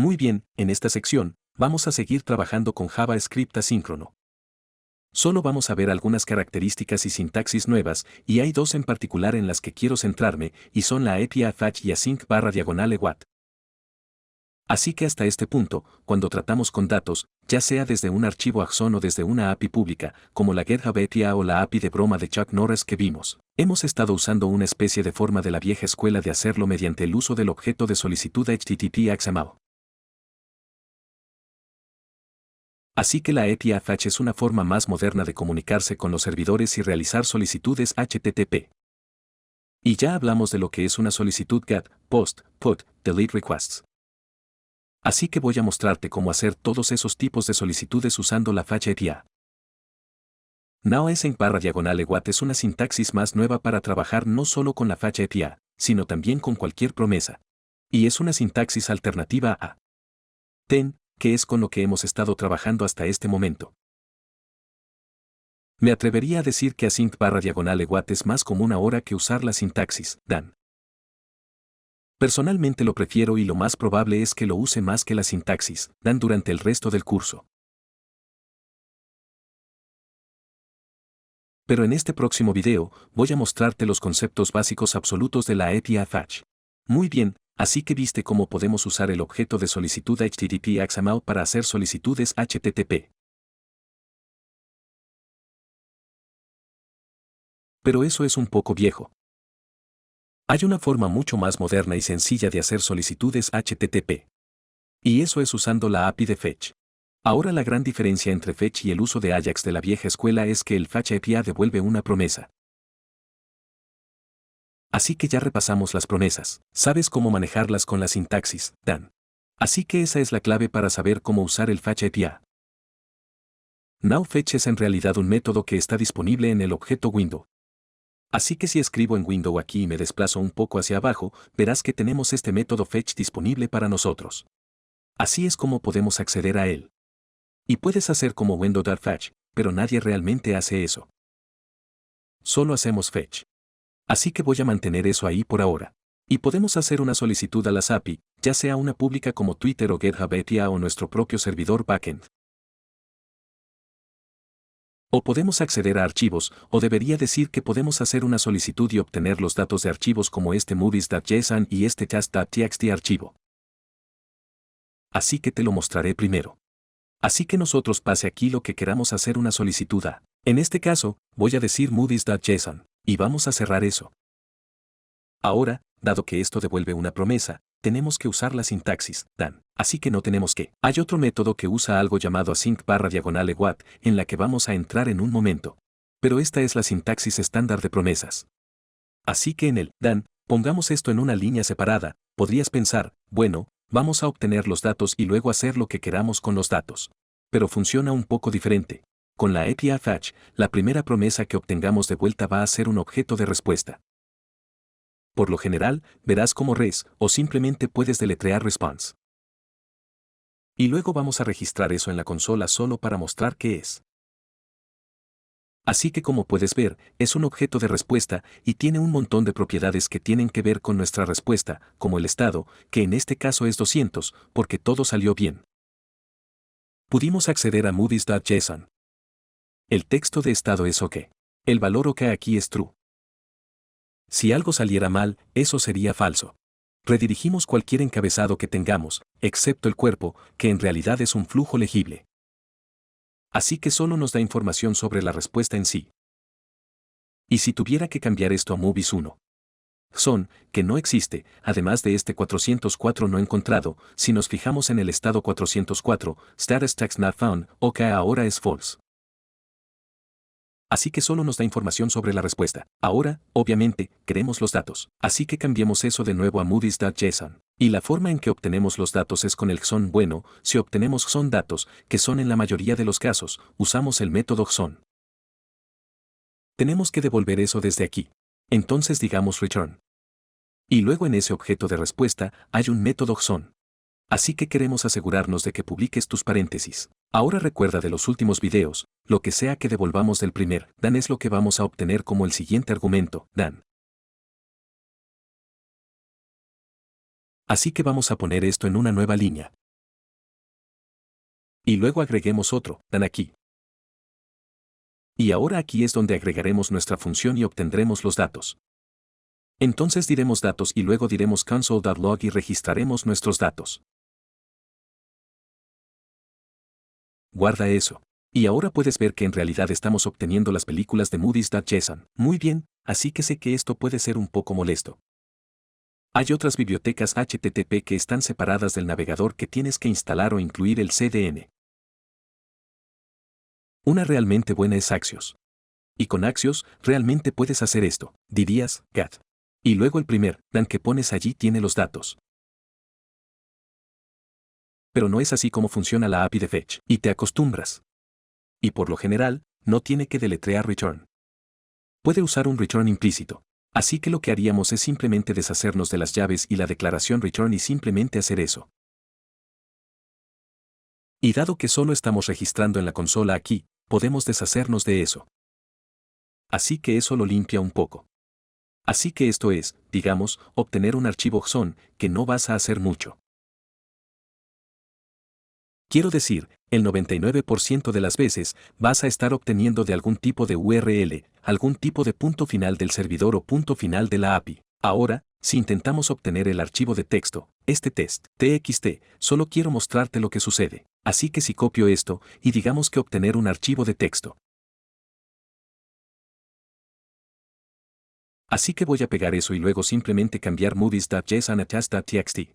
Muy bien, en esta sección, vamos a seguir trabajando con JavaScript asíncrono. Solo vamos a ver algunas características y sintaxis nuevas, y hay dos en particular en las que quiero centrarme, y son la API fetch y async/await. Así que hasta este punto, cuando tratamos con datos, ya sea desde un archivo JSON o desde una API pública, como la GitHub API o la API de broma de Chuck Norris que vimos, hemos estado usando una especie de forma de la vieja escuela de hacerlo mediante el uso del objeto de solicitud HTTP XML. Así que la API fetch es una forma más moderna de comunicarse con los servidores y realizar solicitudes HTTP. Y ya hablamos de lo que es una solicitud GET, POST, PUT, DELETE requests. Así que voy a mostrarte cómo hacer todos esos tipos de solicitudes usando la fetch API. Now async/await es una sintaxis más nueva para trabajar no solo con la fetch API, sino también con cualquier promesa. Y es una sintaxis alternativa a TEN, que es con lo que hemos estado trabajando hasta este momento. Me atrevería a decir que async/await es más común ahora que usar la sintaxis DAN. Personalmente lo prefiero y lo más probable es que lo use más que la sintaxis DAN durante el resto del curso. Pero en este próximo video, voy a mostrarte los conceptos básicos absolutos de la API fetch. Muy bien, así que viste cómo podemos usar el objeto de solicitud HTTP XML para hacer solicitudes HTTP. Pero eso es un poco viejo. Hay una forma mucho más moderna y sencilla de hacer solicitudes HTTP. Y eso es usando la API de fetch. Ahora la gran diferencia entre fetch y el uso de Ajax de la vieja escuela es que el fetch API devuelve una promesa. Así que ya repasamos las promesas. Sabes cómo manejarlas con la sintaxis DAN. Así que esa es la clave para saber cómo usar el fetch API. Now fetch es en realidad un método que está disponible en el objeto window. Así que si escribo en window aquí y me desplazo un poco hacia abajo, verás que tenemos este método fetch disponible para nosotros. Así es como podemos acceder a él. Y puedes hacer como window.fetch, pero nadie realmente hace eso. Solo hacemos fetch. Así que voy a mantener eso ahí por ahora. Y podemos hacer una solicitud a las API, ya sea una pública como Twitter o GitHub API o nuestro propio servidor backend. O podemos acceder a archivos, o debería decir que podemos hacer una solicitud y obtener los datos de archivos como este movies.json y este test.txt archivo. Así que te lo mostraré primero. Así que nosotros pase aquí lo que queramos hacer una solicitud a. En este caso, voy a decir movies.json, y vamos a cerrar eso. Ahora, dado que esto devuelve una promesa, tenemos que usar la sintaxis DAN. Así que no tenemos que. Hay otro método que usa algo llamado async/await, en la que vamos a entrar en un momento. Pero esta es la sintaxis estándar de promesas. Así que en el DAN, pongamos esto en una línea separada, podrías pensar, bueno, vamos a obtener los datos y luego hacer lo que queramos con los datos. Pero funciona un poco diferente. Con la API fetch, la primera promesa que obtengamos de vuelta va a ser un objeto de respuesta. Por lo general, verás como res, o simplemente puedes deletrear response. Y luego vamos a registrar eso en la consola solo para mostrar qué es. Así que como puedes ver, es un objeto de respuesta y tiene un montón de propiedades que tienen que ver con nuestra respuesta, como el estado, que en este caso es 200, porque todo salió bien. Pudimos acceder a movies.json. El texto de estado es OK. El valor OK aquí es true. Si algo saliera mal, eso sería falso. Redirigimos cualquier encabezado que tengamos, excepto el cuerpo, que en realidad es un flujo legible. Así que solo nos da información sobre la respuesta en sí. Y si tuviera que cambiar esto a movies 1. Son, que no existe, además de este 404 no encontrado, si nos fijamos en el estado 404, status text not found, OK ahora es false. Así que solo nos da información sobre la respuesta. Ahora, obviamente, queremos los datos. Así que cambiemos eso de nuevo a movies.json. Y la forma en que obtenemos los datos es con el JSON. Bueno, si obtenemos JSON datos, que son en la mayoría de los casos, usamos el método JSON. Tenemos que devolver eso desde aquí. Entonces digamos return. Y luego en ese objeto de respuesta, hay un método JSON. Así que queremos asegurarnos de que publiques tus paréntesis. Ahora recuerda de los últimos videos, lo que sea que devolvamos del primer DAN es lo que vamos a obtener como el siguiente argumento, DAN. Así que vamos a poner esto en una nueva línea. Y luego agreguemos otro, dan aquí. Y ahora aquí es donde agregaremos nuestra función y obtendremos los datos. Entonces diremos datos y luego diremos console.log y registraremos nuestros datos. Guarda eso. Y ahora puedes ver que en realidad estamos obteniendo las películas de movies.json. Muy bien, así que sé que esto puede ser un poco molesto. Hay otras bibliotecas HTTP que están separadas del navegador que tienes que instalar o incluir el CDN. Una realmente buena es Axios. Y con Axios, realmente puedes hacer esto. Dirías, get. Y luego el primer dan que pones allí tiene los datos. Pero no es así como funciona la API de Fetch. Y te acostumbras. Y por lo general, no tiene que deletrear return. Puede usar un return implícito. Así que lo que haríamos es simplemente deshacernos de las llaves y la declaración return y simplemente hacer eso. Y dado que solo estamos registrando en la consola aquí, podemos deshacernos de eso. Así que eso lo limpia un poco. Así que esto es, digamos, obtener un archivo JSON, que no vas a hacer mucho. Quiero decir, el 99% de las veces vas a estar obteniendo de algún tipo de URL, algún tipo de punto final del servidor o punto final de la API. Ahora, si intentamos obtener el archivo de texto, este test, txt, solo quiero mostrarte lo que sucede. Así que si copio esto, y digamos que obtener un archivo de texto. Así que voy a pegar eso y luego simplemente cambiar movies.json a test.txt.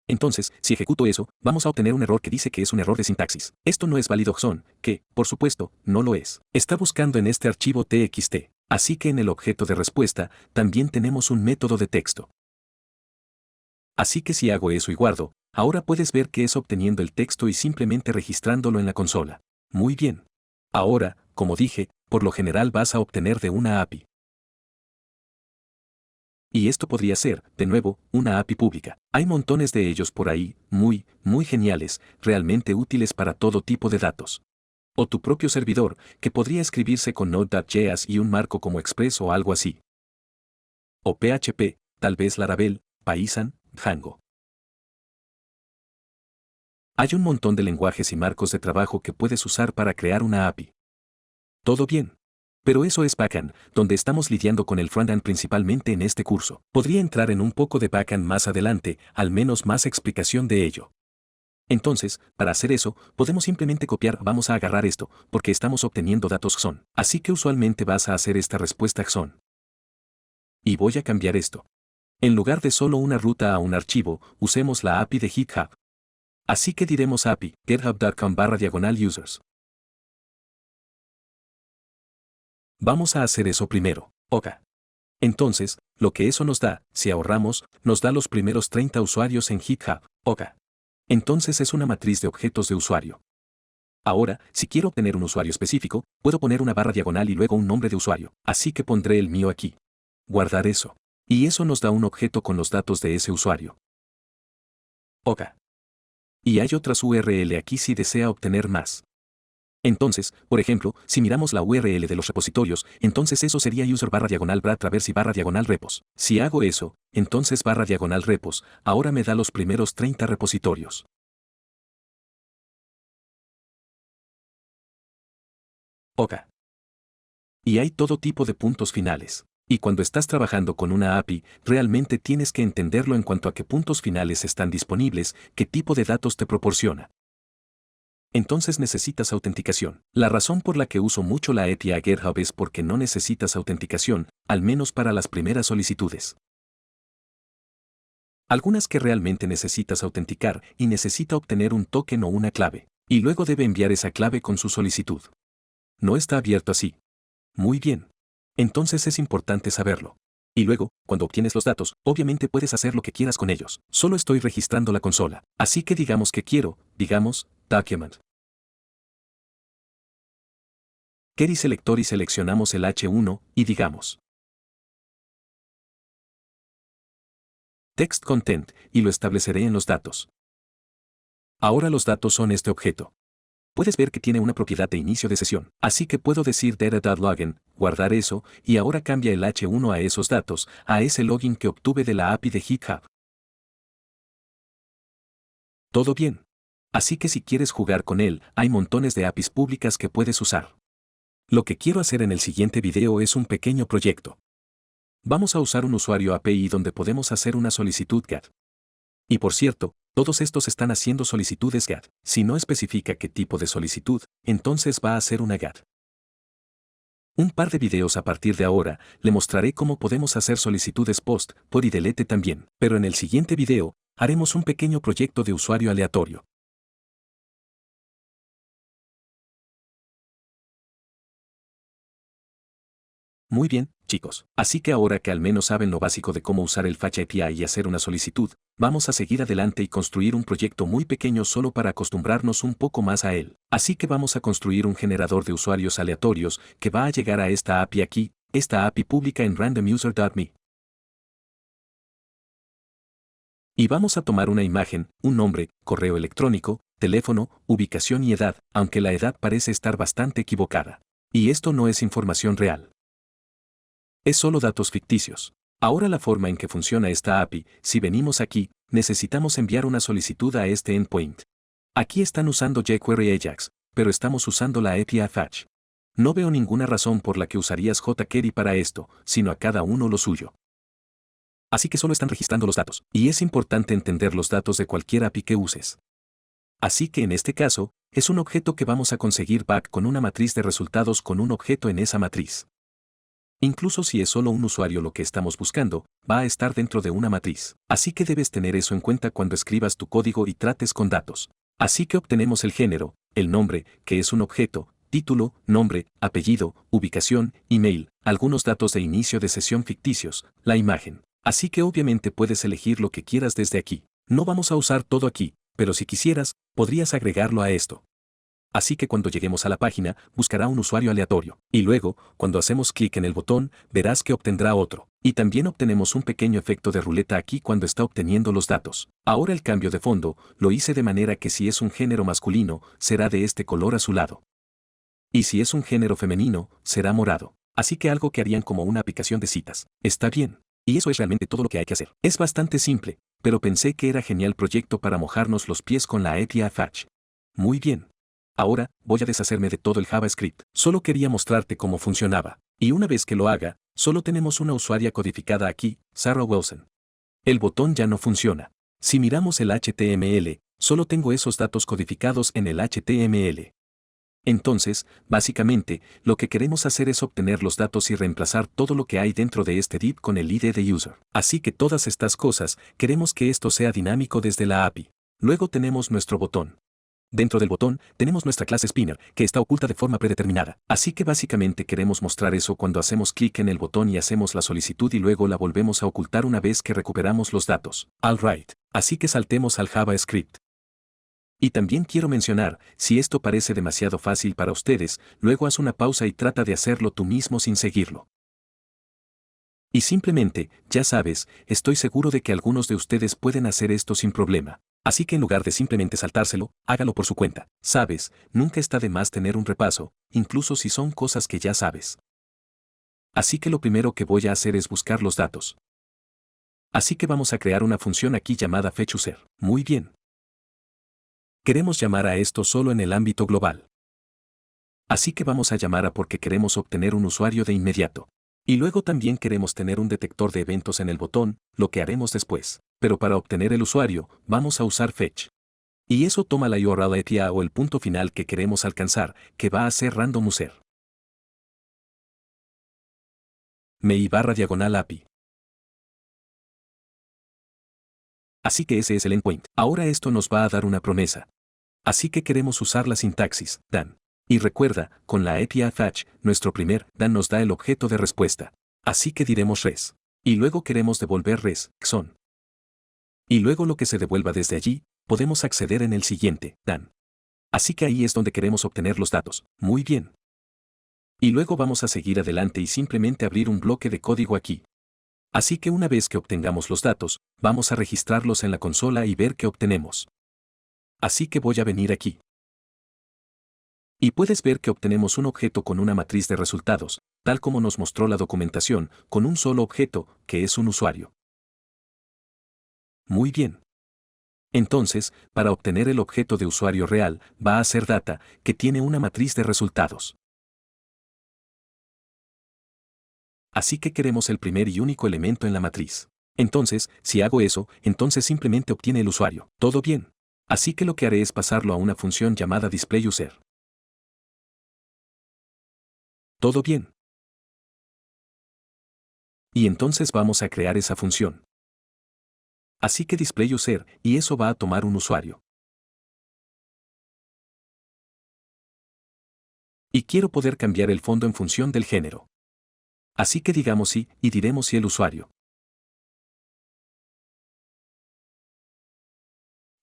Entonces, si ejecuto eso, vamos a obtener un error que dice que es un error de sintaxis. Esto no es válido JSON, que, por supuesto, no lo es. Está buscando en este archivo txt. Así que en el objeto de respuesta, también tenemos un método de texto. Así que si hago eso y guardo, ahora puedes ver que es obteniendo el texto y simplemente registrándolo en la consola. Muy bien. Ahora, como dije, por lo general vas a obtener de una API. Y esto podría ser, de nuevo, una API pública. Hay montones de ellos por ahí, muy geniales, realmente útiles para todo tipo de datos. O tu propio servidor, que podría escribirse con Node.js y un marco como Express o algo así. O PHP, tal vez Laravel, Python, Django. Hay un montón de lenguajes y marcos de trabajo que puedes usar para crear una API. ¿Todo bien? Pero eso es backend, donde estamos lidiando con el frontend principalmente en este curso. Podría entrar en un poco de backend más adelante, al menos más explicación de ello. Entonces, para hacer eso, podemos simplemente copiar, vamos a agarrar esto, porque estamos obteniendo datos JSON. Así que usualmente vas a hacer esta respuesta JSON. Y voy a cambiar esto. En lugar de solo una ruta a un archivo, usemos la API de GitHub. Así que diremos API, github.com/users. Vamos a hacer eso primero, ok. Entonces, lo que eso nos da, si ahorramos, nos da los primeros 30 usuarios en GitHub, ok. Entonces es una matriz de objetos de usuario. Ahora, si quiero obtener un usuario específico, puedo poner una barra diagonal y luego un nombre de usuario, así que pondré el mío aquí. Guardar eso. Y eso nos da un objeto con los datos de ese usuario. Ok. Y hay otras URL aquí si desea obtener más. Entonces, por ejemplo, si miramos la URL de los repositorios, entonces eso sería user/brad traverse y /repos. Si hago eso, entonces /repos, ahora me da los primeros 30 repositorios. Ok. Y hay todo tipo de puntos finales. Y cuando estás trabajando con una API, realmente tienes que entenderlo en cuanto a qué puntos finales están disponibles, qué tipo de datos te proporciona. Entonces necesitas autenticación. La razón por la que uso mucho la API a GitHub es porque no necesitas autenticación, al menos para las primeras solicitudes. Algunas que realmente necesitas autenticar y necesita obtener un token o una clave, y luego debe enviar esa clave con su solicitud. No está abierto así. Muy bien. Entonces es importante saberlo. Y luego, cuando obtienes los datos, obviamente puedes hacer lo que quieras con ellos. Solo estoy registrando la consola. Así que digamos que quiero, digamos, document. Query selector y seleccionamos el H1, y digamos text content, y lo estableceré en los datos. Ahora los datos son este objeto. Puedes ver que tiene una propiedad de inicio de sesión, así que puedo decir data.login, guardar eso, y ahora cambia el H1 a esos datos, a ese login que obtuve de la API de GitHub. Todo bien. Así que si quieres jugar con él, hay montones de APIs públicas que puedes usar. Lo que quiero hacer en el siguiente video es un pequeño proyecto. Vamos a usar un usuario API donde podemos hacer una solicitud GET. Y por cierto, todos estos están haciendo solicitudes GET. Si no especifica qué tipo de solicitud, entonces va a ser una GET. Un par de videos a partir de ahora, le mostraré cómo podemos hacer solicitudes POST, POD y DELETE también, pero en el siguiente video, haremos un pequeño proyecto de usuario aleatorio. Muy bien, chicos. Así que ahora que al menos saben lo básico de cómo usar el Fetch API y hacer una solicitud, vamos a seguir adelante y construir un proyecto muy pequeño solo para acostumbrarnos un poco más a él. Así que vamos a construir un generador de usuarios aleatorios que va a llegar a esta API aquí, esta API pública en randomuser.me. Y vamos a tomar una imagen, un nombre, correo electrónico, teléfono, ubicación y edad, aunque la edad parece estar bastante equivocada. Y esto no es información real. Es solo datos ficticios. Ahora la forma en que funciona esta API, si venimos aquí, necesitamos enviar una solicitud a este endpoint. Aquí están usando jQuery Ajax, pero estamos usando la API Fetch. No veo ninguna razón por la que usarías jQuery para esto, sino a cada uno lo suyo. Así que solo están registrando los datos, y es importante entender los datos de cualquier API que uses. Así que en este caso, es un objeto que vamos a conseguir back con una matriz de resultados con un objeto en esa matriz. Incluso si es solo un usuario lo que estamos buscando, va a estar dentro de una matriz. Así que debes tener eso en cuenta cuando escribas tu código y trates con datos. Así que obtenemos el género, el nombre, que es un objeto, título, nombre, apellido, ubicación, email, algunos datos de inicio de sesión ficticios, la imagen. Así que obviamente puedes elegir lo que quieras desde aquí. No vamos a usar todo aquí, pero si quisieras, podrías agregarlo a esto. Así que cuando lleguemos a la página, buscará un usuario aleatorio. Y luego, cuando hacemos clic en el botón, verás que obtendrá otro. Y también obtenemos un pequeño efecto de ruleta aquí cuando está obteniendo los datos. Ahora el cambio de fondo, lo hice de manera que si es un género masculino, será de este color azulado. Y si es un género femenino, será morado. Así que algo que harían como una aplicación de citas. Está bien. Y eso es realmente todo lo que hay que hacer. Es bastante simple, pero pensé que era genial proyecto para mojarnos los pies con la API Fetch. Muy bien. Ahora, voy a deshacerme de todo el JavaScript. Solo quería mostrarte cómo funcionaba. Y una vez que lo haga, solo tenemos una usuaria codificada aquí, Sarah Wilson. El botón ya no funciona. Si miramos el HTML, solo tengo esos datos codificados en el HTML. Entonces, básicamente, lo que queremos hacer es obtener los datos y reemplazar todo lo que hay dentro de este div con el ID de user. Así que todas estas cosas, queremos que esto sea dinámico desde la API. Luego tenemos nuestro botón. Dentro del botón, tenemos nuestra clase Spinner, que está oculta de forma predeterminada. Así que básicamente queremos mostrar eso cuando hacemos clic en el botón y hacemos la solicitud y luego la volvemos a ocultar una vez que recuperamos los datos. Alright. Así que saltemos al JavaScript. Y también quiero mencionar, si esto parece demasiado fácil para ustedes, luego haz una pausa y trata de hacerlo tú mismo sin seguirlo. Y simplemente, ya sabes, estoy seguro de que algunos de ustedes pueden hacer esto sin problema. Así que en lugar de simplemente saltárselo, hágalo por su cuenta. Sabes, nunca está de más tener un repaso, incluso si son cosas que ya sabes. Así que lo primero que voy a hacer es buscar los datos. Así que vamos a crear una función aquí llamada fetchUser. Muy bien. Queremos llamar a esto solo en el ámbito global. Así que vamos a llamar a porque queremos obtener un usuario de inmediato. Y luego también queremos tener un detector de eventos en el botón, lo que haremos después. Pero para obtener el usuario, vamos a usar fetch. Y eso toma la URL API o el punto final que queremos alcanzar, que va a ser randomuser. /diagonal API. Así que ese es el endpoint. Ahora esto nos va a dar una promesa. Así que queremos usar la sintaxis, dan. Y recuerda, con la API Fetch, nuestro primer dan nos da el objeto de respuesta. Así que diremos res. Y luego queremos devolver res, xon. Y luego lo que se devuelva desde allí, podemos acceder en el siguiente, dan. Así que ahí es donde queremos obtener los datos. Muy bien. Y luego vamos a seguir adelante y simplemente abrir un bloque de código aquí. Así que una vez que obtengamos los datos, vamos a registrarlos en la consola y ver qué obtenemos. Así que voy a venir aquí. Y puedes ver que obtenemos un objeto con una matriz de resultados, tal como nos mostró la documentación, con un solo objeto, que es un usuario. Muy bien. Entonces, para obtener el objeto de usuario real, va a ser data, que tiene una matriz de resultados. Así que queremos el primer y único elemento en la matriz. Entonces, si hago eso, entonces simplemente obtiene el usuario. ¿Todo bien? Así que lo que haré es pasarlo a una función llamada displayUser. ¿Todo bien? Y entonces vamos a crear esa función. Así que displayUser, y eso va a tomar un usuario. Y quiero poder cambiar el fondo en función del género. Así que digamos sí, y diremos si el usuario.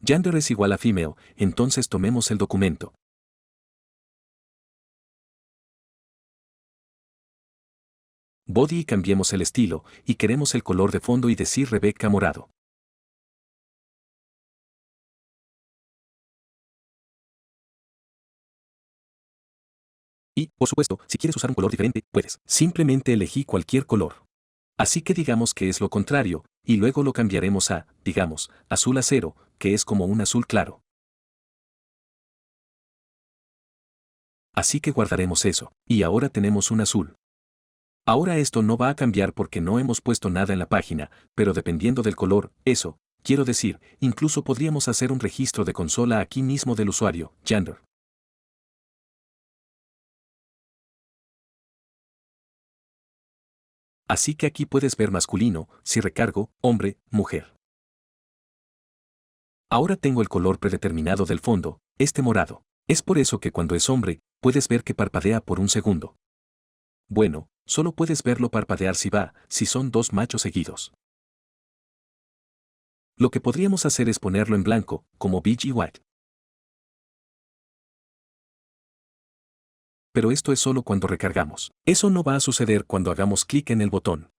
Gender es igual a female, entonces tomemos el documento. Body y cambiemos el estilo, y queremos el color de fondo y decir Rebecca morado. Y, por supuesto, si quieres usar un color diferente, puedes. Simplemente elegí cualquier color. Así que digamos que es lo contrario, y luego lo cambiaremos a, digamos, azul acero, que es como un azul claro. Así que guardaremos eso, y ahora tenemos un azul. Ahora esto no va a cambiar porque no hemos puesto nada en la página, pero dependiendo del color, eso, quiero decir, incluso podríamos hacer un registro de consola aquí mismo del usuario, gender. Así que aquí puedes ver masculino, si recargo, hombre, mujer. Ahora tengo el color predeterminado del fondo, este morado. Es por eso que cuando es hombre, puedes ver que parpadea por un segundo. Bueno, solo puedes verlo parpadear si son dos machos seguidos. Lo que podríamos hacer es ponerlo en blanco, como beige y white. Pero esto es solo cuando recargamos. Eso no va a suceder cuando hagamos clic en el botón.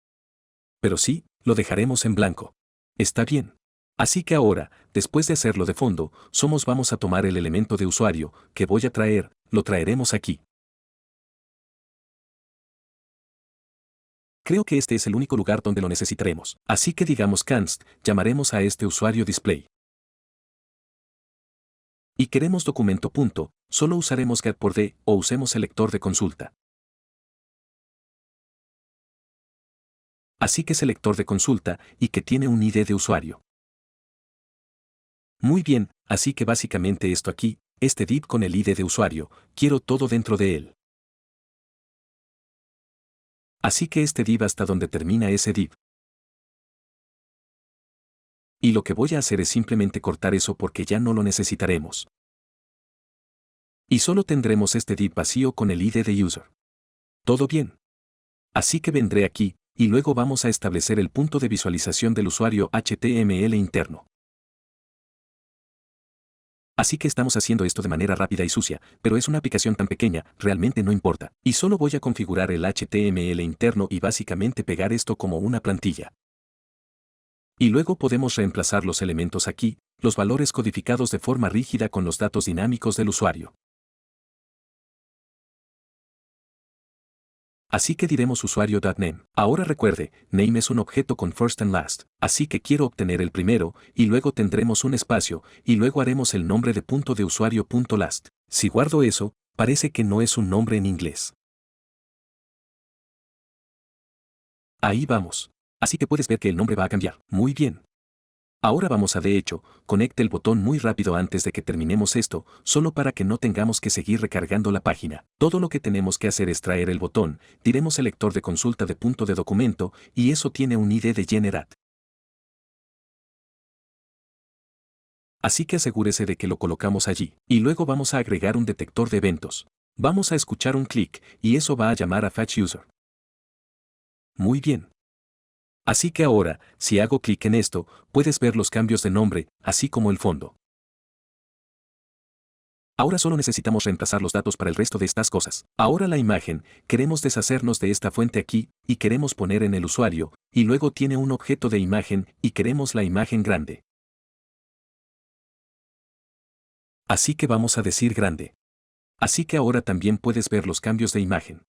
Pero sí, lo dejaremos en blanco. Está bien. Así que ahora, después de hacerlo de fondo, vamos a tomar el elemento de usuario, que voy a traer, lo traeremos aquí. Creo que este es el único lugar donde lo necesitaremos. Así que digamos const, llamaremos a este usuario display. Y queremos documento punto, solo usaremos get por d o usemos selector de consulta. Así que selector de consulta y que tiene un ID de usuario. Muy bien, así que básicamente esto aquí, este div con el ID de usuario, quiero todo dentro de él. Así que este div hasta donde termina ese div. Y lo que voy a hacer es simplemente cortar eso porque ya no lo necesitaremos. Y solo tendremos este div vacío con el ID de user. ¿Todo bien? Así que vendré aquí, y luego vamos a establecer el punto de visualización del usuario HTML interno. Así que estamos haciendo esto de manera rápida y sucia, pero es una aplicación tan pequeña, realmente no importa. Y solo voy a configurar el HTML interno y básicamente pegar esto como una plantilla. Y luego podemos reemplazar los elementos aquí, los valores codificados de forma rígida con los datos dinámicos del usuario. Así que diremos usuario.name. Ahora recuerde, name es un objeto con first and last, así que quiero obtener el primero, y luego tendremos un espacio, y luego haremos el nombre de punto de usuario.last. Si guardo eso, parece que no es un nombre en inglés. Ahí vamos. Así que puedes ver que el nombre va a cambiar. Muy bien. Ahora vamos a de hecho, conecte el botón muy rápido antes de que terminemos esto, solo para que no tengamos que seguir recargando la página. Todo lo que tenemos que hacer es traer el botón, diremos selector de consulta de punto de documento, y eso tiene un ID de generate. Así que asegúrese de que lo colocamos allí, y luego vamos a agregar un detector de eventos. Vamos a escuchar un clic, y eso va a llamar a fetch user. Muy bien. Así que ahora, si hago clic en esto, puedes ver los cambios de nombre, así como el fondo. Ahora solo necesitamos reemplazar los datos para el resto de estas cosas. Ahora la imagen, queremos deshacernos de esta fuente aquí, y queremos poner en el usuario, y luego tiene un objeto de imagen, y queremos la imagen grande. Así que vamos a decir grande. Así que ahora también puedes ver los cambios de imagen.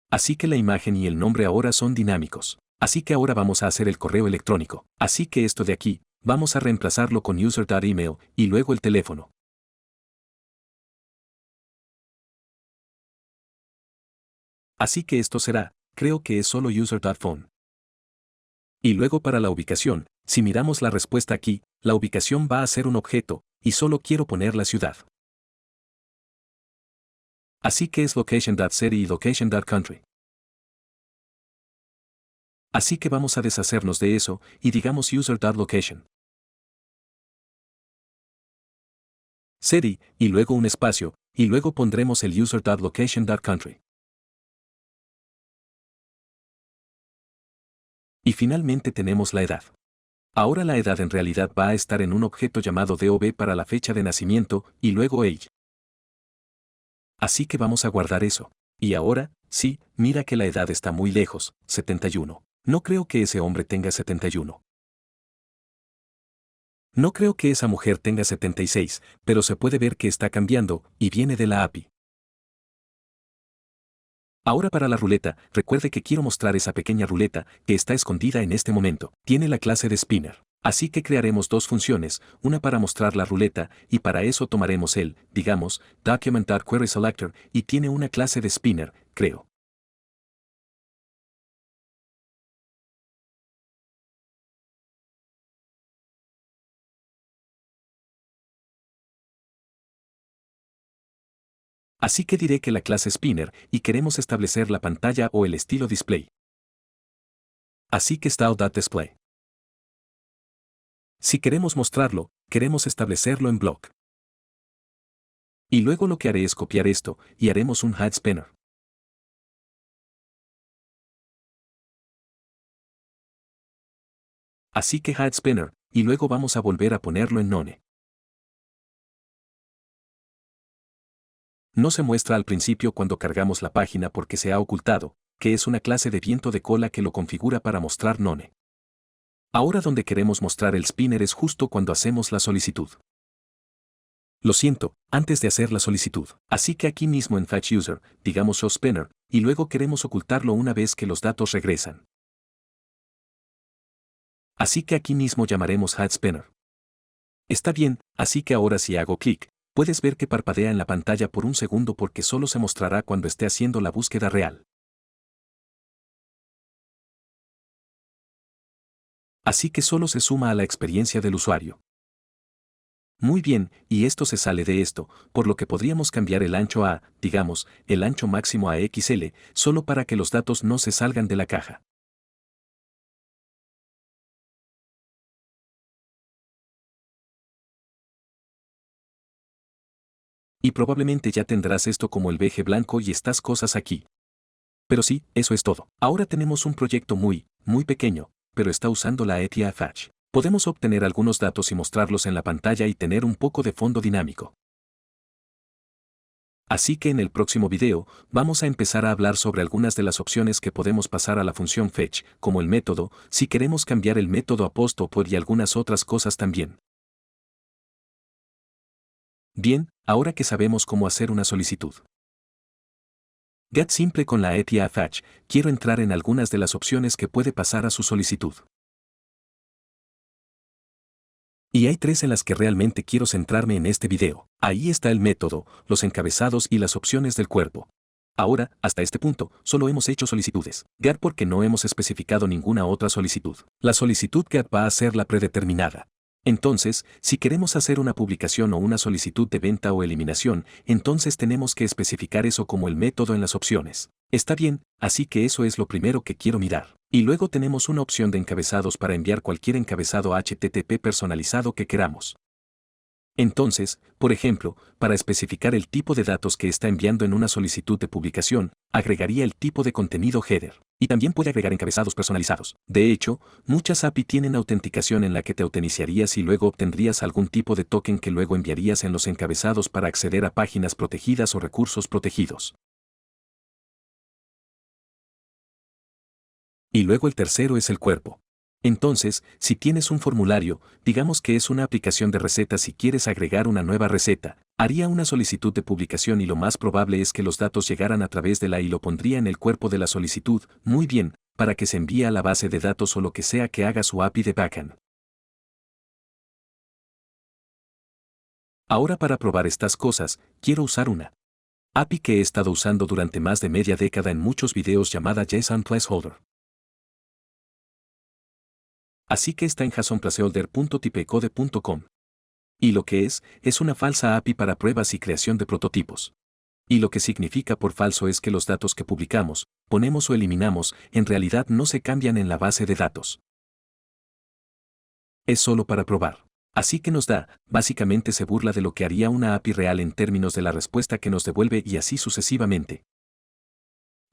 Así que la imagen y el nombre ahora son dinámicos. Así que ahora vamos a hacer el correo electrónico. Así que esto de aquí, vamos a reemplazarlo con user.email y luego el teléfono. Así que esto será, creo que es solo user.phone. Y luego para la ubicación, si miramos la respuesta aquí, la ubicación va a ser un objeto, y solo quiero poner la ciudad. Así que es location.city y location.country. Así que vamos a deshacernos de eso, y digamos user.location. City, y luego un espacio, y luego pondremos el user.location.country. Y finalmente tenemos la edad. Ahora la edad en realidad va a estar en un objeto llamado DOB para la fecha de nacimiento, y luego age. Así que vamos a guardar eso. Y ahora, sí, mira que la edad está muy lejos, 71. No creo que ese hombre tenga 71. No creo que esa mujer tenga 76, pero se puede ver que está cambiando, y viene de la API. Ahora para la ruleta, recuerde que quiero mostrar esa pequeña ruleta que está escondida en este momento. Tiene la clase de spinner. Así que crearemos dos funciones, una para mostrar la ruleta, y para eso tomaremos el, digamos, document.querySelector, y tiene una clase de spinner, creo. Así que diré que la clase spinner, y queremos establecer la pantalla o el estilo display. Así que style.display. Si queremos mostrarlo, queremos establecerlo en block. Y luego lo que haré es copiar esto, y haremos un hide spinner. Así que hide spinner, y luego vamos a volver a ponerlo en none. No se muestra al principio cuando cargamos la página porque se ha ocultado, que es una clase de viento de cola que lo configura para mostrar none. Ahora donde queremos mostrar el spinner es justo cuando hacemos la solicitud. Lo siento, antes de hacer la solicitud. Así que aquí mismo en Fetch User, digamos show spinner, y luego queremos ocultarlo una vez que los datos regresan. Así que aquí mismo llamaremos hide spinner. Está bien, así que ahora si hago clic, puedes ver que parpadea en la pantalla por un segundo porque solo se mostrará cuando esté haciendo la búsqueda real. Así que solo se suma a la experiencia del usuario. Muy bien, y esto se sale de esto, por lo que podríamos cambiar el ancho a, digamos, el ancho máximo a XL, solo para que los datos no se salgan de la caja. Y probablemente ya tendrás esto como el veje blanco y estas cosas aquí. Pero sí, eso es todo. Ahora tenemos un proyecto muy pequeño, pero está usando la ETIA Fetch. Podemos obtener algunos datos y mostrarlos en la pantalla y tener un poco de fondo dinámico. Así que en el próximo video, vamos a empezar a hablar sobre algunas de las opciones que podemos pasar a la función fetch, como el método, si queremos cambiar el método a post o por y algunas otras cosas también. Bien, ahora que sabemos cómo hacer una solicitud. Get simple con la ETIA Fetch, quiero entrar en algunas de las opciones que puede pasar a su solicitud. Y hay tres en las que realmente quiero centrarme en este video. Ahí está el método, los encabezados y las opciones del cuerpo. Ahora, hasta este punto, solo hemos hecho solicitudes. Get porque no hemos especificado ninguna otra solicitud. La solicitud get va a ser la predeterminada. Entonces, si queremos hacer una publicación o una solicitud de venta o eliminación, entonces tenemos que especificar eso como el método en las opciones. Está bien, así que eso es lo primero que quiero mirar. Y luego tenemos una opción de encabezados para enviar cualquier encabezado HTTP personalizado que queramos. Entonces, por ejemplo, para especificar el tipo de datos que está enviando en una solicitud de publicación, agregaría el tipo de contenido header. Y también puede agregar encabezados personalizados. De hecho, muchas API tienen autenticación en la que te autenticarías y luego obtendrías algún tipo de token que luego enviarías en los encabezados para acceder a páginas protegidas o recursos protegidos. Y luego el tercero es el cuerpo. Entonces, si tienes un formulario, digamos que es una aplicación de recetas y quieres agregar una nueva receta, haría una solicitud de publicación y lo más probable es que los datos llegaran a través de la y lo pondría en el cuerpo de la solicitud, muy bien, para que se envíe a la base de datos o lo que sea que haga su API de backend. Ahora para probar estas cosas, quiero usar una API que he estado usando durante más de media década en muchos videos llamada JSON Placeholder. Así que está en JSONPlaceholder.typecode.com. Y lo que es una falsa API para pruebas y creación de prototipos. Y lo que significa por falso es que los datos que publicamos, ponemos o eliminamos, en realidad no se cambian en la base de datos. Es solo para probar. Así que nos da, básicamente se burla de lo que haría una API real en términos de la respuesta que nos devuelve y así sucesivamente.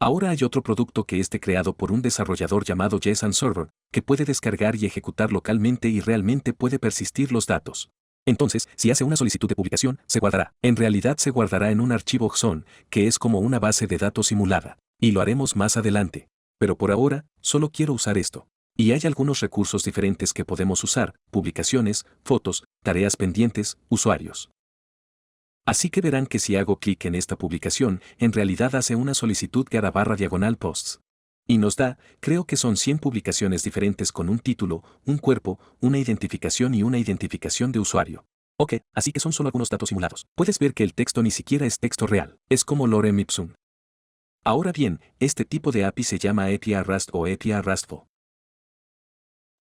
Ahora hay otro producto que esté creado por un desarrollador llamado JSON Server, que puede descargar y ejecutar localmente y realmente puede persistir los datos. Entonces, si hace una solicitud de publicación, se guardará. En realidad se guardará en un archivo JSON, que es como una base de datos simulada. Y lo haremos más adelante. Pero por ahora, solo quiero usar esto. Y hay algunos recursos diferentes que podemos usar: publicaciones, fotos, tareas pendientes, usuarios. Así que verán que si hago clic en esta publicación, en realidad hace una solicitud /posts. Y nos da, creo que son 100 publicaciones diferentes con un título, un cuerpo, una identificación y una identificación de usuario. Ok, así que son solo algunos datos simulados. Puedes ver que el texto ni siquiera es texto real, es como lorem ipsum. Ahora bien, este tipo de API se llama API Rust o API RESTful.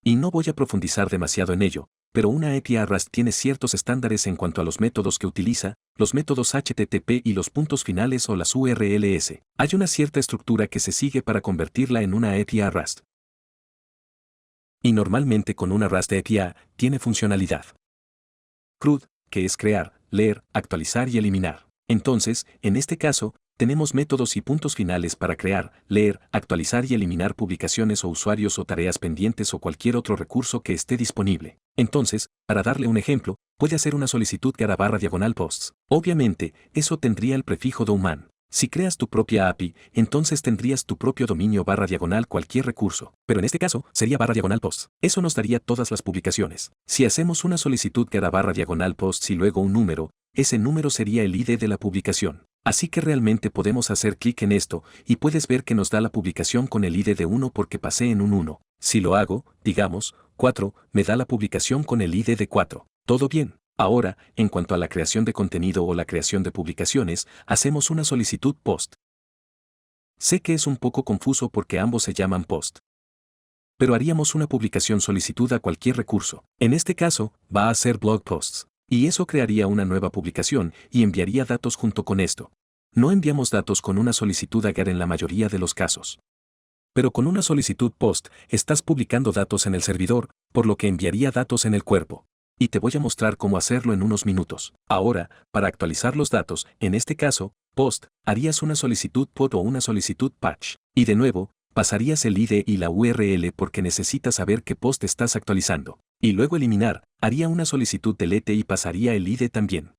Y no voy a profundizar demasiado en ello, pero una API Rust tiene ciertos estándares en cuanto a los métodos que utiliza, los métodos HTTP y los puntos finales o las URLs. Hay una cierta estructura que se sigue para convertirla en una API Rust. Y normalmente con una Rust API tiene funcionalidad CRUD, que es crear, leer, actualizar y eliminar. Entonces, en este caso, tenemos métodos y puntos finales para crear, leer, actualizar y eliminar publicaciones o usuarios o tareas pendientes o cualquier otro recurso que esté disponible. Entonces, para darle un ejemplo, puede hacer una solicitud /posts. Obviamente, eso tendría el prefijo domain. Si creas tu propia API, entonces tendrías tu propio dominio / cualquier recurso. Pero en este caso, sería /posts. Eso nos daría todas las publicaciones. Si hacemos una solicitud /posts y luego un número, ese número sería el ID de la publicación. Así que realmente podemos hacer clic en esto, y puedes ver que nos da la publicación con el ID de 1 porque pasé en un 1. Si lo hago, digamos, 4, me da la publicación con el ID de 4. ¿Todo bien? Ahora, en cuanto a la creación de contenido o la creación de publicaciones, hacemos una solicitud post. Sé que es un poco confuso porque ambos se llaman post. Pero haríamos una publicación solicitud a cualquier recurso. En este caso, va a ser blog posts. Y eso crearía una nueva publicación y enviaría datos junto con esto. No enviamos datos con una solicitud a GET en la mayoría de los casos. Pero con una solicitud POST estás publicando datos en el servidor, por lo que enviaría datos en el cuerpo. Y te voy a mostrar cómo hacerlo en unos minutos. Ahora, para actualizar los datos, en este caso, POST, harías una solicitud POD o una solicitud PATCH. Y de nuevo, pasarías el ID y la URL porque necesitas saber qué POST estás actualizando. Y luego eliminar, haría una solicitud delete y pasaría el ID también.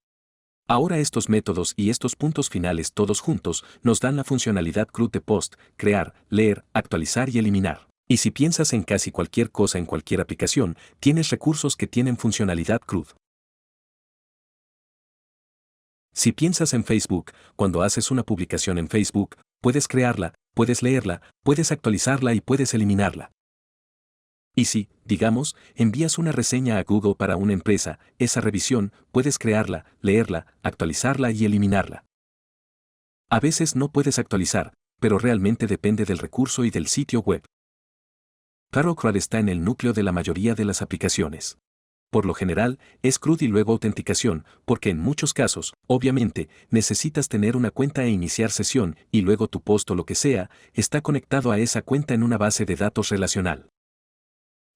Ahora estos métodos y estos puntos finales todos juntos nos dan la funcionalidad CRUD de POST, crear, leer, actualizar y eliminar. Y si piensas en casi cualquier cosa en cualquier aplicación, tienes recursos que tienen funcionalidad CRUD. Si piensas en Facebook, cuando haces una publicación en Facebook, puedes crearla, puedes leerla, puedes actualizarla y puedes eliminarla. Y si, digamos, envías una reseña a Google para una empresa, esa revisión, puedes crearla, leerla, actualizarla y eliminarla. A veces no puedes actualizar, pero realmente depende del recurso y del sitio web. Claro, CRUD está en el núcleo de la mayoría de las aplicaciones. Por lo general, es CRUD y luego autenticación, porque en muchos casos, obviamente, necesitas tener una cuenta e iniciar sesión, y luego tu post o lo que sea, está conectado a esa cuenta en una base de datos relacional.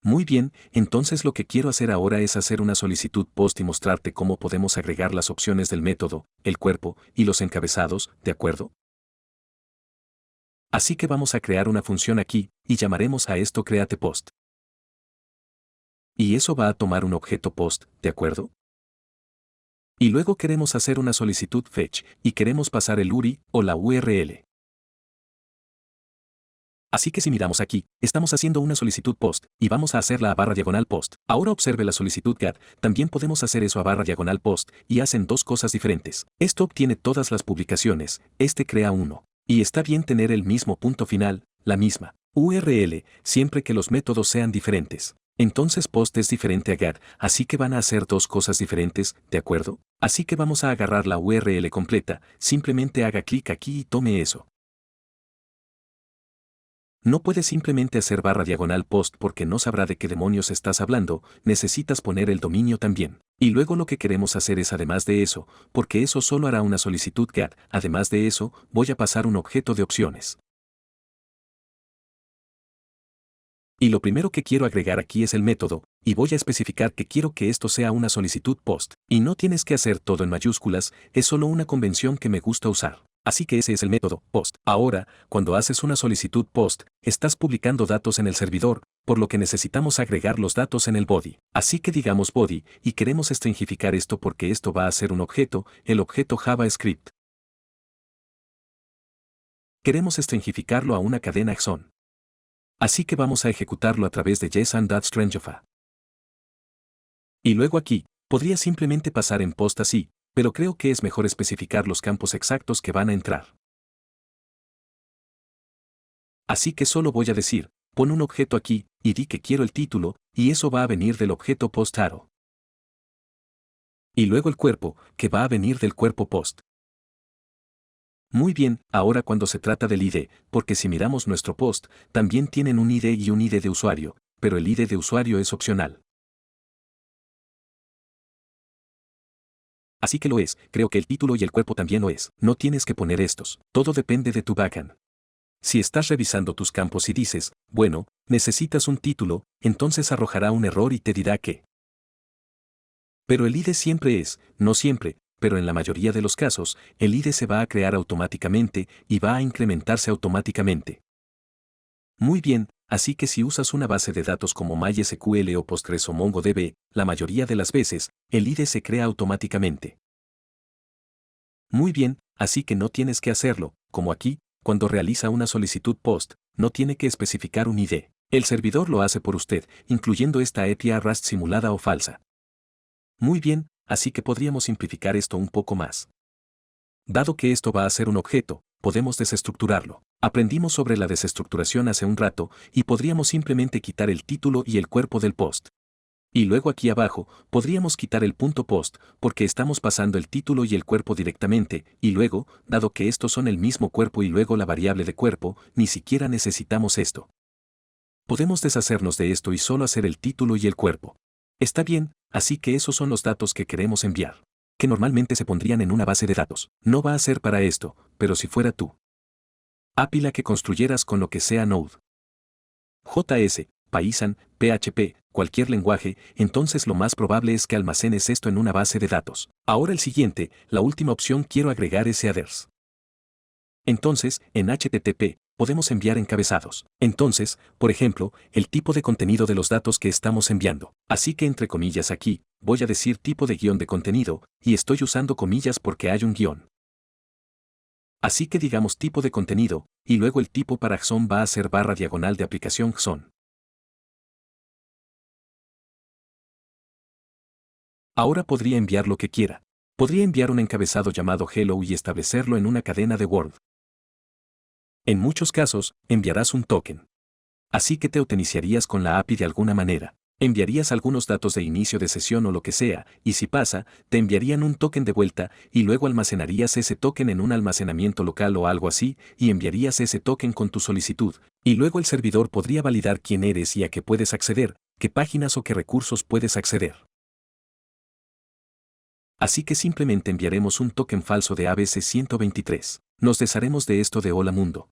Muy bien, entonces lo que quiero hacer ahora es hacer una solicitud post y mostrarte cómo podemos agregar las opciones del método, el cuerpo y los encabezados, ¿de acuerdo? Así que vamos a crear una función aquí, y llamaremos a esto createPost. Y eso va a tomar un objeto post, ¿de acuerdo? Y luego queremos hacer una solicitud fetch, y queremos pasar el URI o la URL. Así que si miramos aquí, estamos haciendo una solicitud post, y vamos a hacerla a /post. Ahora observe la solicitud GET, también podemos hacer eso a /post, y hacen dos cosas diferentes. Esto obtiene todas las publicaciones, este crea uno. Y está bien tener el mismo punto final, la misma URL, siempre que los métodos sean diferentes. Entonces post es diferente a get, así que van a hacer dos cosas diferentes, ¿de acuerdo? Así que vamos a agarrar la URL completa, simplemente haga clic aquí y tome eso. No puedes simplemente hacer /post porque no sabrá de qué demonios estás hablando, necesitas poner el dominio también. Y luego lo que queremos hacer es además de eso, porque eso solo hará una solicitud get, además de eso, voy a pasar un objeto de opciones. Y lo primero que quiero agregar aquí es el método, y voy a especificar que quiero que esto sea una solicitud post. Y no tienes que hacer todo en mayúsculas, es solo una convención que me gusta usar. Así que ese es el método post. Ahora, cuando haces una solicitud post, estás publicando datos en el servidor, por lo que necesitamos agregar los datos en el body. Así que digamos body, y queremos stringificar esto porque esto va a ser un objeto, el objeto JavaScript. Queremos stringificarlo a una cadena JSON. Así que vamos a ejecutarlo a través de JSON.stringify. Y luego aquí, podría simplemente pasar en post así, pero creo que es mejor especificar los campos exactos que van a entrar. Así que solo voy a decir, pon un objeto aquí, y di que quiero el título, y eso va a venir del objeto post arrow. Y luego el cuerpo, que va a venir del cuerpo post. Muy bien, ahora cuando se trata del ID, porque si miramos nuestro post, también tienen un ID y un ID de usuario, pero el ID de usuario es opcional. Así que lo es, creo que el título y el cuerpo también lo es, no tienes que poner estos, todo depende de tu backend. Si estás revisando tus campos y dices, bueno, necesitas un título, entonces arrojará un error y te dirá que. Pero el ID siempre es, no siempre, pero en la mayoría de los casos, el ID se va a crear automáticamente y va a incrementarse automáticamente. Muy bien, así que si usas una base de datos como MySQL o Postgres o MongoDB, la mayoría de las veces, el ID se crea automáticamente. Muy bien, así que no tienes que hacerlo, como aquí, cuando realiza una solicitud post, no tiene que especificar un ID. El servidor lo hace por usted, incluyendo esta API Rust simulada o falsa. Muy bien, así que podríamos simplificar esto un poco más. Dado que esto va a ser un objeto, podemos desestructurarlo. Aprendimos sobre la desestructuración hace un rato y podríamos simplemente quitar el título y el cuerpo del post. Y luego aquí abajo, podríamos quitar el punto post, porque estamos pasando el título y el cuerpo directamente, y luego, dado que estos son el mismo cuerpo y luego la variable de cuerpo, ni siquiera necesitamos esto. Podemos deshacernos de esto y solo hacer el título y el cuerpo. Está bien, así que esos son los datos que queremos enviar. Que normalmente se pondrían en una base de datos. No va a ser para esto, pero si fuera tú. API la que construyeras con lo que sea Node. JS, Python, PHP, cualquier lenguaje, entonces lo más probable es que almacenes esto en una base de datos. Ahora el siguiente, la última opción quiero agregar ese headers. Entonces, en HTTP, podemos enviar encabezados. Entonces, por ejemplo, el tipo de contenido de los datos que estamos enviando. Así que entre comillas aquí, voy a decir tipo de guión de contenido, y estoy usando comillas porque hay un guión. Así que digamos tipo de contenido, y luego el tipo para JSON va a ser /de aplicación JSON. Ahora podría enviar lo que quiera. Podría enviar un encabezado llamado hello y establecerlo en una cadena de Word. En muchos casos, enviarás un token. Así que te autenticarías con la API de alguna manera. Enviarías algunos datos de inicio de sesión o lo que sea, y si pasa, te enviarían un token de vuelta, y luego almacenarías ese token en un almacenamiento local o algo así, y enviarías ese token con tu solicitud, y luego el servidor podría validar quién eres y a qué puedes acceder, qué páginas o qué recursos puedes acceder. Así que simplemente enviaremos un token falso de ABC 123. Nos desharemos de esto de hola mundo.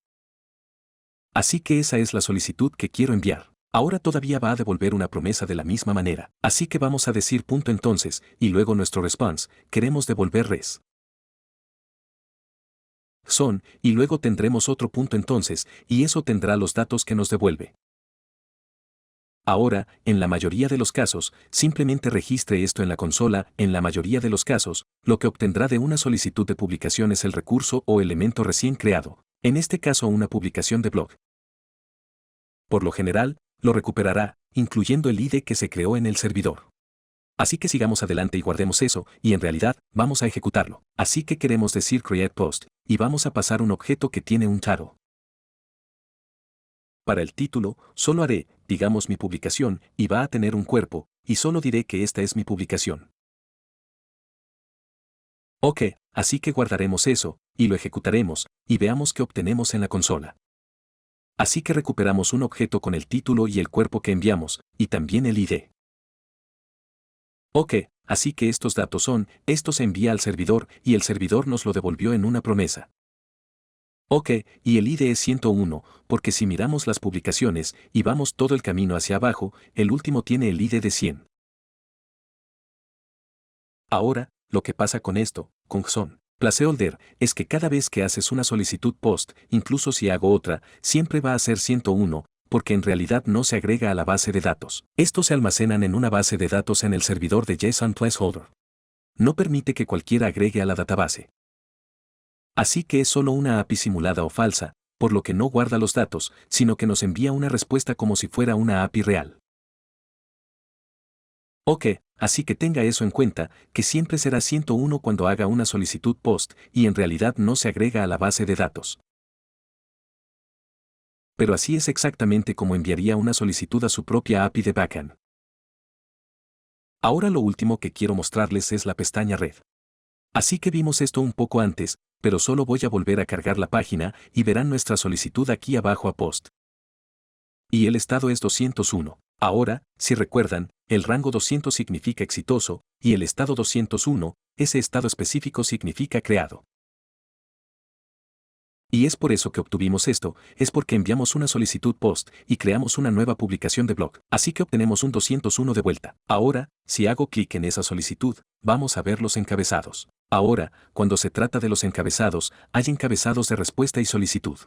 Así que esa es la solicitud que quiero enviar. Ahora todavía va a devolver una promesa de la misma manera. Así que vamos a decir punto entonces, y luego nuestro response, queremos devolver res. Son, y luego tendremos otro punto entonces, y eso tendrá los datos que nos devuelve. Ahora, en la mayoría de los casos, simplemente registre esto en la consola, en la mayoría de los casos, lo que obtendrá de una solicitud de publicación es el recurso o elemento recién creado, en este caso una publicación de blog. Por lo general, lo recuperará, incluyendo el ID que se creó en el servidor. Así que sigamos adelante y guardemos eso, y en realidad, vamos a ejecutarlo. Así que queremos decir createPost, y vamos a pasar un objeto que tiene un title. Para el título, solo haré digamos mi publicación, y va a tener un cuerpo, y solo diré que esta es mi publicación. Ok, así que guardaremos eso, y lo ejecutaremos, y veamos qué obtenemos en la consola. Así que recuperamos un objeto con el título y el cuerpo que enviamos, y también el ID. Ok, así que estos datos esto se envía al servidor y el servidor nos lo devolvió en una promesa. Ok, y el ID es 101, porque si miramos las publicaciones y vamos todo el camino hacia abajo, el último tiene el ID de 100. Ahora, lo que pasa con esto, con JSON placeholder, es que cada vez que haces una solicitud POST, incluso si hago otra, siempre va a ser 101, porque en realidad no se agrega a la base de datos. Estos se almacenan en una base de datos en el servidor de JSON placeholder. No permite que cualquiera agregue a la database. Así que es solo una API simulada o falsa, por lo que no guarda los datos, sino que nos envía una respuesta como si fuera una API real. Ok, así que tenga eso en cuenta, que siempre será 101 cuando haga una solicitud POST y en realidad no se agrega a la base de datos. Pero así es exactamente como enviaría una solicitud a su propia API de backend. Ahora lo último que quiero mostrarles es la pestaña Red. Así que vimos esto un poco antes, pero solo voy a volver a cargar la página y verán nuestra solicitud aquí abajo a POST. Y el estado es 201. Ahora, si recuerdan, el rango 200 significa exitoso, y el estado 201, ese estado específico significa creado. Y es por eso que obtuvimos esto, es porque enviamos una solicitud POST y creamos una nueva publicación de blog. Así que obtenemos un 201 de vuelta. Ahora, si hago clic en esa solicitud, vamos a ver los encabezados. Ahora, cuando se trata de los encabezados, hay encabezados de respuesta y solicitud.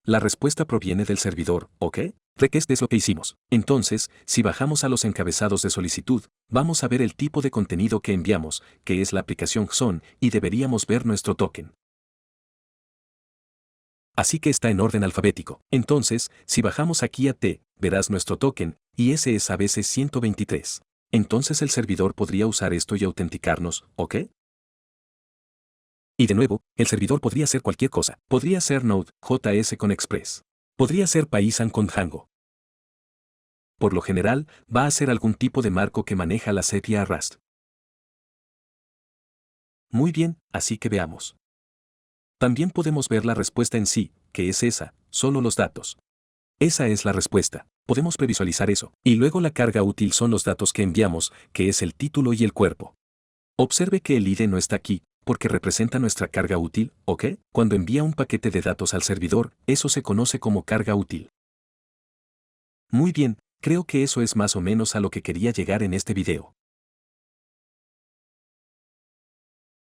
La respuesta proviene del servidor, ¿ok? Request es lo que hicimos. Entonces, si bajamos a los encabezados de solicitud, vamos a ver el tipo de contenido que enviamos, que es la aplicación JSON, y deberíamos ver nuestro token. Así que está en orden alfabético. Entonces, si bajamos aquí a T, verás nuestro token, y ese es a veces 123. Entonces el servidor podría usar esto y autenticarnos, ¿ok? Y de nuevo, el servidor podría ser cualquier cosa. Podría ser Node.js con Express. Podría ser Python con Django. Por lo general, va a ser algún tipo de marco que maneja la sepia Rust. Muy bien, así que veamos. También podemos ver la respuesta en sí, que es esa, solo los datos. Esa es la respuesta. Podemos previsualizar eso. Y luego la carga útil son los datos que enviamos, que es el título y el cuerpo. Observe que el ID no está aquí, porque representa nuestra carga útil, ¿ok? Cuando envía un paquete de datos al servidor, eso se conoce como carga útil. Muy bien, creo que eso es más o menos a lo que quería llegar en este video.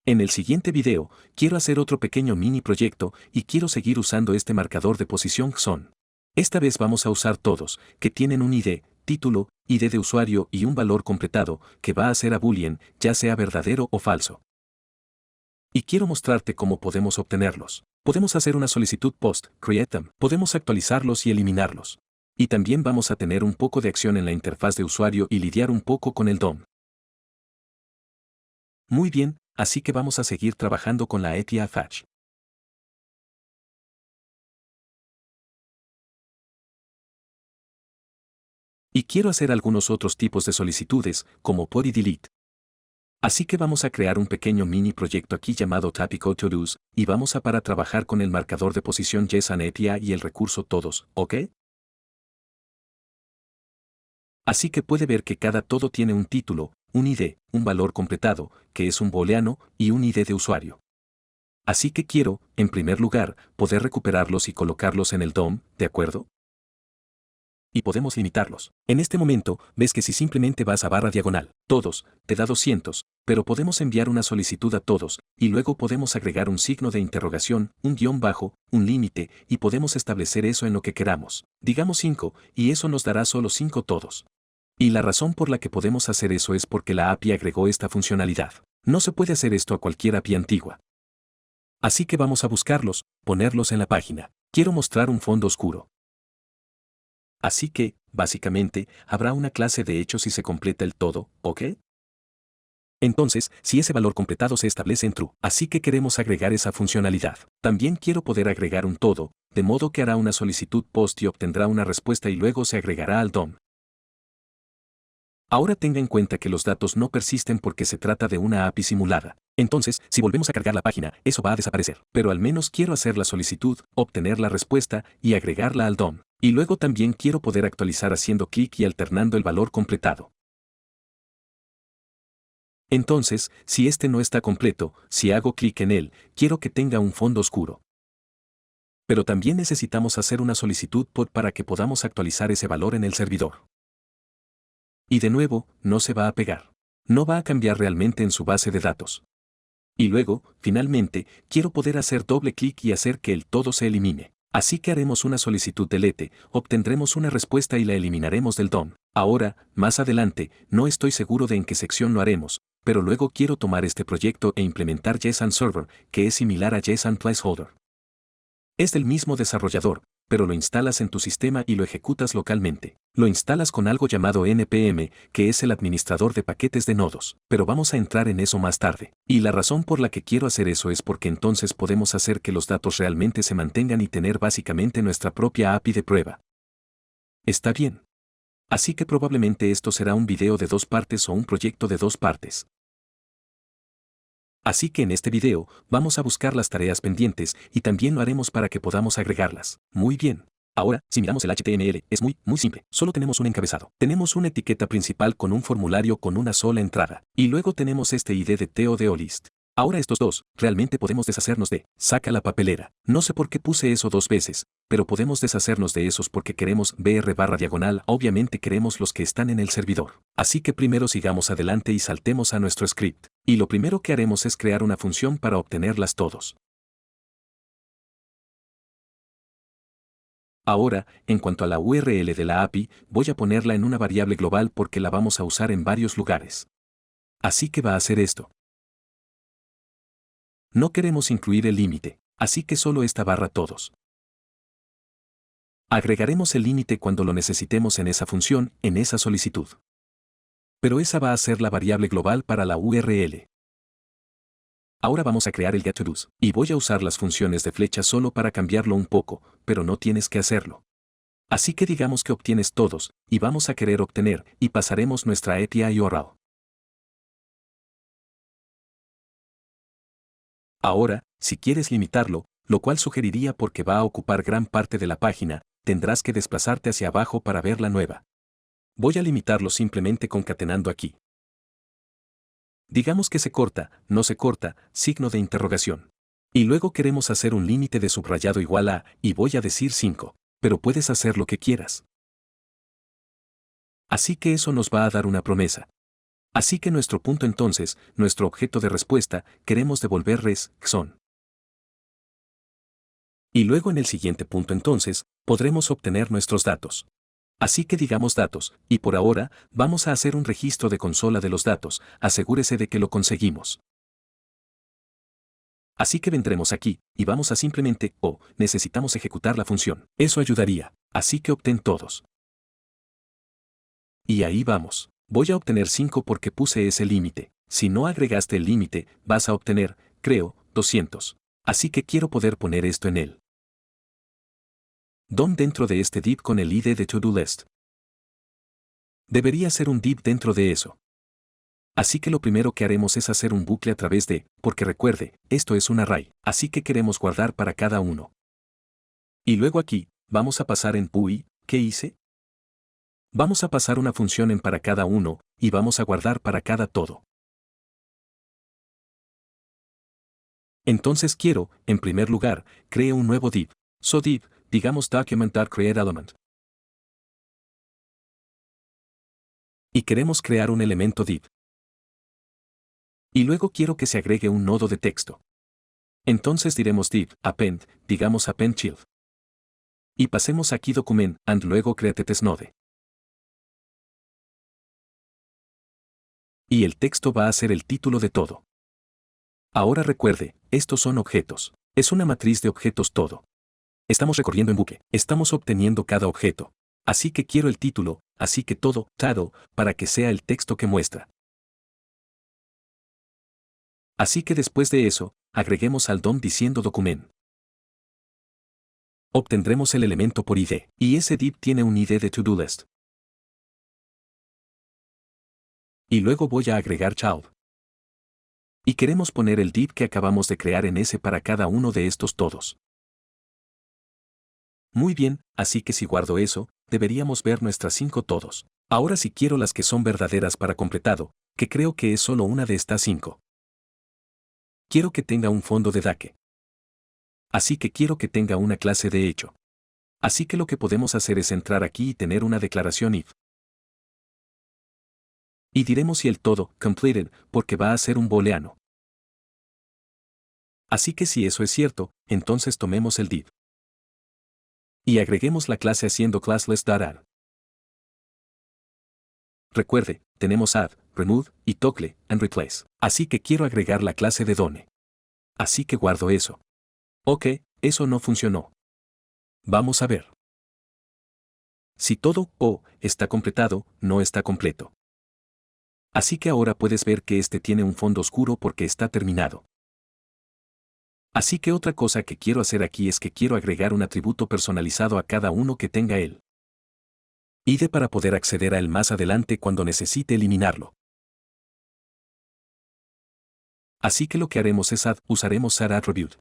En el siguiente video, quiero hacer otro pequeño mini proyecto y quiero seguir usando este marcador de posición JSON. Esta vez vamos a usar todos, que tienen un ID, título, ID de usuario y un valor completado, que va a ser a boolean, ya sea verdadero o falso. Y quiero mostrarte cómo podemos obtenerlos. Podemos hacer una solicitud POST, create them, podemos actualizarlos y eliminarlos. Y también vamos a tener un poco de acción en la interfaz de usuario y lidiar un poco con el DOM. Muy bien, así que vamos a seguir trabajando con la API Fetch. Y quiero hacer algunos otros tipos de solicitudes, como POD y delete. Así que vamos a crear un pequeño mini proyecto aquí llamado Tapico To-Dos, y vamos a para trabajar con el marcador de posición JSON API y el recurso todos, ¿ok? Así que puede ver que cada todo tiene un título, un ID, un valor completado, que es un booleano, y un ID de usuario. Así que quiero, en primer lugar, poder recuperarlos y colocarlos en el DOM, ¿de acuerdo? Y podemos limitarlos. En este momento, ves que si simplemente vas a barra diagonal, todos, te da 200, pero podemos enviar una solicitud a todos, y luego podemos agregar un signo de interrogación, un guión bajo, un límite, y podemos establecer eso en lo que queramos. Digamos 5, y eso nos dará solo 5 todos. Y la razón por la que podemos hacer eso es porque la API agregó esta funcionalidad. No se puede hacer esto a cualquier API antigua. Así que vamos a buscarlos, ponerlos en la página. Quiero mostrar un fondo oscuro. Así que, básicamente, habrá una clase de hechos y se completa el todo, ¿ok? Entonces, si ese valor completado se establece en true, así que queremos agregar esa funcionalidad. También quiero poder agregar un todo, de modo que hará una solicitud post y obtendrá una respuesta y luego se agregará al DOM. Ahora tenga en cuenta que los datos no persisten porque se trata de una API simulada. Entonces, si volvemos a cargar la página, eso va a desaparecer. Pero al menos quiero hacer la solicitud, obtener la respuesta y agregarla al DOM. Y luego también quiero poder actualizar haciendo clic y alternando el valor completado. Entonces, si este no está completo, si hago clic en él, quiero que tenga un fondo oscuro. Pero también necesitamos hacer una solicitud POD para que podamos actualizar ese valor en el servidor. Y de nuevo, no se va a pegar. No va a cambiar realmente en su base de datos. Y luego, finalmente, quiero poder hacer doble clic y hacer que el todo se elimine. Así que haremos una solicitud delete, obtendremos una respuesta y la eliminaremos del DOM. Ahora, más adelante, no estoy seguro de en qué sección lo haremos, pero luego quiero tomar este proyecto e implementar JSON Server, que es similar a JSON Placeholder. Es del mismo desarrollador, pero lo instalas en tu sistema y lo ejecutas localmente. Lo instalas con algo llamado NPM, que es el administrador de paquetes de nodos, pero vamos a entrar en eso más tarde. Y la razón por la que quiero hacer eso es porque entonces podemos hacer que los datos realmente se mantengan y tener básicamente nuestra propia API de prueba. ¿Está bien? Así que probablemente esto será un video de 2 partes o un proyecto de 2 partes. Así que en este video, vamos a buscar las tareas pendientes y también lo haremos para que podamos agregarlas. Muy bien. Ahora, si miramos el HTML, es muy simple. Solo tenemos un encabezado. Tenemos una etiqueta principal con un formulario con una sola entrada. Y luego tenemos este ID de T o de OList. Ahora estos dos, realmente podemos deshacernos de, saca la papelera. No sé por qué puse eso 2 veces, pero podemos deshacernos de esos porque queremos //, obviamente queremos los que están en el servidor. Así que primero sigamos adelante y saltemos a nuestro script. Y lo primero que haremos es crear una función para obtenerlas todos. Ahora, en cuanto a la URL de la API, voy a ponerla en una variable global porque la vamos a usar en varios lugares. Así que va a hacer esto. No queremos incluir el límite, así que solo esta barra todos. Agregaremos el límite cuando lo necesitemos en esa función, en esa solicitud. Pero esa va a ser la variable global para la URL. Ahora vamos a crear el getToDos, y voy a usar las funciones de flecha solo para cambiarlo un poco, pero no tienes que hacerlo. Así que digamos que obtienes todos, y vamos a querer obtener, y pasaremos nuestra API URL. Ahora, si quieres limitarlo, lo cual sugeriría porque va a ocupar gran parte de la página, tendrás que desplazarte hacia abajo para ver la nueva. Voy a limitarlo simplemente concatenando aquí. Digamos que se corta, no se corta, signo de interrogación. Y luego queremos hacer un límite de subrayado igual a, y voy a decir 5, pero puedes hacer lo que quieras. Así que eso nos va a dar una promesa. Así que nuestro punto entonces, nuestro objeto de respuesta, queremos devolver res.json. Y luego en el siguiente punto entonces, podremos obtener nuestros datos. Así que digamos datos, y por ahora, vamos a hacer un registro de consola de los datos, asegúrese de que lo conseguimos. Así que vendremos aquí, y vamos a simplemente, necesitamos ejecutar la función. Eso ayudaría, así que obtén todos. Y ahí vamos. Voy a obtener 5 porque puse ese límite. Si no agregaste el límite, vas a obtener, creo, 200. Así que quiero poder poner esto en él. DOM dentro de este div con el ID de to-do list. Debería ser un div dentro de eso. Así que lo primero que haremos es hacer un bucle a través de, porque recuerde, esto es un array, así que queremos guardar para cada uno. Y luego aquí, vamos a pasar en PUI, ¿qué hice? Vamos a pasar una función en para cada uno, y vamos a guardar para cada todo. Entonces quiero, en primer lugar, cree un nuevo div. So div, digamos document.createElement. Y queremos crear un elemento div. Y luego quiero que se agregue un nodo de texto. Entonces diremos div, append, digamos append child. Y pasemos aquí document, and luego createTestNode. Y el texto va a ser el título de todo. Ahora recuerde, estos son objetos. Es una matriz de objetos todo. Estamos recorriendo en bucle, estamos obteniendo cada objeto. Así que quiero el título, así que todo, title, para que sea el texto que muestra. Así que después de eso, agreguemos al DOM diciendo document. Obtendremos el elemento por ID, y ese div tiene un ID de to-do list. Y luego voy a agregar child. Y queremos poner el div que acabamos de crear en ese para cada uno de estos todos. Muy bien, así que si guardo eso, deberíamos ver nuestras 5 todos. Ahora si quiero las que son verdaderas para completado, que creo que es solo una de estas 5. Quiero que tenga un fondo de DAque. Así que quiero que tenga una clase de hecho. Así que lo que podemos hacer es entrar aquí y tener una declaración if. Y diremos si el todo, completed, porque va a ser un booleano. Así que si eso es cierto, entonces tomemos el div. Y agreguemos la clase haciendo classless.add. Recuerde, tenemos add, remove, y toggle, and replace. Así que quiero agregar la clase de done. Así que guardo eso. Ok, eso no funcionó. Vamos a ver. Si todo o está completado, no está completo. Así que ahora puedes ver que este tiene un fondo oscuro porque está terminado. Así que otra cosa que quiero hacer aquí es que quiero agregar un atributo personalizado a cada uno que tenga él. ID para poder acceder a él más adelante cuando necesite eliminarlo. Así que lo que haremos es usaremos add attribute.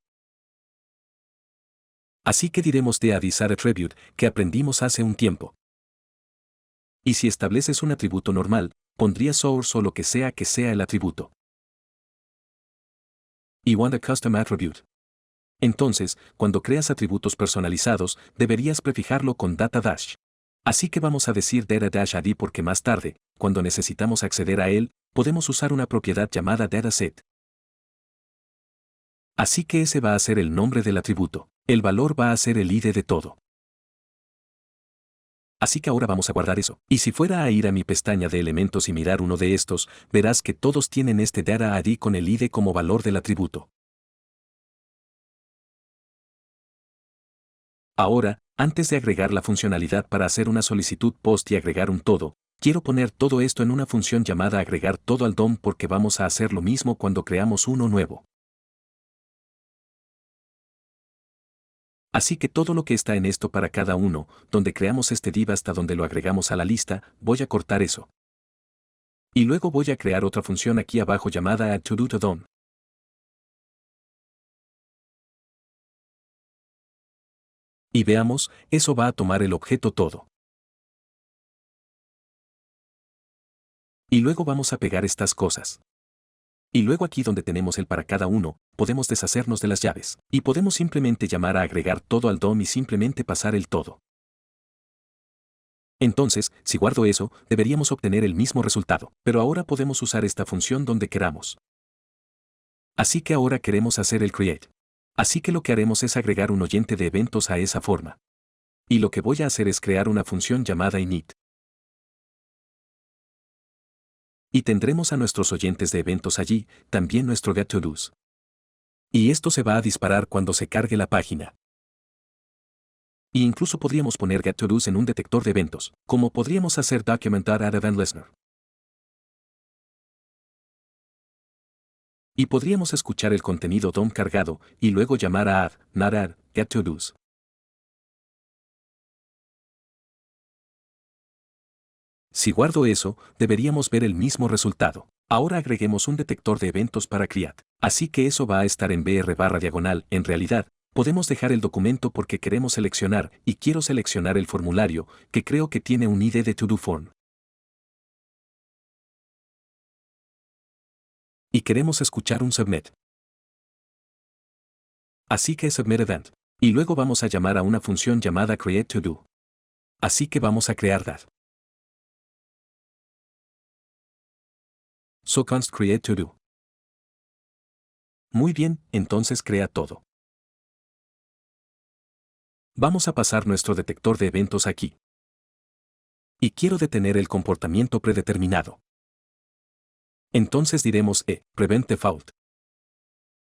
Así que diremos de add is add attribute que aprendimos hace un tiempo. Y si estableces un atributo normal, pondría source o lo que sea el atributo. Y want a custom attribute. Entonces, cuando creas atributos personalizados, deberías prefijarlo con data dash. Así que vamos a decir data-id porque más tarde, cuando necesitamos acceder a él, podemos usar una propiedad llamada dataset. Así que ese va a ser el nombre del atributo. El valor va a ser el ID de todo. Así que ahora vamos a guardar eso. Y si fuera a ir a mi pestaña de elementos y mirar uno de estos, verás que todos tienen este data-id con el ID como valor del atributo. Ahora, antes de agregar la funcionalidad para hacer una solicitud post y agregar un todo, quiero poner todo esto en una función llamada agregar todo al DOM porque vamos a hacer lo mismo cuando creamos uno nuevo. Así que todo lo que está en esto para cada uno, donde creamos este div hasta donde lo agregamos a la lista, voy a cortar eso. Y luego voy a crear otra función aquí abajo llamada add-to-do-to-DOM. Y veamos, eso va a tomar el objeto todo. Y luego vamos a pegar estas cosas. Y luego aquí donde tenemos el para cada uno, podemos deshacernos de las llaves. Y podemos simplemente llamar a agregar todo al DOM y simplemente pasar el todo. Entonces, si guardo eso, deberíamos obtener el mismo resultado. Pero ahora podemos usar esta función donde queramos. Así que ahora queremos hacer el create. Así que lo que haremos es agregar un oyente de eventos a esa forma. Y lo que voy a hacer es crear una función llamada init. Y tendremos a nuestros oyentes de eventos allí, también nuestro getToDos. Y esto se va a disparar cuando se cargue la página. Y incluso podríamos poner getToDos en un detector de eventos, como podríamos hacer document.addEventListener. Y podríamos escuchar el contenido DOM cargado, y luego llamar a add, not add, getToDos. Si guardo eso, deberíamos ver el mismo resultado. Ahora agreguemos un detector de eventos para create. Así que eso va a estar en br/diagonal. En realidad, podemos dejar el documento porque queremos seleccionar, y quiero seleccionar el formulario, que creo que tiene un ID de to-do form. Y queremos escuchar un submit. Así que submit event. Y luego vamos a llamar a una función llamada createToDo. Así que vamos a crear that. So const createToDo. Muy bien, entonces crea todo. Vamos a pasar nuestro detector de eventos aquí. Y quiero detener el comportamiento predeterminado. Entonces diremos prevent default.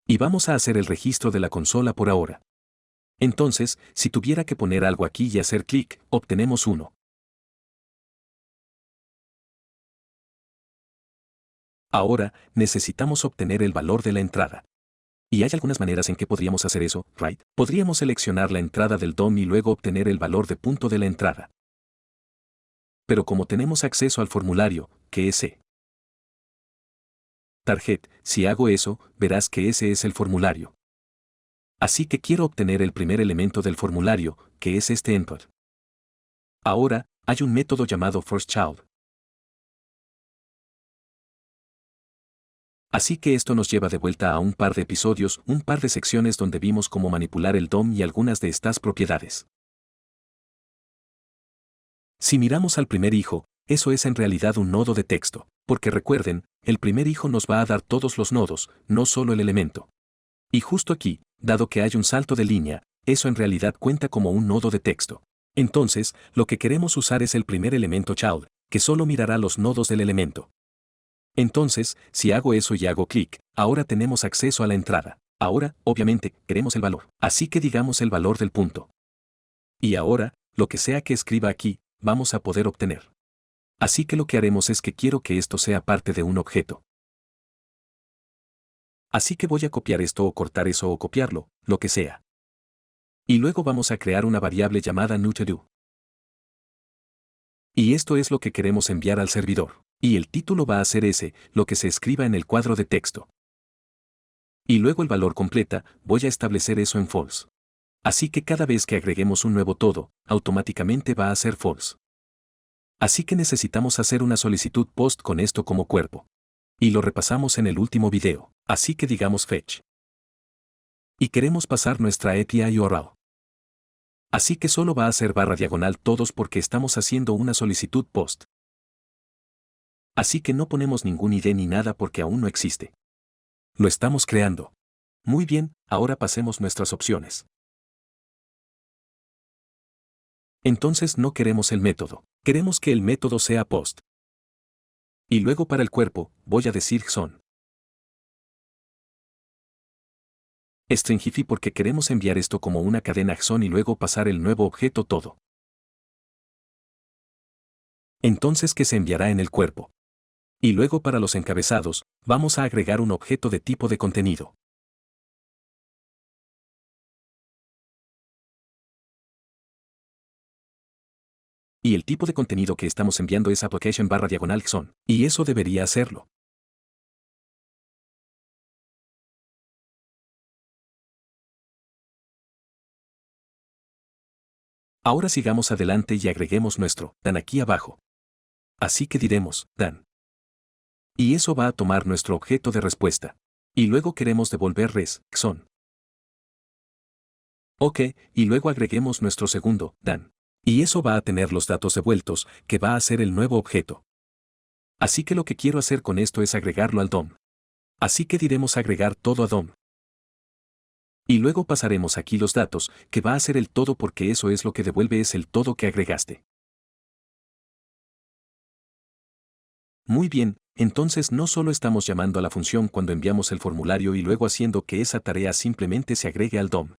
Y vamos a hacer el registro de la consola por ahora. Entonces, si tuviera que poner algo aquí y hacer clic, obtenemos uno. Ahora, necesitamos obtener el valor de la entrada. Y hay algunas maneras en que podríamos hacer eso, ¿right? Podríamos seleccionar la entrada del DOM y luego obtener el valor de punto de la entrada. Pero como tenemos acceso al formulario, que es target, si hago eso, verás que ese es el formulario. Así que quiero obtener el primer elemento del formulario, que es este input. Ahora, hay un método llamado firstChild. Así que esto nos lleva de vuelta a un par de episodios, un par de secciones donde vimos cómo manipular el DOM y algunas de estas propiedades. Si miramos al primer hijo, eso es en realidad un nodo de texto, porque recuerden, el primer hijo nos va a dar todos los nodos, no solo el elemento. Y justo aquí, dado que hay un salto de línea, eso en realidad cuenta como un nodo de texto. Entonces, lo que queremos usar es el primer elemento child, que solo mirará los nodos del elemento. Entonces, si hago eso y hago clic, ahora tenemos acceso a la entrada. Ahora, obviamente, queremos el valor. Así que digamos el valor del punto. Y ahora, lo que sea que escriba aquí, vamos a poder obtener. Así que lo que haremos es que quiero que esto sea parte de un objeto. Así que voy a copiar esto o cortar eso o copiarlo, lo que sea. Y luego vamos a crear una variable llamada newToDo. Y esto es lo que queremos enviar al servidor. Y el título va a ser ese, lo que se escriba en el cuadro de texto. Y luego el valor completa, voy a establecer eso en false. Así que cada vez que agreguemos un nuevo todo, automáticamente va a ser false. Así que necesitamos hacer una solicitud post con esto como cuerpo. Y lo repasamos en el último video. Así que digamos fetch. Y queremos pasar nuestra API URL. Así que solo va a ser /diagonal todos porque estamos haciendo una solicitud post. Así que no ponemos ningún ID ni nada porque aún no existe. Lo estamos creando. Muy bien, ahora pasemos nuestras opciones. Entonces no queremos el método. Queremos que el método sea post. Y luego para el cuerpo, voy a decir JSON. Stringify porque queremos enviar esto como una cadena JSON y luego pasar el nuevo objeto todo. Entonces, ¿qué se enviará en el cuerpo? Y luego para los encabezados, vamos a agregar un objeto de tipo de contenido. Y el tipo de contenido que estamos enviando es application /JSON, y eso debería hacerlo. Ahora sigamos adelante y agreguemos nuestro dan aquí abajo. Así que diremos dan. Y eso va a tomar nuestro objeto de respuesta. Y luego queremos devolver JSON. Ok, y luego agreguemos nuestro segundo dan. Y eso va a tener los datos devueltos, que va a ser el nuevo objeto. Así que lo que quiero hacer con esto es agregarlo al DOM. Así que diremos agregar todo a DOM. Y luego pasaremos aquí los datos, que va a ser el todo porque eso es lo que devuelve es el todo que agregaste. Muy bien, entonces no solo estamos llamando a la función cuando enviamos el formulario y luego haciendo que esa tarea simplemente se agregue al DOM.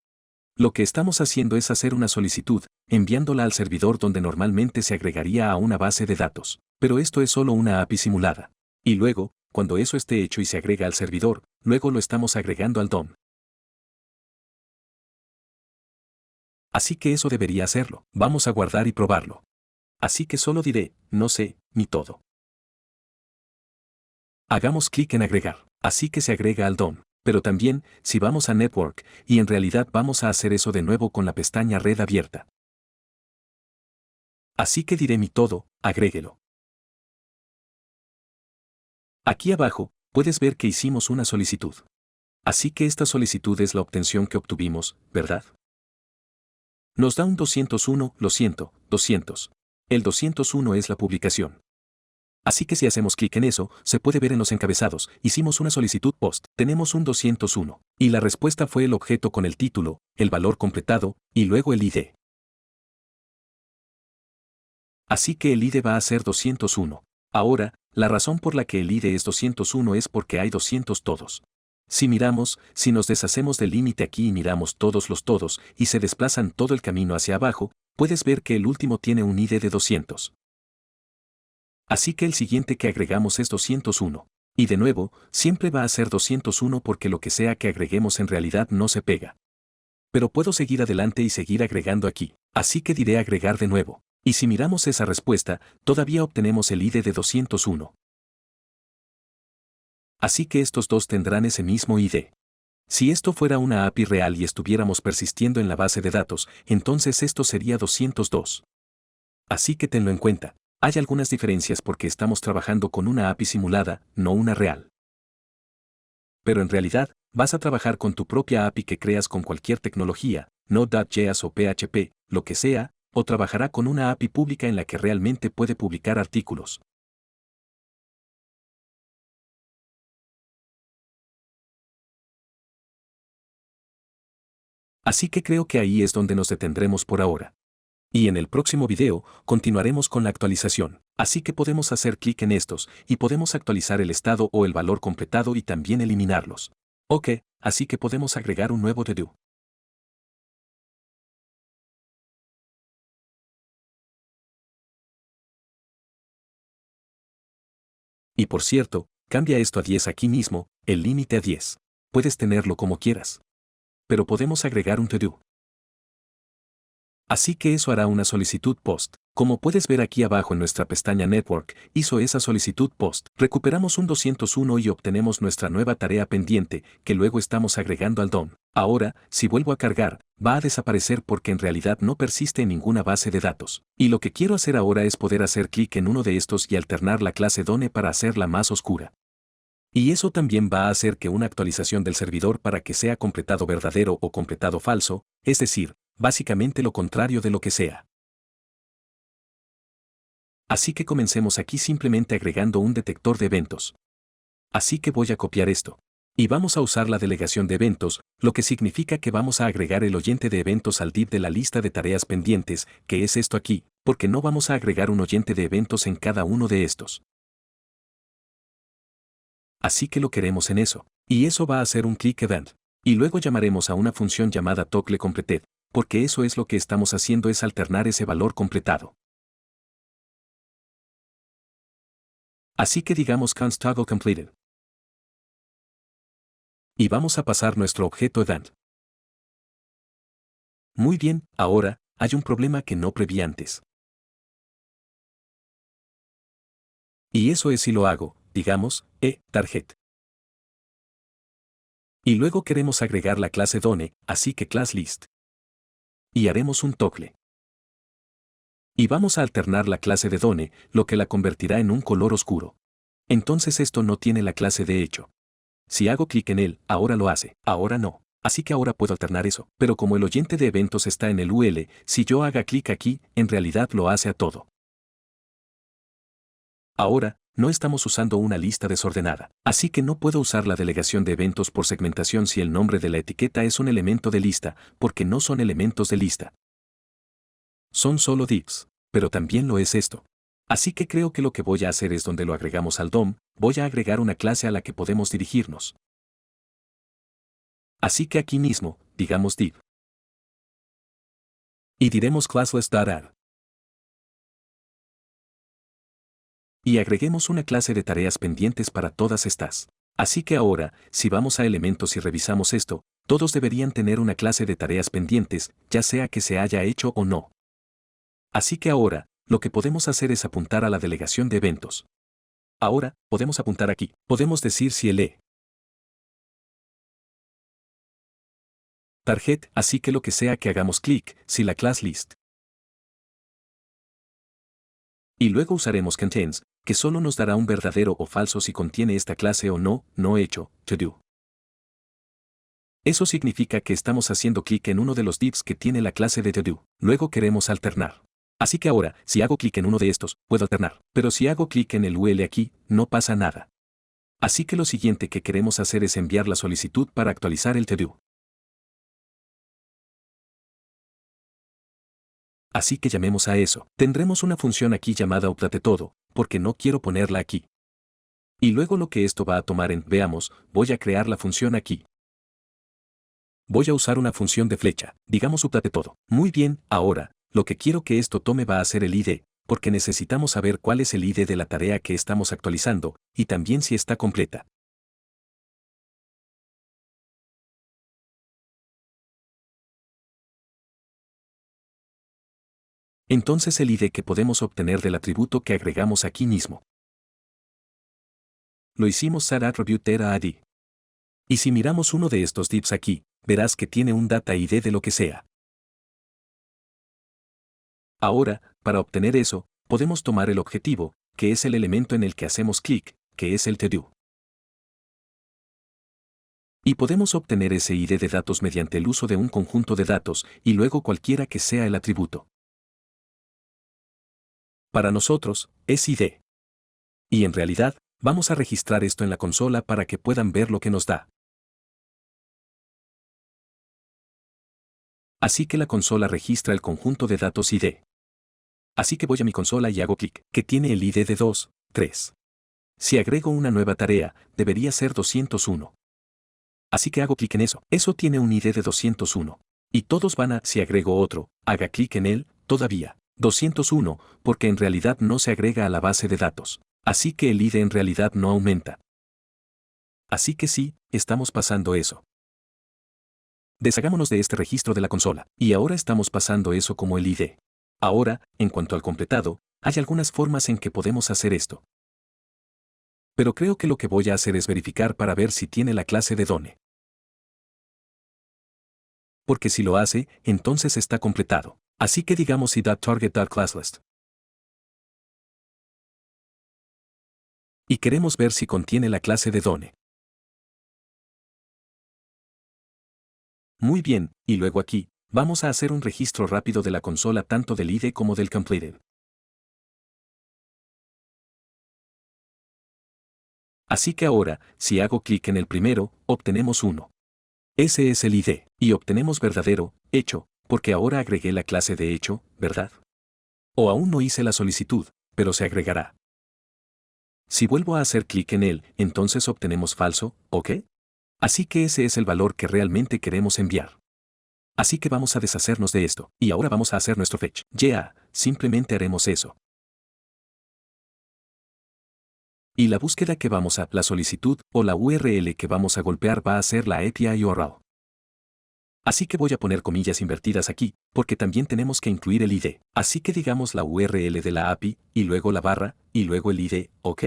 Lo que estamos haciendo es hacer una solicitud, enviándola al servidor donde normalmente se agregaría a una base de datos. Pero esto es solo una API simulada. Y luego, cuando eso esté hecho y se agrega al servidor, luego lo estamos agregando al DOM. Así que eso debería hacerlo. Vamos a guardar y probarlo. Así que solo diré, no sé, ni todo. Hagamos clic en agregar. Así que se agrega al DOM. Pero también, si vamos a Network, y en realidad vamos a hacer eso de nuevo con la pestaña Red abierta. Así que diré mi todo, agréguelo. Aquí abajo, puedes ver que hicimos una solicitud. Así que esta solicitud es la obtención que obtuvimos, ¿verdad? Nos da un 201, lo siento, 200. El 201 es la publicación. Así que si hacemos clic en eso, se puede ver en los encabezados, hicimos una solicitud post, tenemos un 201. Y la respuesta fue el objeto con el título, el valor completado, y luego el ID. Así que el ID va a ser 201. Ahora, la razón por la que el ID es 201 es porque hay 200 todos. Si miramos, si nos deshacemos del límite aquí y miramos todos los todos y se desplazan todo el camino hacia abajo, puedes ver que el último tiene un ID de 200. Así que el siguiente que agregamos es 201. Y de nuevo, siempre va a ser 201 porque lo que sea que agreguemos en realidad no se pega. Pero puedo seguir adelante y seguir agregando aquí, así que diré agregar de nuevo. Y si miramos esa respuesta, todavía obtenemos el ID de 201. Así que estos dos tendrán ese mismo ID. Si esto fuera una API real y estuviéramos persistiendo en la base de datos, entonces esto sería 202. Así que tenlo en cuenta. Hay algunas diferencias porque estamos trabajando con una API simulada, no una real. Pero en realidad, vas a trabajar con tu propia API que creas con cualquier tecnología, Node.js o PHP, lo que sea, o trabajará con una API pública en la que realmente puede publicar artículos. Así que creo que ahí es donde nos detendremos por ahora. Y en el próximo video, continuaremos con la actualización. Así que podemos hacer clic en estos, y podemos actualizar el estado o el valor completado y también eliminarlos. Ok, así que podemos agregar un nuevo to-do. Y por cierto, cambia esto a 10 aquí mismo, el límite a 10. Puedes tenerlo como quieras. Pero podemos agregar un to-do. Así que eso hará una solicitud post. Como puedes ver aquí abajo en nuestra pestaña Network, hizo esa solicitud post. Recuperamos un 201 y obtenemos nuestra nueva tarea pendiente, que luego estamos agregando al DOM. Ahora, si vuelvo a cargar, va a desaparecer porque en realidad no persiste en ninguna base de datos. Y lo que quiero hacer ahora es poder hacer clic en uno de estos y alternar la clase Done para hacerla más oscura. Y eso también va a hacer que una actualización del servidor para que sea completado verdadero o completado falso, es decir, básicamente lo contrario de lo que sea. Así que comencemos aquí simplemente agregando un detector de eventos. Así que voy a copiar esto. Y vamos a usar la delegación de eventos, lo que significa que vamos a agregar el oyente de eventos al div de la lista de tareas pendientes, que es esto aquí, porque no vamos a agregar un oyente de eventos en cada uno de estos. Así que lo queremos en eso. Y eso va a ser un click event. Y luego llamaremos a una función llamada toggleCompleted, porque eso es lo que estamos haciendo, es alternar ese valor completado. Así que digamos const toggle completed. Y vamos a pasar nuestro objeto event. Muy bien, ahora, hay un problema que no preví antes. Y eso es si lo hago, digamos, target. Y luego queremos agregar la clase Done, así que class list. Y haremos un toggle. Y vamos a alternar la clase de Done, lo que la convertirá en un color oscuro. Entonces esto no tiene la clase de hecho. Si hago clic en él, ahora lo hace, ahora no. Así que ahora puedo alternar eso. Pero como el oyente de eventos está en el UL, si yo haga clic aquí, en realidad lo hace a todo. Ahora, no estamos usando una lista desordenada. Así que no puedo usar la delegación de eventos por segmentación si el nombre de la etiqueta es un elemento de lista, porque no son elementos de lista. Son solo divs, pero también lo es esto. Así que creo que lo que voy a hacer es donde lo agregamos al DOM, voy a agregar una clase a la que podemos dirigirnos. Así que aquí mismo, digamos div. Y diremos classless.add. Y agreguemos una clase de tareas pendientes para todas estas. Así que ahora, si vamos a elementos y revisamos esto, todos deberían tener una clase de tareas pendientes, ya sea que se haya hecho o no. Así que ahora, lo que podemos hacer es apuntar a la delegación de eventos. Ahora, podemos apuntar aquí. Podemos decir si el target, así que lo que sea que hagamos clic, si la class list. Y luego usaremos contains, que solo nos dará un verdadero o falso si contiene esta clase o no, no hecho, to do. Eso significa que estamos haciendo clic en uno de los divs que tiene la clase de to do. Luego queremos alternar. Así que ahora, si hago clic en uno de estos, puedo alternar. Pero si hago clic en el UL aquí, no pasa nada. Así que lo siguiente que queremos hacer es enviar la solicitud para actualizar el to do. Así que llamemos a eso. Tendremos una función aquí llamada updateTodo, porque no quiero ponerla aquí. Y luego lo que esto va a tomar en, veamos, voy a crear la función aquí. Voy a usar una función de flecha, digamos updateTodo. Muy bien, ahora, lo que quiero que esto tome va a ser el ID, porque necesitamos saber cuál es el ID de la tarea que estamos actualizando, y también si está completa. Entonces el ID que podemos obtener del atributo que agregamos aquí mismo. Lo hicimos set_attribute_data_id. Y si miramos uno de estos divs aquí, verás que tiene un data ID de lo que sea. Ahora, para obtener eso, podemos tomar el objetivo, que es el elemento en el que hacemos clic, que es el to-do. Y podemos obtener ese ID de datos mediante el uso de un conjunto de datos y luego cualquiera que sea el atributo. Para nosotros, es ID. Y en realidad, vamos a registrar esto en la consola para que puedan ver lo que nos da. Así que la consola registra el conjunto de datos ID. Así que voy a mi consola y hago clic, que tiene el ID de 2, 3. Si agrego una nueva tarea, debería ser 201. Así que hago clic en eso. Eso tiene un ID de 201. Y todos van a, si agrego otro, haga clic en él, todavía, 201, porque en realidad no se agrega a la base de datos. Así que el ID en realidad no aumenta. Así que sí, estamos pasando eso. Deshagámonos de este registro de la consola, y ahora estamos pasando eso como el ID. Ahora, en cuanto al completado, hay algunas formas en que podemos hacer esto. Pero creo que lo que voy a hacer es verificar para ver si tiene la clase de Done. Porque si lo hace, entonces está completado. Así que digamos id.target.classlist. Y queremos ver si contiene la clase de Done. Muy bien, y luego aquí, vamos a hacer un registro rápido de la consola tanto del ID como del completed. Así que ahora, si hago clic en el primero, obtenemos 1. Ese es el ID, y obtenemos verdadero, hecho, porque ahora agregué la clase de hecho, ¿verdad? O aún no hice la solicitud, pero se agregará. Si vuelvo a hacer clic en él, entonces obtenemos falso, ¿ok? Así que ese es el valor que realmente queremos enviar. Así que vamos a deshacernos de esto, y ahora vamos a hacer nuestro fetch. Yeah, simplemente haremos eso. Y la búsqueda que vamos a, la solicitud o la URL que vamos a golpear va a ser la API URL. Así que voy a poner comillas invertidas aquí, porque también tenemos que incluir el ID. Así que digamos la URL de la API, y luego la barra, y luego el ID, ¿ok?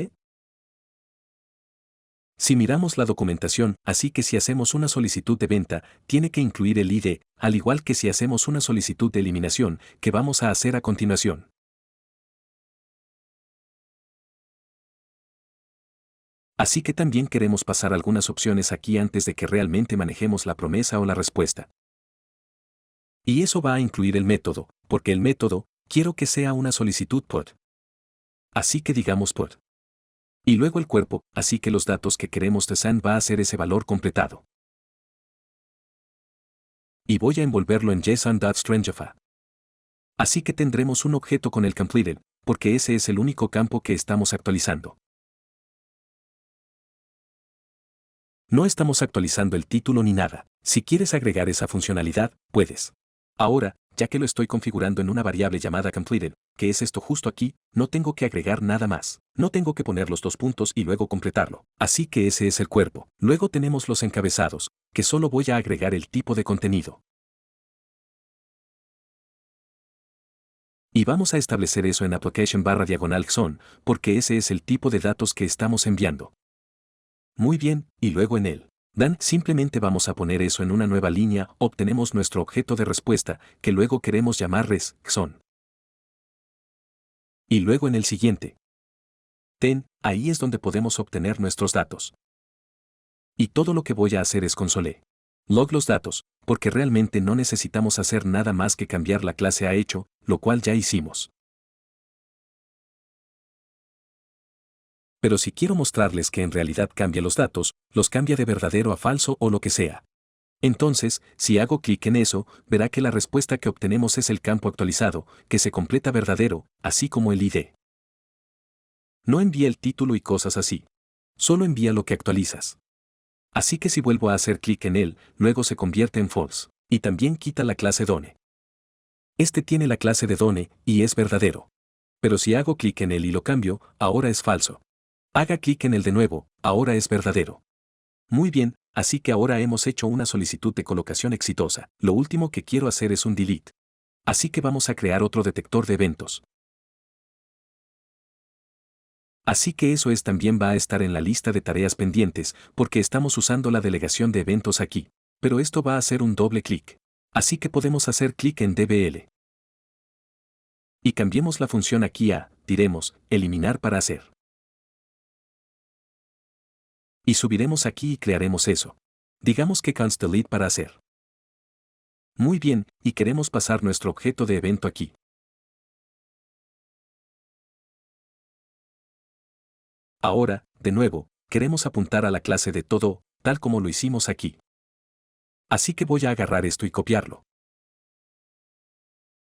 Si miramos la documentación, así que si hacemos una solicitud de venta, tiene que incluir el ID, al igual que si hacemos una solicitud de eliminación, que vamos a hacer a continuación. Así que también queremos pasar algunas opciones aquí antes de que realmente manejemos la promesa o la respuesta. Y eso va a incluir el método, porque el método, quiero que sea una solicitud POT. Así que digamos POT. Y luego el cuerpo, así que los datos que queremos de send va a ser ese valor completado. Y voy a envolverlo en JSON.stringify. Así que tendremos un objeto con el completed, porque ese es el único campo que estamos actualizando. No estamos actualizando el título ni nada. Si quieres agregar esa funcionalidad, puedes. Ahora, ya que lo estoy configurando en una variable llamada completed, que es esto justo aquí, no tengo que agregar nada más. No tengo que poner los dos puntos y luego completarlo. Así que ese es el cuerpo. Luego tenemos los encabezados, que solo voy a agregar el tipo de contenido. Y vamos a establecer eso en application/XON, porque ese es el tipo de datos que estamos enviando. Muy bien, y luego en el Dan simplemente vamos a poner eso en una nueva línea, obtenemos nuestro objeto de respuesta, que luego queremos llamar res_xon. Y luego en el siguiente. Ahí es donde podemos obtener nuestros datos. Y todo lo que voy a hacer es console. Log los datos, porque realmente no necesitamos hacer nada más que cambiar la clase a hecho, lo cual ya hicimos. Pero si quiero mostrarles que en realidad cambia los datos, los cambia de verdadero a falso o lo que sea. Entonces, si hago clic en eso, verá que la respuesta que obtenemos es el campo actualizado, que se completa verdadero, así como el ID. No envía el título y cosas así. Solo envía lo que actualizas. Así que si vuelvo a hacer clic en él, luego se convierte en false. Y también quita la clase Done. Este tiene la clase de Done, y es verdadero. Pero si hago clic en él y lo cambio, ahora es falso. Haga clic en él de nuevo, ahora es verdadero. Muy bien, así que ahora hemos hecho una solicitud de colocación exitosa. Lo último que quiero hacer es un delete. Así que vamos a crear otro detector de eventos. Así que eso también va a estar en la lista de tareas pendientes, porque estamos usando la delegación de eventos aquí. Pero esto va a hacer un doble clic. Así que podemos hacer clic en DBL. Y cambiemos la función aquí a, diremos, eliminar para hacer. Y subiremos aquí y crearemos eso. Digamos que const delete para hacer. Muy bien, y queremos pasar nuestro objeto de evento aquí. Ahora, de nuevo, queremos apuntar a la clase de todo, tal como lo hicimos aquí. Así que voy a agarrar esto y copiarlo.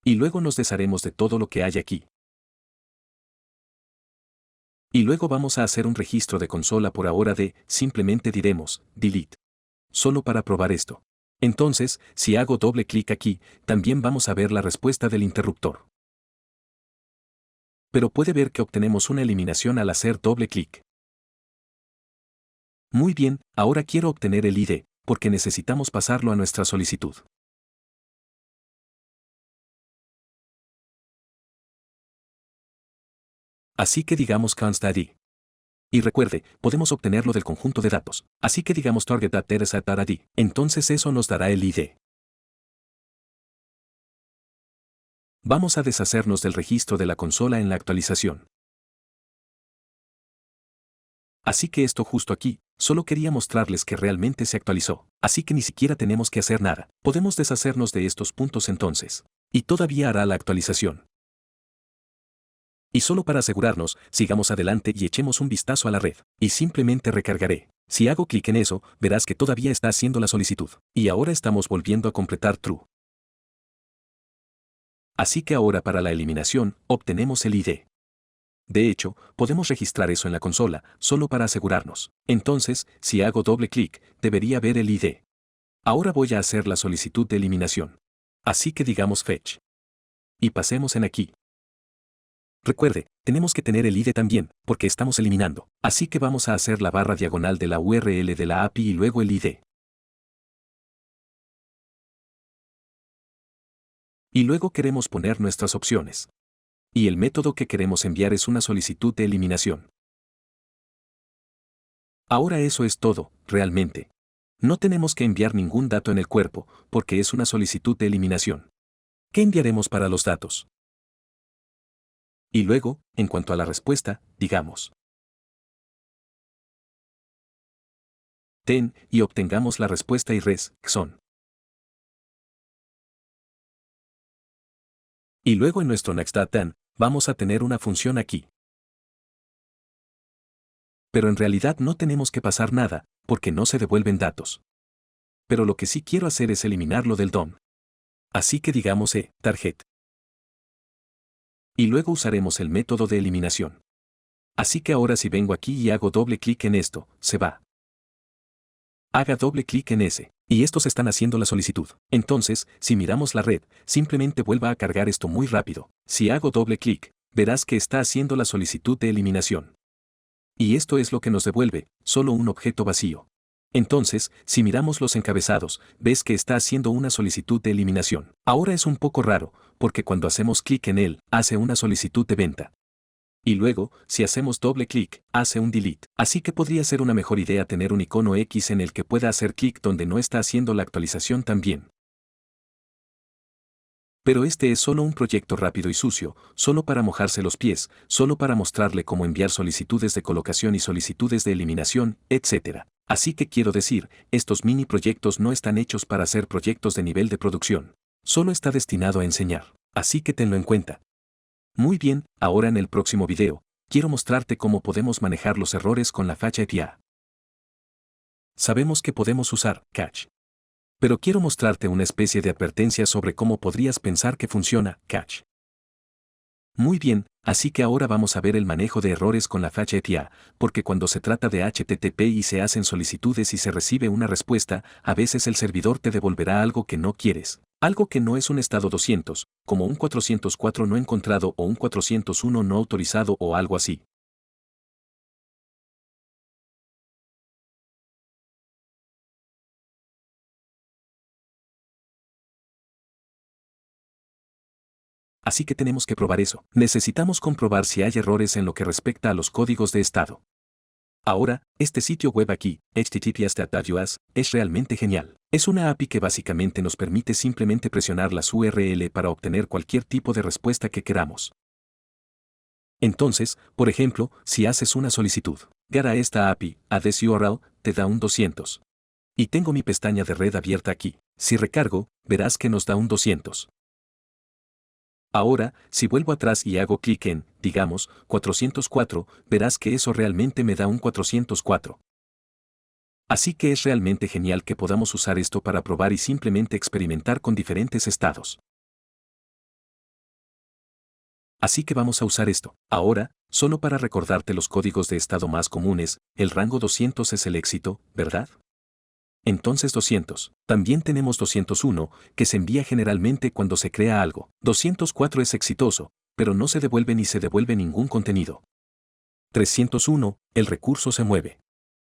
Y luego nos desharemos de todo lo que hay aquí. Y luego vamos a hacer un registro de consola por ahora de, simplemente diremos, delete. Solo para probar esto. Entonces, si hago doble clic aquí, también vamos a ver la respuesta del interruptor. Pero puede ver que obtenemos una eliminación al hacer doble clic. Muy bien, ahora quiero obtener el ID, porque necesitamos pasarlo a nuestra solicitud. Así que digamos const ID. Y recuerde, podemos obtenerlo del conjunto de datos. Así que digamos target.dataset.id. Entonces eso nos dará el ID. Vamos a deshacernos del registro de la consola en la actualización. Así que esto justo aquí, solo quería mostrarles que realmente se actualizó. Así que ni siquiera tenemos que hacer nada. Podemos deshacernos de estos puntos entonces. Y todavía hará la actualización. Y solo para asegurarnos, sigamos adelante y echemos un vistazo a la red. Y simplemente recargaré. Si hago clic en eso, verás que todavía está haciendo la solicitud. Y ahora estamos volviendo a completar true. Así que ahora para la eliminación, obtenemos el ID. De hecho, podemos registrar eso en la consola, solo para asegurarnos. Entonces, si hago doble clic, debería ver el ID. Ahora voy a hacer la solicitud de eliminación. Así que digamos fetch. Y pasemos en aquí. Recuerde, tenemos que tener el ID también, porque estamos eliminando. Así que vamos a hacer la barra diagonal de la URL de la API y luego el ID. Y luego queremos poner nuestras opciones. Y el método que queremos enviar es una solicitud de eliminación. Ahora eso es todo, realmente. No tenemos que enviar ningún dato en el cuerpo, porque es una solicitud de eliminación. ¿Qué enviaremos para los datos? Y luego, en cuanto a la respuesta, digamos ten y obtengamos la respuesta y res, son. Y luego en nuestro next.then, vamos a tener una función aquí. Pero en realidad no tenemos que pasar nada, porque no se devuelven datos. Pero lo que sí quiero hacer es eliminarlo del DOM. Así que digamos target. Y luego usaremos el método de eliminación. Así que ahora si vengo aquí y hago doble clic en esto, se va. Haga doble clic en ese. Y estos están haciendo la solicitud. Entonces, si miramos la red, simplemente vuelva a cargar esto muy rápido. Si hago doble clic, verás que está haciendo la solicitud de eliminación. Y esto es lo que nos devuelve, solo un objeto vacío. Entonces, si miramos los encabezados, ves que está haciendo una solicitud de eliminación. Ahora es un poco raro, porque cuando hacemos clic en él, hace una solicitud de venta. Y luego, si hacemos doble clic, hace un delete. Así que podría ser una mejor idea tener un icono X en el que pueda hacer clic donde no está haciendo la actualización también. Pero este es solo un proyecto rápido y sucio, solo para mojarse los pies, solo para mostrarle cómo enviar solicitudes de colocación y solicitudes de eliminación, etc. Así que quiero decir, estos mini proyectos no están hechos para ser proyectos de nivel de producción. Solo está destinado a enseñar. Así que tenlo en cuenta. Muy bien, ahora en el próximo video, quiero mostrarte cómo podemos manejar los errores con la Fetch API. Sabemos que podemos usar catch. Pero quiero mostrarte una especie de advertencia sobre cómo podrías pensar que funciona catch. Muy bien, así que ahora vamos a ver el manejo de errores con la Fetch API, porque cuando se trata de HTTP y se hacen solicitudes y se recibe una respuesta, a veces el servidor te devolverá algo que no quieres. Algo que no es un estado 200, como un 404 no encontrado o un 401 no autorizado o algo así. Así que tenemos que probar eso. Necesitamos comprobar si hay errores en lo que respecta a los códigos de estado. Ahora, este sitio web aquí, https://us, es realmente genial. Es una API que básicamente nos permite simplemente presionar las URL para obtener cualquier tipo de respuesta que queramos. Entonces, por ejemplo, si haces una solicitud, get a esta API, a this URL, te da un 200. Y tengo mi pestaña de red abierta aquí. Si recargo, verás que nos da un 200. Ahora, si vuelvo atrás y hago clic en, digamos, 404, verás que eso realmente me da un 404. Así que es realmente genial que podamos usar esto para probar y simplemente experimentar con diferentes estados. Así que vamos a usar esto. Ahora, solo para recordarte los códigos de estado más comunes, el rango 200 es el éxito, ¿verdad? Entonces 200. También tenemos 201, que se envía generalmente cuando se crea algo. 204 es exitoso, pero no se devuelve ni se devuelve ningún contenido. 301, el recurso se mueve.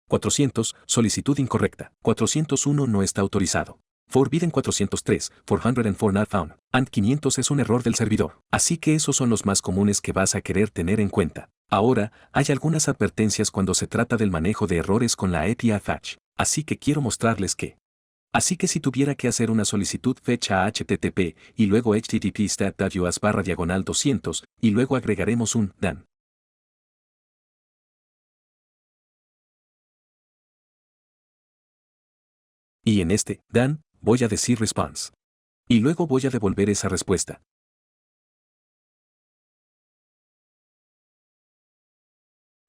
400, solicitud incorrecta. 401 no está autorizado. Forbidden 403, 404 not found. And 500 es un error del servidor. Así que esos son los más comunes que vas a querer tener en cuenta. Ahora, hay algunas advertencias cuando se trata del manejo de errores con la API Fetch. Así que quiero mostrarles que. Así que si tuviera que hacer una solicitud fetch a HTTP y luego http://us/200 y luego agregaremos un DAN. Y en este DAN voy a decir response. Y luego voy a devolver esa respuesta.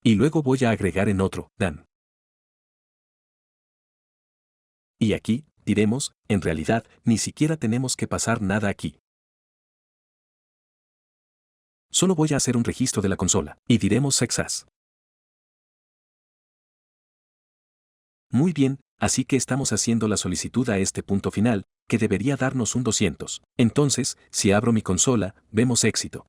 Y luego voy a agregar en otro DAN. Y aquí, diremos, en realidad, ni siquiera tenemos que pasar nada aquí. Solo voy a hacer un registro de la consola, y diremos success. Muy bien, así que estamos haciendo la solicitud a este punto final, que debería darnos un 200. Entonces, si abro mi consola, vemos éxito.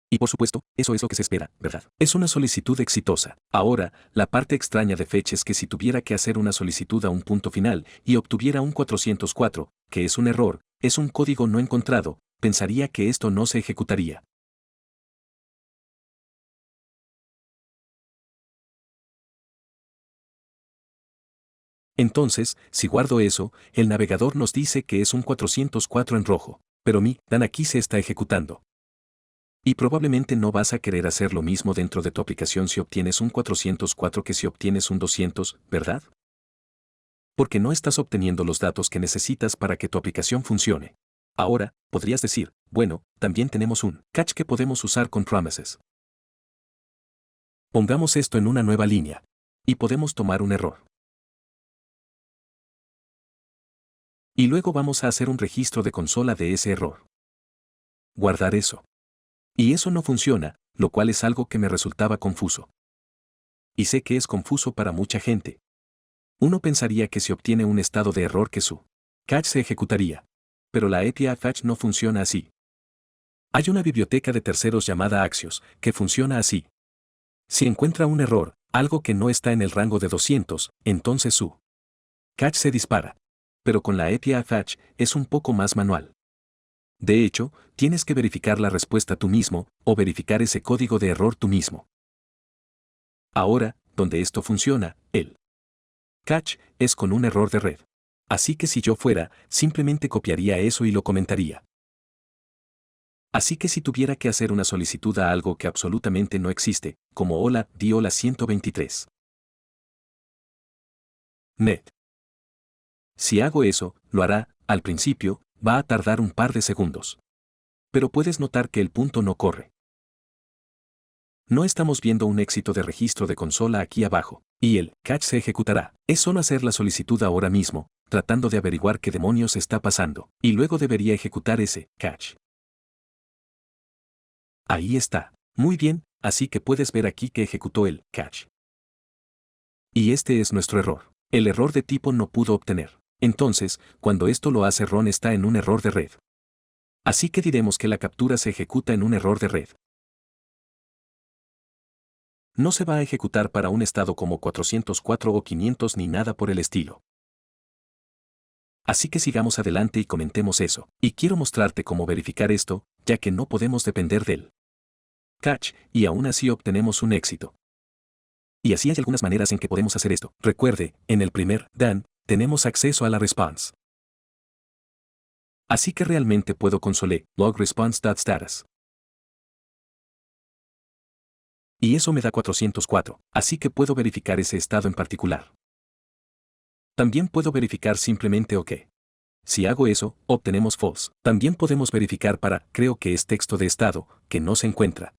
Y por supuesto, eso es lo que se espera, ¿verdad? Es una solicitud exitosa. Ahora, la parte extraña de Fetch es que si tuviera que hacer una solicitud a un punto final y obtuviera un 404, que es un error, es un código no encontrado, pensaría que esto no se ejecutaría. Entonces, si guardo eso, el navegador nos dice que es un 404 en rojo. Pero mi DAN aquí se está ejecutando. Y probablemente no vas a querer hacer lo mismo dentro de tu aplicación si obtienes un 404 que si obtienes un 200, ¿verdad? Porque no estás obteniendo los datos que necesitas para que tu aplicación funcione. Ahora, podrías decir, bueno, también tenemos un catch que podemos usar con promises. Pongamos esto en una nueva línea. Y podemos tomar un error. Y luego vamos a hacer un registro de consola de ese error. Guardar eso. Y eso no funciona, lo cual es algo que me resultaba confuso. Y sé que es confuso para mucha gente. Uno pensaría que si obtiene un estado de error que su catch se ejecutaría. Pero la API Fetch no funciona así. Hay una biblioteca de terceros llamada Axios, que funciona así. Si encuentra un error, algo que no está en el rango de 200, entonces su catch se dispara. Pero con la API Fetch es un poco más manual. De hecho, tienes que verificar la respuesta tú mismo, o verificar ese código de error tú mismo. Ahora, donde esto funciona, el catch es con un error de red. Así que si yo fuera, simplemente copiaría eso y lo comentaría. Así que si tuviera que hacer una solicitud a algo que absolutamente no existe, como hola, di hola 123. Net. Si hago eso, lo hará, al principio, va a tardar un par de segundos. Pero puedes notar que el punto no corre. No estamos viendo un éxito de registro de consola aquí abajo, y el catch se ejecutará. Es solo hacer la solicitud ahora mismo, tratando de averiguar qué demonios está pasando, y luego debería ejecutar ese catch. Ahí está. Muy bien, así que puedes ver aquí que ejecutó el catch. Y este es nuestro error. El error de tipo no pudo obtener. Entonces, cuando esto lo hace Ron está en un error de red. Así que diremos que la captura se ejecuta en un error de red. No se va a ejecutar para un estado como 404 o 500 ni nada por el estilo. Así que sigamos adelante y comentemos eso. Y quiero mostrarte cómo verificar esto, ya que no podemos depender del catch, y aún así obtenemos un éxito. Y así hay algunas maneras en que podemos hacer esto. Recuerde, en el primer done, tenemos acceso a la response. Así que realmente puedo console log response.status. Y eso me da 404, así que puedo verificar ese estado en particular. También puedo verificar simplemente OK. Si hago eso, obtenemos false. También podemos verificar para, creo que es texto de estado, que no se encuentra.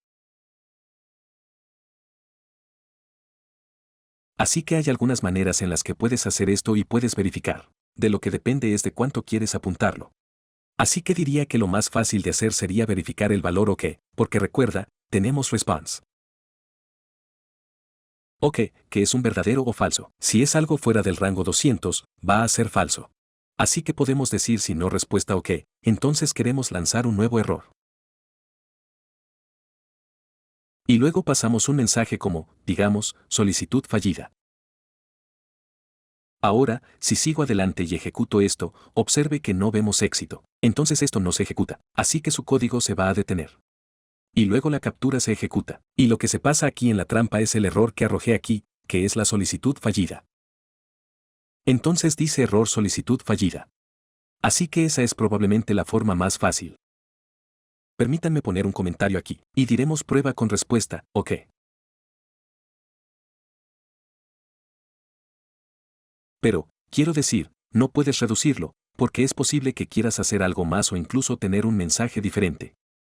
Así que hay algunas maneras en las que puedes hacer esto y puedes verificar. De lo que depende es de cuánto quieres apuntarlo. Así que diría que lo más fácil de hacer sería verificar el valor OK, porque recuerda, tenemos response. OK, que es un verdadero o falso. Si es algo fuera del rango 200, va a ser falso. Así que podemos decir si no respuesta OK, entonces queremos lanzar un nuevo error. Y luego pasamos un mensaje como, digamos, solicitud fallida. Ahora, si sigo adelante y ejecuto esto, observe que no vemos éxito. Entonces esto no se ejecuta, así que su código se va a detener. Y luego la captura se ejecuta. Y lo que se pasa aquí en la trampa es el error que arrojé aquí, que es la solicitud fallida. Entonces dice error solicitud fallida. Así que esa es probablemente la forma más fácil. Permítanme poner un comentario aquí, y diremos prueba con respuesta, OK. Pero, quiero decir, no puedes reducirlo, porque es posible que quieras hacer algo más o incluso tener un mensaje diferente.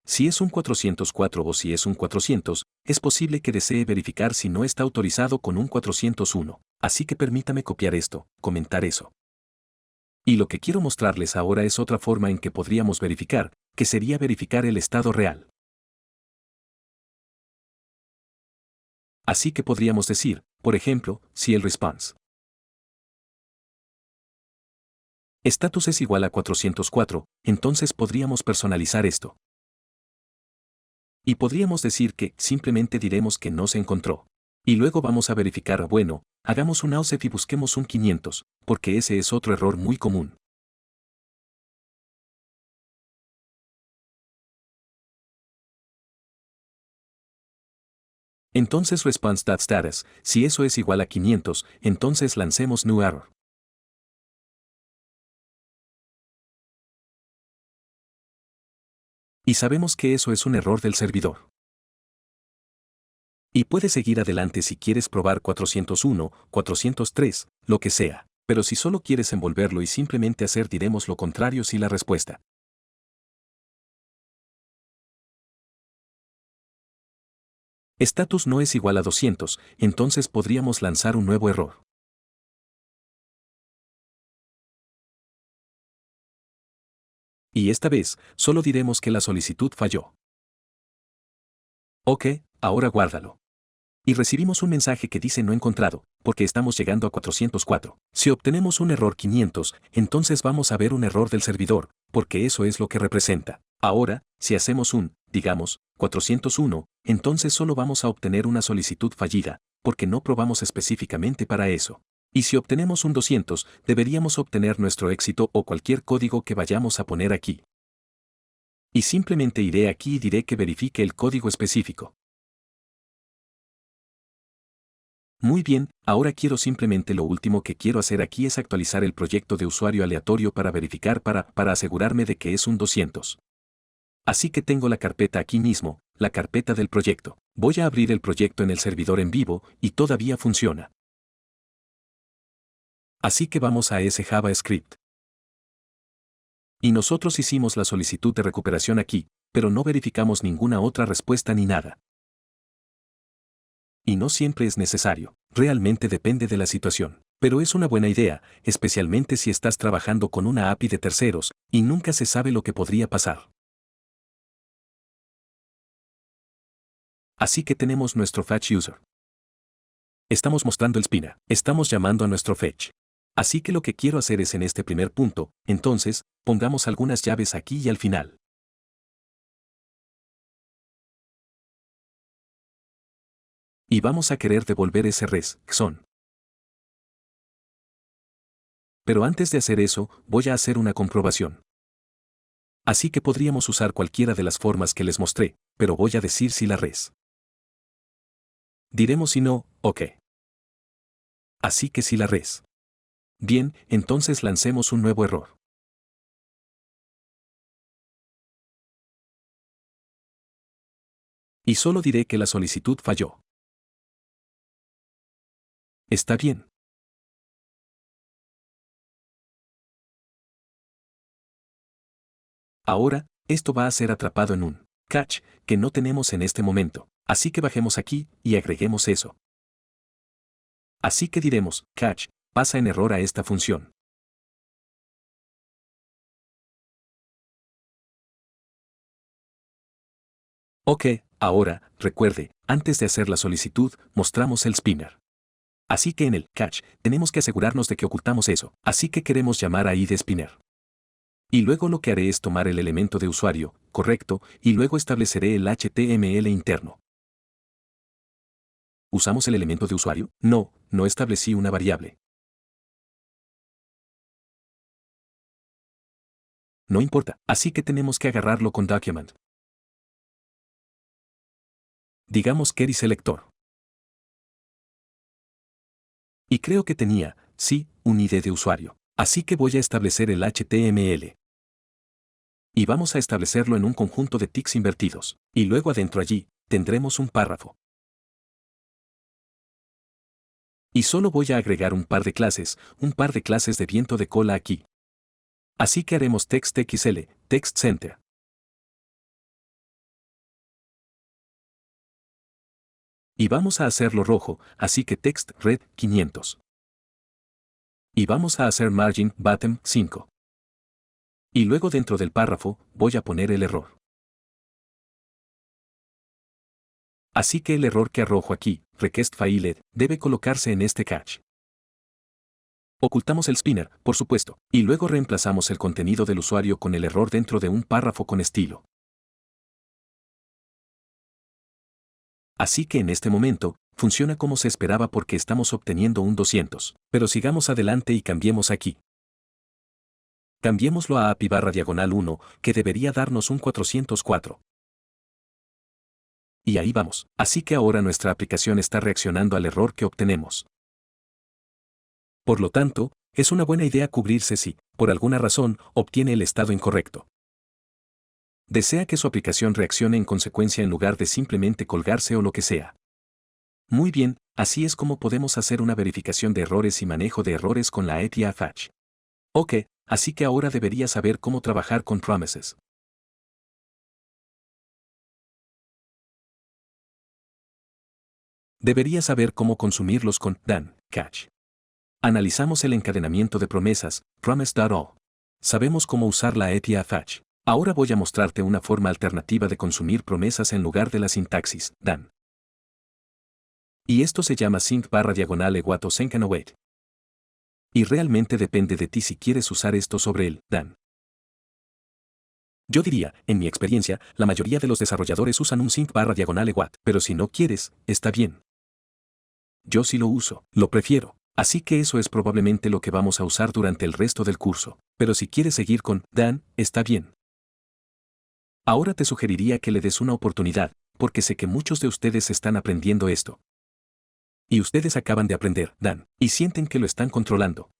Si es un 404 o si es un 400, es posible que desee verificar si no está autorizado con un 401. Así que permítame copiar esto, comentar eso. Y lo que quiero mostrarles ahora es otra forma en que podríamos verificar, que sería verificar el estado real. Así que podríamos decir, por ejemplo, si el response status es igual a 404, entonces podríamos personalizar esto. Y podríamos decir que simplemente diremos que no se encontró. Y luego vamos a verificar, bueno, hagamos un offset y busquemos un 500, porque ese es otro error muy común. Entonces response.status, si eso es igual a 500, entonces lancemos new error. Y sabemos que eso es un error del servidor. Y puedes seguir adelante si quieres probar 401, 403, lo que sea. Pero si solo quieres envolverlo y simplemente hacer diremos lo contrario si la respuesta status no es igual a 200, entonces podríamos lanzar un nuevo error. Y esta vez, solo diremos que la solicitud falló. OK, ahora guárdalo. Y recibimos un mensaje que dice no encontrado, porque estamos llegando a 404. Si obtenemos un error 500, entonces vamos a ver un error del servidor, porque eso es lo que representa. Ahora, si hacemos un, digamos, 401, entonces solo vamos a obtener una solicitud fallida, porque no probamos específicamente para eso. Y si obtenemos un 200, deberíamos obtener nuestro éxito o cualquier código que vayamos a poner aquí. Y simplemente iré aquí y diré que verifique el código específico. Muy bien, ahora quiero simplemente lo último que quiero hacer aquí es actualizar el proyecto de usuario aleatorio para verificar para asegurarme de que es un 200. Así que tengo la carpeta aquí mismo, la carpeta del proyecto. Voy a abrir el proyecto en el servidor en vivo y todavía funciona. Así que vamos a ese JavaScript. Y nosotros hicimos la solicitud de recuperación aquí, pero no verificamos ninguna otra respuesta ni nada. Y no siempre es necesario, realmente depende de la situación. Pero es una buena idea, especialmente si estás trabajando con una API de terceros, y nunca se sabe lo que podría pasar. Así que tenemos nuestro fetch user. Estamos mostrando el spina, estamos llamando a nuestro fetch. Así que lo que quiero hacer es en este primer punto, entonces, pongamos algunas llaves aquí y al final. Y vamos a querer devolver ese res.son. Pero antes de hacer eso, voy a hacer una comprobación. Así que podríamos usar cualquiera de las formas que les mostré, pero voy a decir si la res. Diremos si no, ok. Así que si la res. Bien, entonces lancemos un nuevo error. Y solo diré que la solicitud falló. Está bien. Ahora, esto va a ser atrapado en un catch que no tenemos en este momento. Así que bajemos aquí y agreguemos eso. Así que diremos, catch, pasa en error a esta función. Ok, ahora, recuerde, antes de hacer la solicitud, mostramos el spinner. Así que en el catch, tenemos que asegurarnos de que ocultamos eso. Así que queremos llamar a id spinner. Y luego lo que haré es tomar el elemento de usuario, correcto, y luego estableceré el HTML interno. ¿Usamos el elemento de usuario? No, no establecí una variable. No importa, así que tenemos que agarrarlo con document. Digamos query selector. Y creo que tenía, sí, un ID de usuario. Así que voy a establecer el HTML. Y vamos a establecerlo en un conjunto de ticks invertidos. Y luego adentro allí, tendremos un párrafo. Y solo voy a agregar un par de clases de viento de cola aquí. Así que haremos TextXL, Text Center. Y vamos a hacerlo rojo, así que text red 500. Y vamos a hacer margin bottom 5. Y luego dentro del párrafo, voy a poner el error. Así que el error que arrojo aquí, request failed, debe colocarse en este catch. Ocultamos el spinner, por supuesto, y luego reemplazamos el contenido del usuario con el error dentro de un párrafo con estilo. Así que en este momento, funciona como se esperaba porque estamos obteniendo un 200. Pero sigamos adelante y cambiemos aquí. Cambiémoslo a API/1, que debería darnos un 404. Y ahí vamos. Así que ahora nuestra aplicación está reaccionando al error que obtenemos. Por lo tanto, es una buena idea cubrirse si, por alguna razón, obtiene el estado incorrecto. Desea que su aplicación reaccione en consecuencia en lugar de simplemente colgarse o lo que sea. Muy bien, así es como podemos hacer una verificación de errores y manejo de errores con la API Fetch. Ok, así que ahora debería saber cómo trabajar con promises. Debería saber cómo consumirlos con dan catch. Analizamos el encadenamiento de promesas, promise.all. Sabemos cómo usar la API Fetch. Ahora voy a mostrarte una forma alternativa de consumir promesas en lugar de la sintaxis, dan. Y esto se llama sync/equat o sync and await. Y realmente depende de ti si quieres usar esto sobre el dan. Yo diría, en mi experiencia, la mayoría de los desarrolladores usan un sync/equat, pero si no quieres, está bien. Yo sí lo uso, lo prefiero. Así que eso es probablemente lo que vamos a usar durante el resto del curso. Pero si quieres seguir con dan, está bien. Ahora te sugeriría que le des una oportunidad, porque sé que muchos de ustedes están aprendiendo esto. Y ustedes acaban de aprender, dan, y sienten que lo están controlando.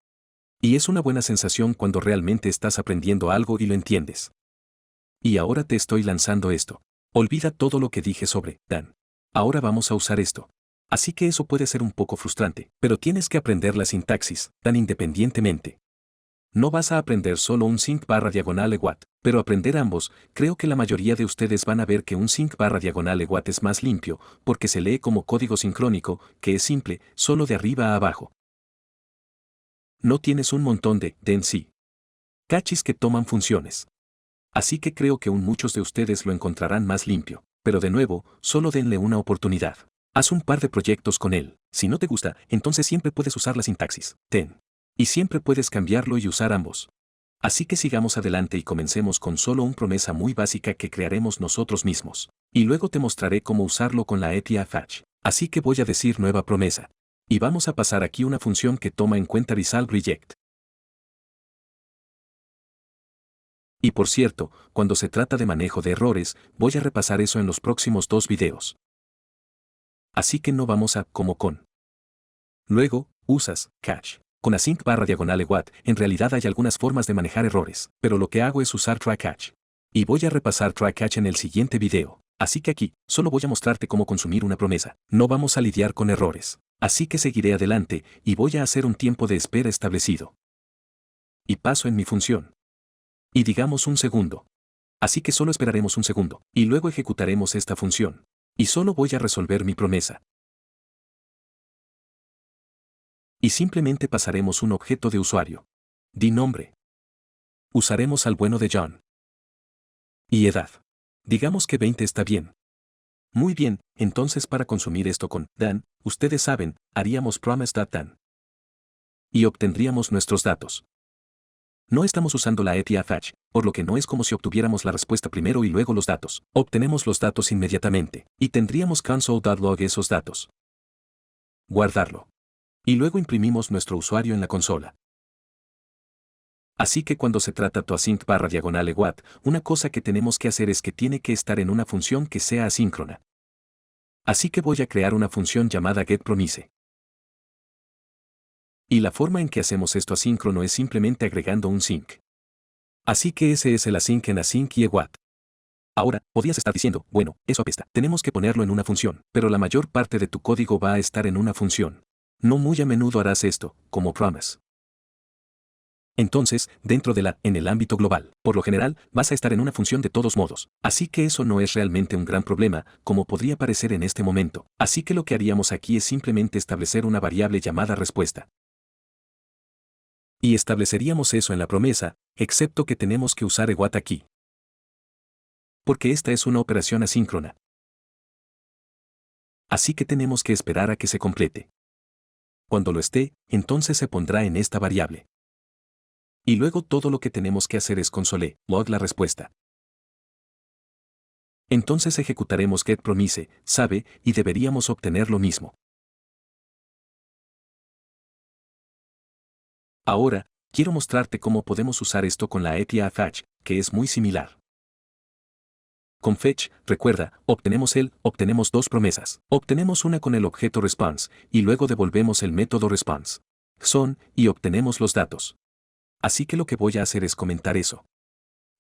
Y es una buena sensación cuando realmente estás aprendiendo algo y lo entiendes. Y ahora te estoy lanzando esto. Olvida todo lo que dije sobre dan. Ahora vamos a usar esto. Así que eso puede ser un poco frustrante, pero tienes que aprender la sintaxis, tan independientemente. No vas a aprender solo un sync/equat, pero aprender ambos, creo que la mayoría de ustedes van a ver que un sync/equat es más limpio, porque se lee como código sincrónico, que es simple, solo de arriba a abajo. No tienes un montón de en sí. Cachis que toman funciones. Así que creo que muchos de ustedes lo encontrarán más limpio, pero de nuevo, solo denle una oportunidad. Haz un par de proyectos con él. Si no te gusta, entonces siempre puedes usar la sintaxis, ten. Y siempre puedes cambiarlo y usar ambos. Así que sigamos adelante y comencemos con solo una promesa muy básica que crearemos nosotros mismos. Y luego te mostraré cómo usarlo con la etf. Así que voy a decir nueva promesa. Y vamos a pasar aquí una función que toma en cuenta result reject. Y por cierto, cuando se trata de manejo de errores, voy a repasar eso en los próximos 2 videos. Así que no vamos a como con. Luego, usas catch. Con async /eWAT, en realidad hay algunas formas de manejar errores, pero lo que hago es usar try-catch. Y voy a repasar try-catch en el siguiente video. Así que aquí, solo voy a mostrarte cómo consumir una promesa. No vamos a lidiar con errores. Así que seguiré adelante, y voy a hacer un tiempo de espera establecido. Y paso en mi función. Y digamos un segundo. Así que solo esperaremos un segundo, y luego ejecutaremos esta función. Y solo voy a resolver mi promesa. Y simplemente pasaremos un objeto de usuario. Di nombre. Usaremos al bueno de John. Y edad. Digamos que 20 está bien. Muy bien, entonces para consumir esto con Dan, ustedes saben, haríamos promise.dan. Y obtendríamos nuestros datos. No estamos usando la etf, por lo que no es como si obtuviéramos la respuesta primero y luego los datos. Obtenemos los datos inmediatamente, y tendríamos console.log esos datos. Guardarlo. Y luego imprimimos nuestro usuario en la consola. Así que cuando se trata toAsync /eWAT, una cosa que tenemos que hacer es que tiene que estar en una función que sea asíncrona. Así que voy a crear una función llamada getPromise. Y la forma en que hacemos esto asíncrono es simplemente agregando un sync. Así que ese es el async en async y eWAT. Ahora, podrías estar diciendo, bueno, eso apesta. Tenemos que ponerlo en una función, pero la mayor parte de tu código va a estar en una función. No muy a menudo harás esto, como promise. Entonces, dentro de en el ámbito global, por lo general, vas a estar en una función de todos modos. Así que eso no es realmente un gran problema, como podría parecer en este momento. Así que lo que haríamos aquí es simplemente establecer una variable llamada respuesta. Y estableceríamos eso en la promesa, excepto que tenemos que usar eWAT aquí. Porque esta es una operación asíncrona. Así que tenemos que esperar a que se complete. Cuando lo esté, entonces se pondrá en esta variable. Y luego todo lo que tenemos que hacer es console.log la respuesta. Entonces ejecutaremos getPromise, sabe, y deberíamos obtener lo mismo. Ahora, quiero mostrarte cómo podemos usar esto con la etf, que es muy similar. Con fetch, recuerda, obtenemos 2 promesas. Obtenemos una con el objeto response, y luego devolvemos el método response. Y obtenemos los datos. Así que lo que voy a hacer es comentar eso.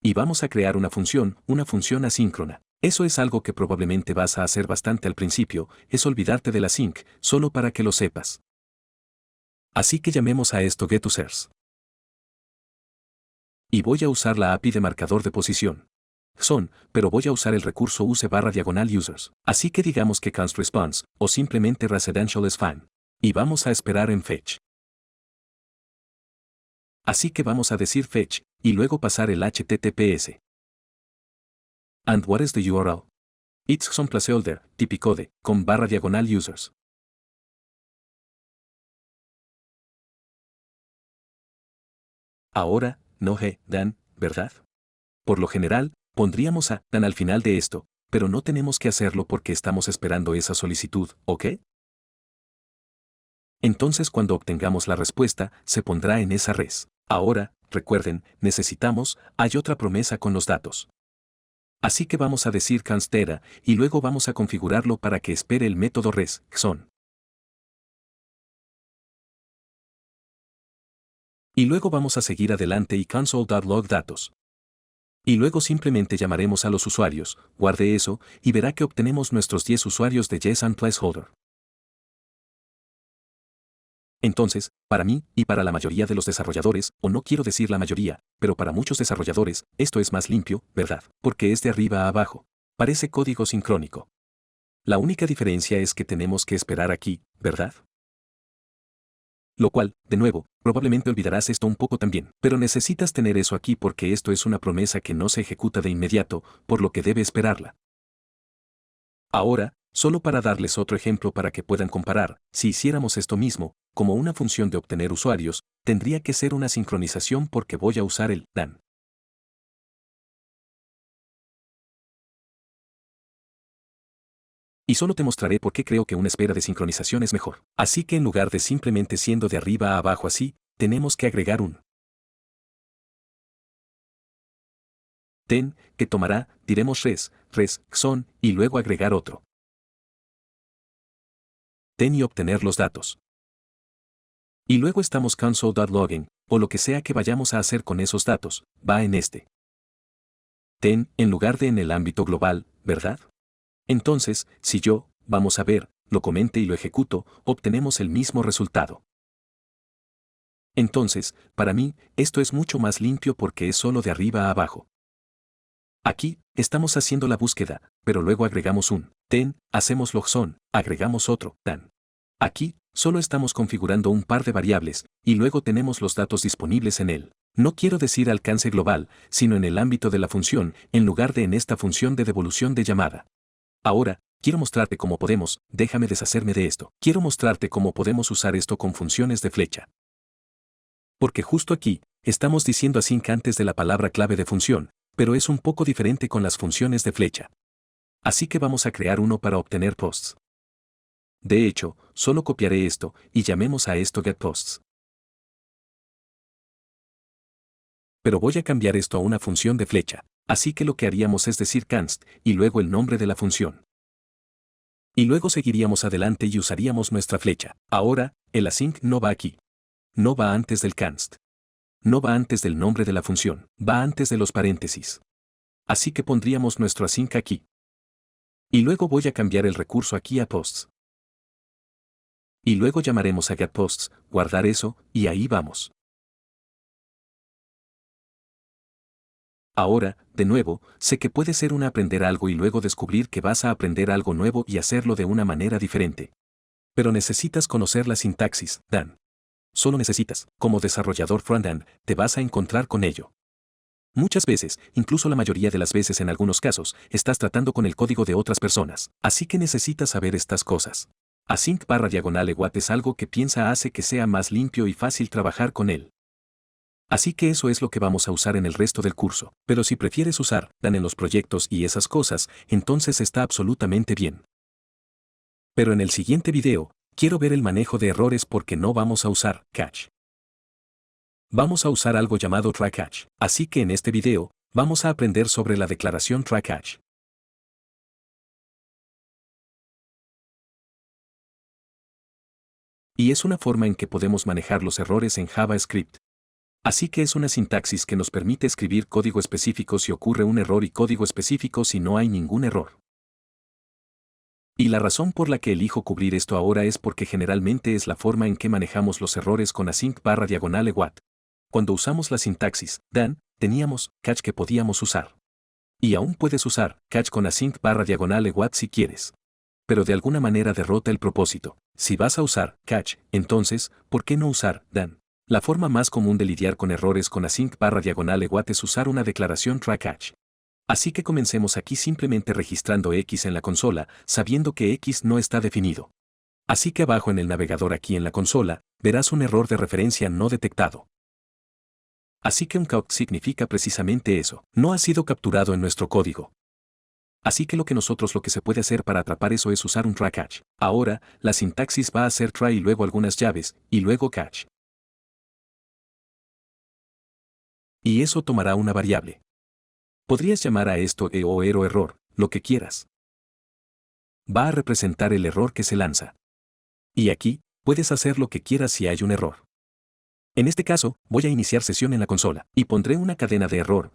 Y vamos a crear una función asíncrona. Eso es algo que probablemente vas a hacer bastante al principio, es olvidarte de la sync, solo para que lo sepas. Así que llamemos a esto getUsers. Y voy a usar la API de marcador de posición. Pero voy a usar el recurso use/users. Así que digamos que constResponse, o simplemente residential es fine. Y vamos a esperar en fetch. Así que vamos a decir fetch, y luego pasar el HTTPS. And what is the URL? It's some placeholder, typicode, con /users. Ahora, no Dan, ¿verdad? Por lo general, pondríamos a Dan al final de esto, pero no tenemos que hacerlo porque estamos esperando esa solicitud, ¿ok? Entonces cuando obtengamos la respuesta, se pondrá en esa res. Ahora, recuerden, hay otra promesa con los datos. Así que vamos a decir constera, y luego vamos a configurarlo para que espere el método res, Y luego vamos a seguir adelante y console.log datos. Y luego simplemente llamaremos a los usuarios, guarde eso, y verá que obtenemos nuestros 10 usuarios de JSON placeholder. Entonces, para mí, y para la mayoría de los desarrolladores, o no quiero decir la mayoría, pero para muchos desarrolladores, esto es más limpio, ¿verdad? Porque es de arriba a abajo. Parece código sincrónico. La única diferencia es que tenemos que esperar aquí, ¿verdad? Lo cual, de nuevo, probablemente olvidarás esto un poco también, pero necesitas tener eso aquí porque esto es una promesa que no se ejecuta de inmediato, por lo que debe esperarla. Ahora, solo para darles otro ejemplo para que puedan comparar, si hiciéramos esto mismo, como una función de obtener usuarios, tendría que ser una sincronización porque voy a usar el DAN. Y solo te mostraré por qué creo que una espera de sincronización es mejor. Así que en lugar de simplemente siendo de arriba a abajo así, tenemos que agregar un ten, que tomará, diremos res, son, y luego agregar otro ten y obtener los datos. Y luego estamos console.logging, o lo que sea que vayamos a hacer con esos datos, va en este ten en lugar de en el ámbito global, ¿verdad? Entonces, si yo, vamos a ver, lo comente y lo ejecuto, obtenemos el mismo resultado. Entonces, para mí, esto es mucho más limpio porque es solo de arriba a abajo. Aquí, estamos haciendo la búsqueda, pero luego agregamos un ten, hacemos logson, agregamos otro dan. Aquí, solo estamos configurando un par de variables, y luego tenemos los datos disponibles en él. No quiero decir alcance global, sino en el ámbito de la función, en lugar de en esta función de devolución de llamada. Ahora, quiero mostrarte cómo podemos, déjame deshacerme de esto. Quiero mostrarte cómo podemos usar esto con funciones de flecha. Porque justo aquí, estamos diciendo async antes de la palabra clave de función, pero es un poco diferente con las funciones de flecha. Así que vamos a crear uno para obtener posts. De hecho, solo copiaré esto, y llamemos a esto getPosts. Pero voy a cambiar esto a una función de flecha, así que lo que haríamos es decir const, y luego el nombre de la función. Y luego seguiríamos adelante y usaríamos nuestra flecha. Ahora, el async no va aquí. No va antes del const. No va antes del nombre de la función, va antes de los paréntesis. Así que pondríamos nuestro async aquí. Y luego voy a cambiar el recurso aquí a posts. Y luego llamaremos a getPosts, guardar eso, y ahí vamos. Ahora, de nuevo, sé que puede ser aprender algo y luego descubrir que vas a aprender algo nuevo y hacerlo de una manera diferente. Pero necesitas conocer la sintaxis, Dan. Solo necesitas, como desarrollador frontend, te vas a encontrar con ello. Muchas veces, incluso la mayoría de las veces en algunos casos, estás tratando con el código de otras personas, así que necesitas saber estas cosas. Async/eWat es algo que piensa hace que sea más limpio y fácil trabajar con él. Así que eso es lo que vamos a usar en el resto del curso, pero si prefieres usar Dan en los proyectos y esas cosas, entonces está absolutamente bien. Pero en el siguiente video, quiero ver el manejo de errores porque no vamos a usar catch. Vamos a usar algo llamado try catch, así que en este video, vamos a aprender sobre la declaración try catch. Y es una forma en que podemos manejar los errores en JavaScript. Así que es una sintaxis que nos permite escribir código específico si ocurre un error y código específico si no hay ningún error. Y la razón por la que elijo cubrir esto ahora es porque generalmente es la forma en que manejamos los errores con async/eWat. Cuando usamos la sintaxis Dan, teníamos catch que podíamos usar. Y aún puedes usar catch con async/eWat si quieres. Pero de alguna manera derrota el propósito. Si vas a usar catch, entonces, ¿por qué no usar Dan? La forma más común de lidiar con errores con async/eWat es usar una declaración try catch. Así que comencemos aquí simplemente registrando X en la consola, sabiendo que X no está definido. Así que abajo en el navegador aquí en la consola, verás un error de referencia no detectado. Así que un count significa precisamente eso, no ha sido capturado en nuestro código. Así que lo que se puede hacer para atrapar eso es usar un try catch. Ahora, la sintaxis va a ser try y luego algunas llaves, y luego catch. Y eso tomará una variable. Podrías llamar a esto o error, lo que quieras. Va a representar el error que se lanza. Y aquí, puedes hacer lo que quieras si hay un error. En este caso, voy a iniciar sesión en la consola, y pondré una cadena de error,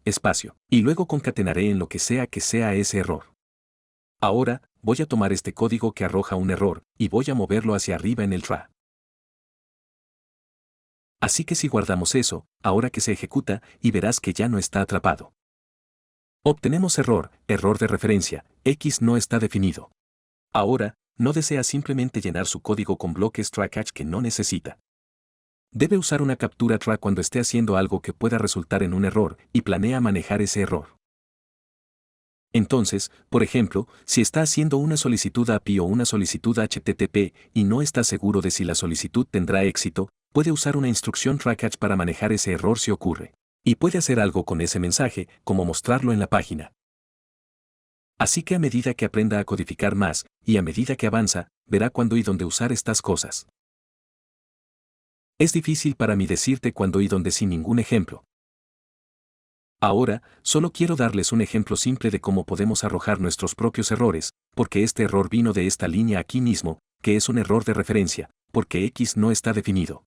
espacio, y luego concatenaré en lo que sea ese error. Ahora, voy a tomar este código que arroja un error, y voy a moverlo hacia arriba en el try. Así que si guardamos eso, ahora que se ejecuta, y verás que ya no está atrapado. Obtenemos error de referencia, X no está definido. Ahora, no desea simplemente llenar su código con bloques try catch que no necesita. Debe usar una captura try cuando esté haciendo algo que pueda resultar en un error, y planea manejar ese error. Entonces, por ejemplo, si está haciendo una solicitud API o una solicitud HTTP y no está seguro de si la solicitud tendrá éxito, puede usar una instrucción trackage para manejar ese error si ocurre. Y puede hacer algo con ese mensaje, como mostrarlo en la página. Así que a medida que aprenda a codificar más, y a medida que avanza, verá cuándo y dónde usar estas cosas. Es difícil para mí decirte cuándo y dónde sin ningún ejemplo. Ahora, solo quiero darles un ejemplo simple de cómo podemos arrojar nuestros propios errores, porque este error vino de esta línea aquí mismo, que es un error de referencia, porque X no está definido.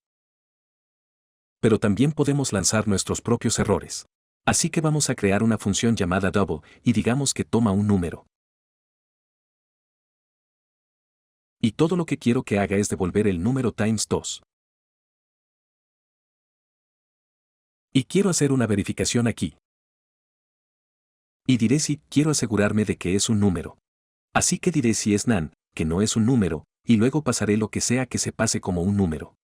Pero también podemos lanzar nuestros propios errores. Así que vamos a crear una función llamada double, y digamos que toma un número. Y todo lo que quiero que haga es devolver el número times 2. Y quiero hacer una verificación aquí. Y diré si quiero asegurarme de que es un número. Así que diré si es nan, que no es un número, y luego pasaré lo que sea que se pase como un número.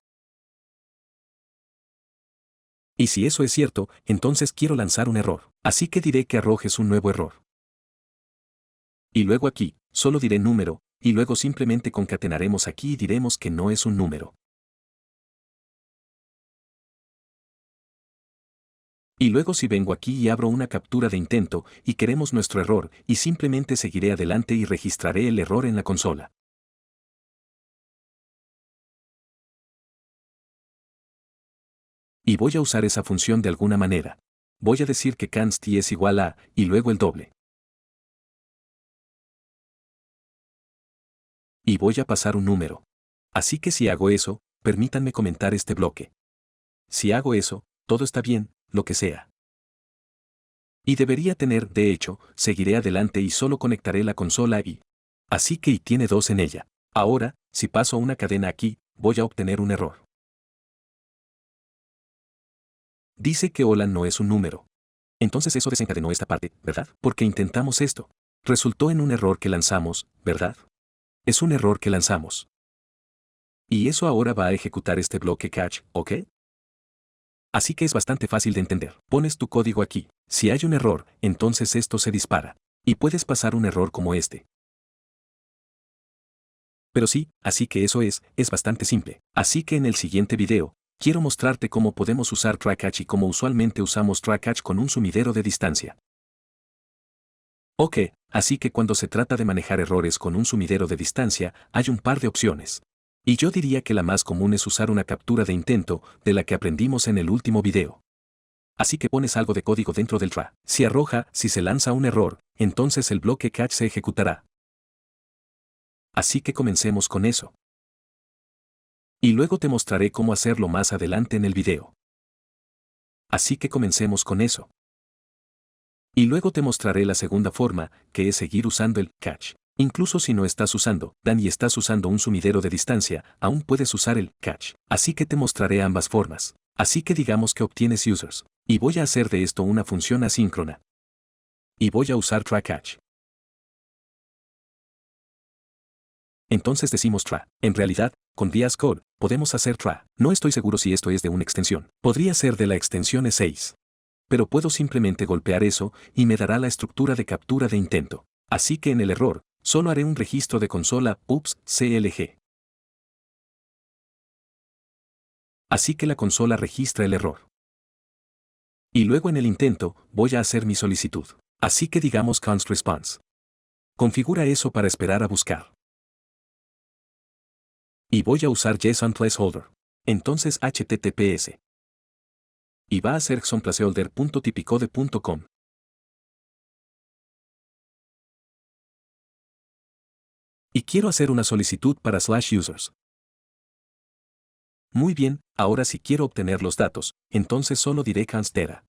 Y si eso es cierto, entonces quiero lanzar un error. Así que diré que arrojes un nuevo error. Y luego aquí, solo diré número, y luego simplemente concatenaremos aquí y diremos que no es un número. Y luego si vengo aquí y abro una captura de intento, y queremos nuestro error, y simplemente seguiré adelante y registraré el error en la consola. Y voy a usar esa función de alguna manera. Voy a decir que const es igual a, y luego el doble. Y voy a pasar un número. Así que si hago eso, permítanme comentar este bloque. Si hago eso, todo está bien, lo que sea. Y debería tener, de hecho, seguiré adelante y solo conectaré la consola y. Así que y tiene 2 en ella. Ahora, si paso una cadena aquí, voy a obtener un error. Dice que hola no es un número. Entonces eso desencadenó esta parte, ¿verdad? Porque intentamos esto. Resultó en un error que lanzamos, ¿verdad? Es un error que lanzamos. Y eso ahora va a ejecutar este bloque catch, ¿ok? Así que es bastante fácil de entender. Pones tu código aquí. Si hay un error, entonces esto se dispara. Y puedes pasar un error como este. Pero sí, así que eso es bastante simple. Así que en el siguiente video, quiero mostrarte cómo podemos usar trackage y cómo usualmente usamos trackage con un sumidero de distancia. Ok, así que cuando se trata de manejar errores con un sumidero de distancia, hay un par de opciones. Y yo diría que la más común es usar una captura de intento, de la que aprendimos en el último video. Así que pones algo de código dentro del try. Si arroja, si se lanza un error, entonces el bloque catch se ejecutará. Así que comencemos con eso. Y luego te mostraré cómo hacerlo más adelante en el video. Así que comencemos con eso. Y luego te mostraré la segunda forma, que es seguir usando el catch. Incluso si no estás usando Dan y estás usando un sumidero de distancia, aún puedes usar el catch. Así que te mostraré ambas formas. Así que digamos que obtienes users. Y voy a hacer de esto una función asíncrona. Y voy a usar try_catch. Entonces decimos try. En realidad, con VS Code, podemos hacer try. No estoy seguro si esto es de una extensión. Podría ser de la extensión E6. Pero puedo simplemente golpear eso y me dará la estructura de captura de intento. Así que en el error, solo haré un registro de consola ups CLG. Así que la consola registra el error. Y luego en el intento, voy a hacer mi solicitud. Así que digamos const response. Configura eso para esperar a buscar. Y voy a usar JSON placeholder. Entonces HTTPS. Y va a ser JSONplaceholder.typicode.com. Y quiero hacer una solicitud para /users. Muy bien, ahora si quiero obtener los datos, entonces solo diré constera.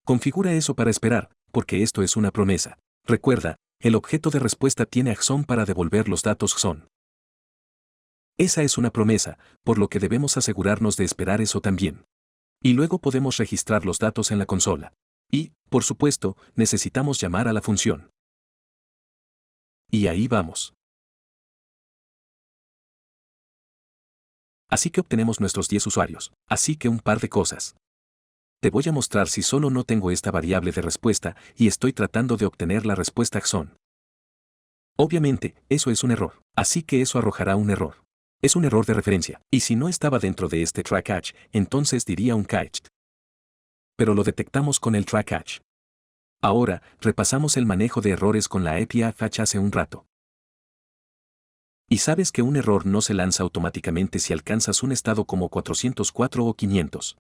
Configura eso para esperar, porque esto es una promesa. Recuerda, el objeto de respuesta tiene JSON para devolver los datos JSON. Esa es una promesa, por lo que debemos asegurarnos de esperar eso también. Y luego podemos registrar los datos en la consola. Y, por supuesto, necesitamos llamar a la función. Y ahí vamos. Así que obtenemos nuestros 10 usuarios. Así que un par de cosas. te voy a mostrar si solo no tengo esta variable de respuesta y estoy tratando de obtener la respuesta JSON. Obviamente, eso es un error, así que eso arrojará un error. Es un error de referencia, y si no estaba dentro de este try catch, entonces diría un catch. Pero lo detectamos con el try catch. Ahora, repasamos el manejo de errores con la API Fetch hace un rato. Y sabes que un error no se lanza automáticamente si alcanzas un estado como 404 o 500.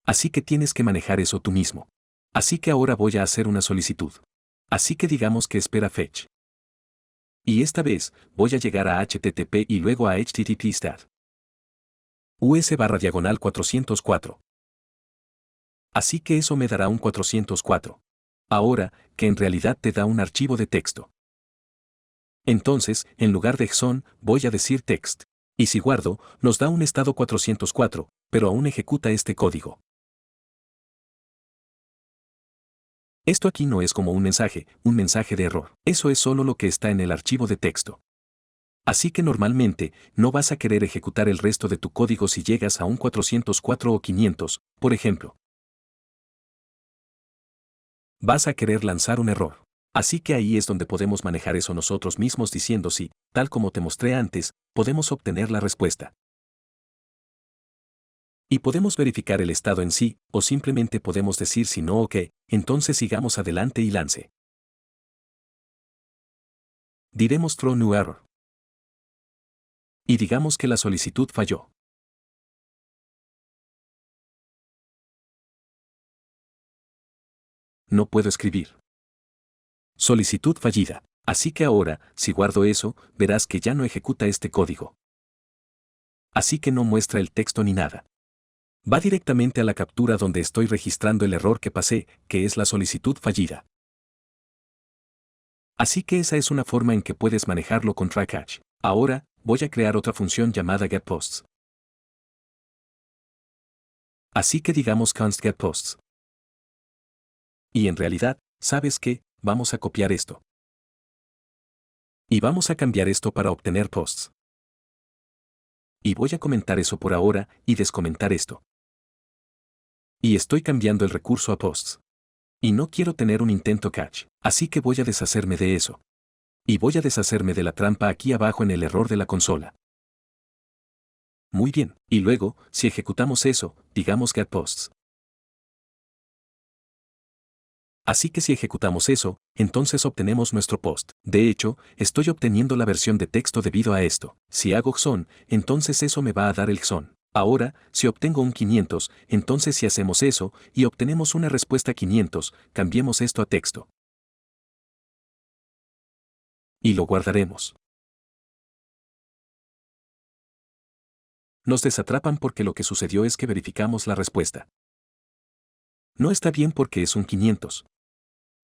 Así que tienes que manejar eso tú mismo. Así que ahora voy a hacer una solicitud. Así que digamos que espera fetch. Y esta vez, voy a llegar a HTTP y luego a HTTP stat. US/404. Así que eso me dará un 404. Ahora, que en realidad te da un archivo de texto. Entonces, en lugar de JSON, voy a decir text. Y si guardo, nos da un estado 404, pero aún ejecuta este código. Esto aquí no es como un mensaje de error. Eso es solo lo que está en el archivo de texto. Así que normalmente, no vas a querer ejecutar el resto de tu código si llegas a un 404 o 500, por ejemplo. Vas a querer lanzar un error. Así que ahí es donde podemos manejar eso nosotros mismos diciendo si, tal como te mostré antes, podemos obtener la respuesta. Y podemos verificar el estado en sí, o simplemente podemos decir si no o qué, entonces sigamos adelante y lance. Diremos throw new error. Y digamos que la solicitud falló. No puedo escribir. Solicitud fallida. Así que ahora, si guardo eso, verás que ya no ejecuta este código. Así que no muestra el texto ni nada. Va directamente a la captura donde estoy registrando el error que pasé, que es la solicitud fallida. Así que esa es una forma en que puedes manejarlo con try catch. Ahora, voy a crear otra función llamada getPosts. Así que digamos const getPosts. Y en realidad, ¿sabes qué? Vamos a copiar esto. Y vamos a cambiar esto para obtener posts. Y voy a comentar eso por ahora y descomentar esto. Y estoy cambiando el recurso a posts. Y no quiero tener un intento catch, así que voy a deshacerme de eso. Y voy a deshacerme de la trampa aquí abajo en el error de la consola. Muy bien, y luego, si ejecutamos eso, digamos getPosts. Así que si ejecutamos eso, entonces obtenemos nuestro post. De hecho, estoy obteniendo la versión de texto debido a esto. Si hago JSON, entonces eso me va a dar el JSON. Ahora, si obtengo un 500, entonces si hacemos eso, y obtenemos una respuesta 500, cambiemos esto a texto. Y lo guardaremos. Nos desatrapan porque lo que sucedió es que verificamos la respuesta. No está bien porque es un 500.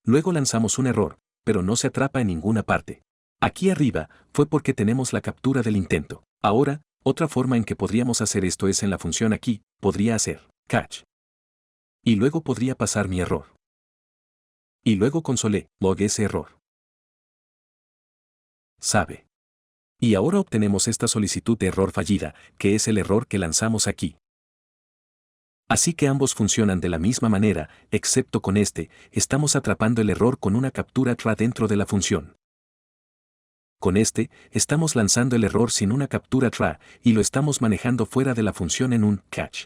Luego lanzamos un error, pero no se atrapa en ninguna parte. Aquí arriba, fue porque tenemos la captura del intento. Ahora, otra forma en que podríamos hacer esto es en la función aquí, podría hacer catch. Y luego podría pasar mi error. Y luego console, log ese error. Sabe. Y ahora obtenemos esta solicitud de error fallida, que es el error que lanzamos aquí. Así que ambos funcionan de la misma manera, excepto con este, estamos atrapando el error con una captura try dentro de la función. Con este, estamos lanzando el error sin una captura try, y lo estamos manejando fuera de la función en un catch.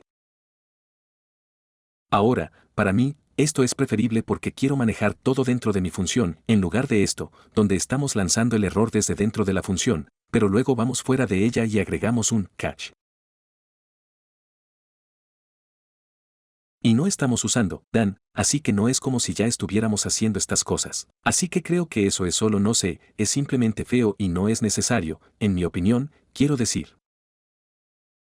Ahora, para mí, esto es preferible porque quiero manejar todo dentro de mi función, en lugar de esto, donde estamos lanzando el error desde dentro de la función, pero luego vamos fuera de ella y agregamos un catch. Y no estamos usando Dan, así que no es como si ya estuviéramos haciendo estas cosas. Así que creo que eso es solo no sé, es simplemente feo y no es necesario, en mi opinión, quiero decir.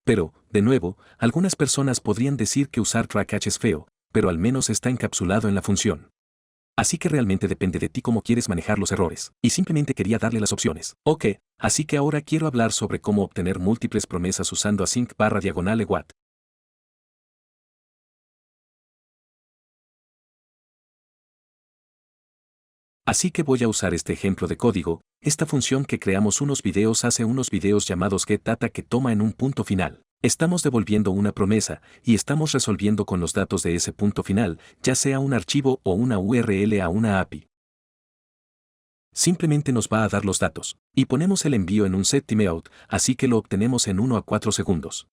Pero, de nuevo, algunas personas podrían decir que usar try catch es feo, pero al menos está encapsulado en la función. Así que realmente depende de ti cómo quieres manejar los errores, y simplemente quería darle las opciones. Ok, así que ahora quiero hablar sobre cómo obtener múltiples promesas usando async/eWhat. Así que voy a usar este ejemplo de código, esta función que creamos unos videos hace unos videos llamados getData que toma en un punto final. Estamos devolviendo una promesa y estamos resolviendo con los datos de ese punto final, ya sea un archivo o una URL a una API. Simplemente nos va a dar los datos, y ponemos el envío en un set timeout, así que lo obtenemos en 1 a 4 segundos.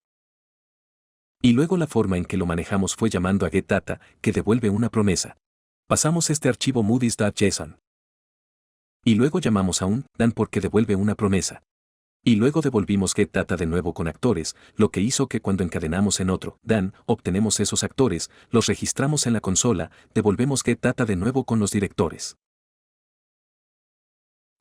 Y luego la forma en que lo manejamos fue llamando a getData, que devuelve una promesa. Pasamos este archivo movies.json. Y luego llamamos a un dan porque devuelve una promesa. Y luego devolvimos getData de nuevo con actores, lo que hizo que cuando encadenamos en otro dan, obtenemos esos actores, los registramos en la consola, devolvemos getData de nuevo con los directores.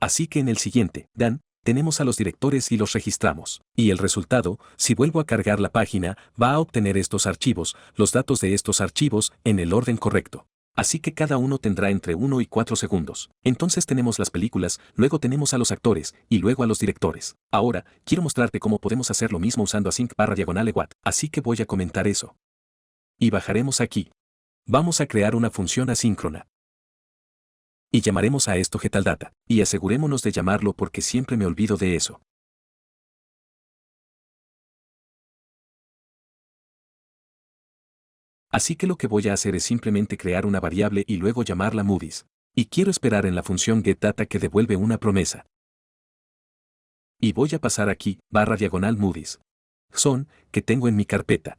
Así que en el siguiente dan, tenemos a los directores y los registramos. Y el resultado, si vuelvo a cargar la página, va a obtener estos archivos, los datos de estos archivos, en el orden correcto. Así que cada uno tendrá entre 1 y 4 segundos. Entonces tenemos las películas, luego tenemos a los actores, y luego a los directores. Ahora, quiero mostrarte cómo podemos hacer lo mismo usando async/ewatt, así que voy a comentar eso. Y bajaremos aquí. Vamos a crear una función asíncrona. Y llamaremos a esto getData, y asegurémonos de llamarlo porque siempre me olvido de eso. Así que lo que voy a hacer es simplemente crear una variable y luego llamarla movies. Y quiero esperar en la función getData que devuelve una promesa. Y voy a pasar aquí, /movies. Son, que tengo en mi carpeta.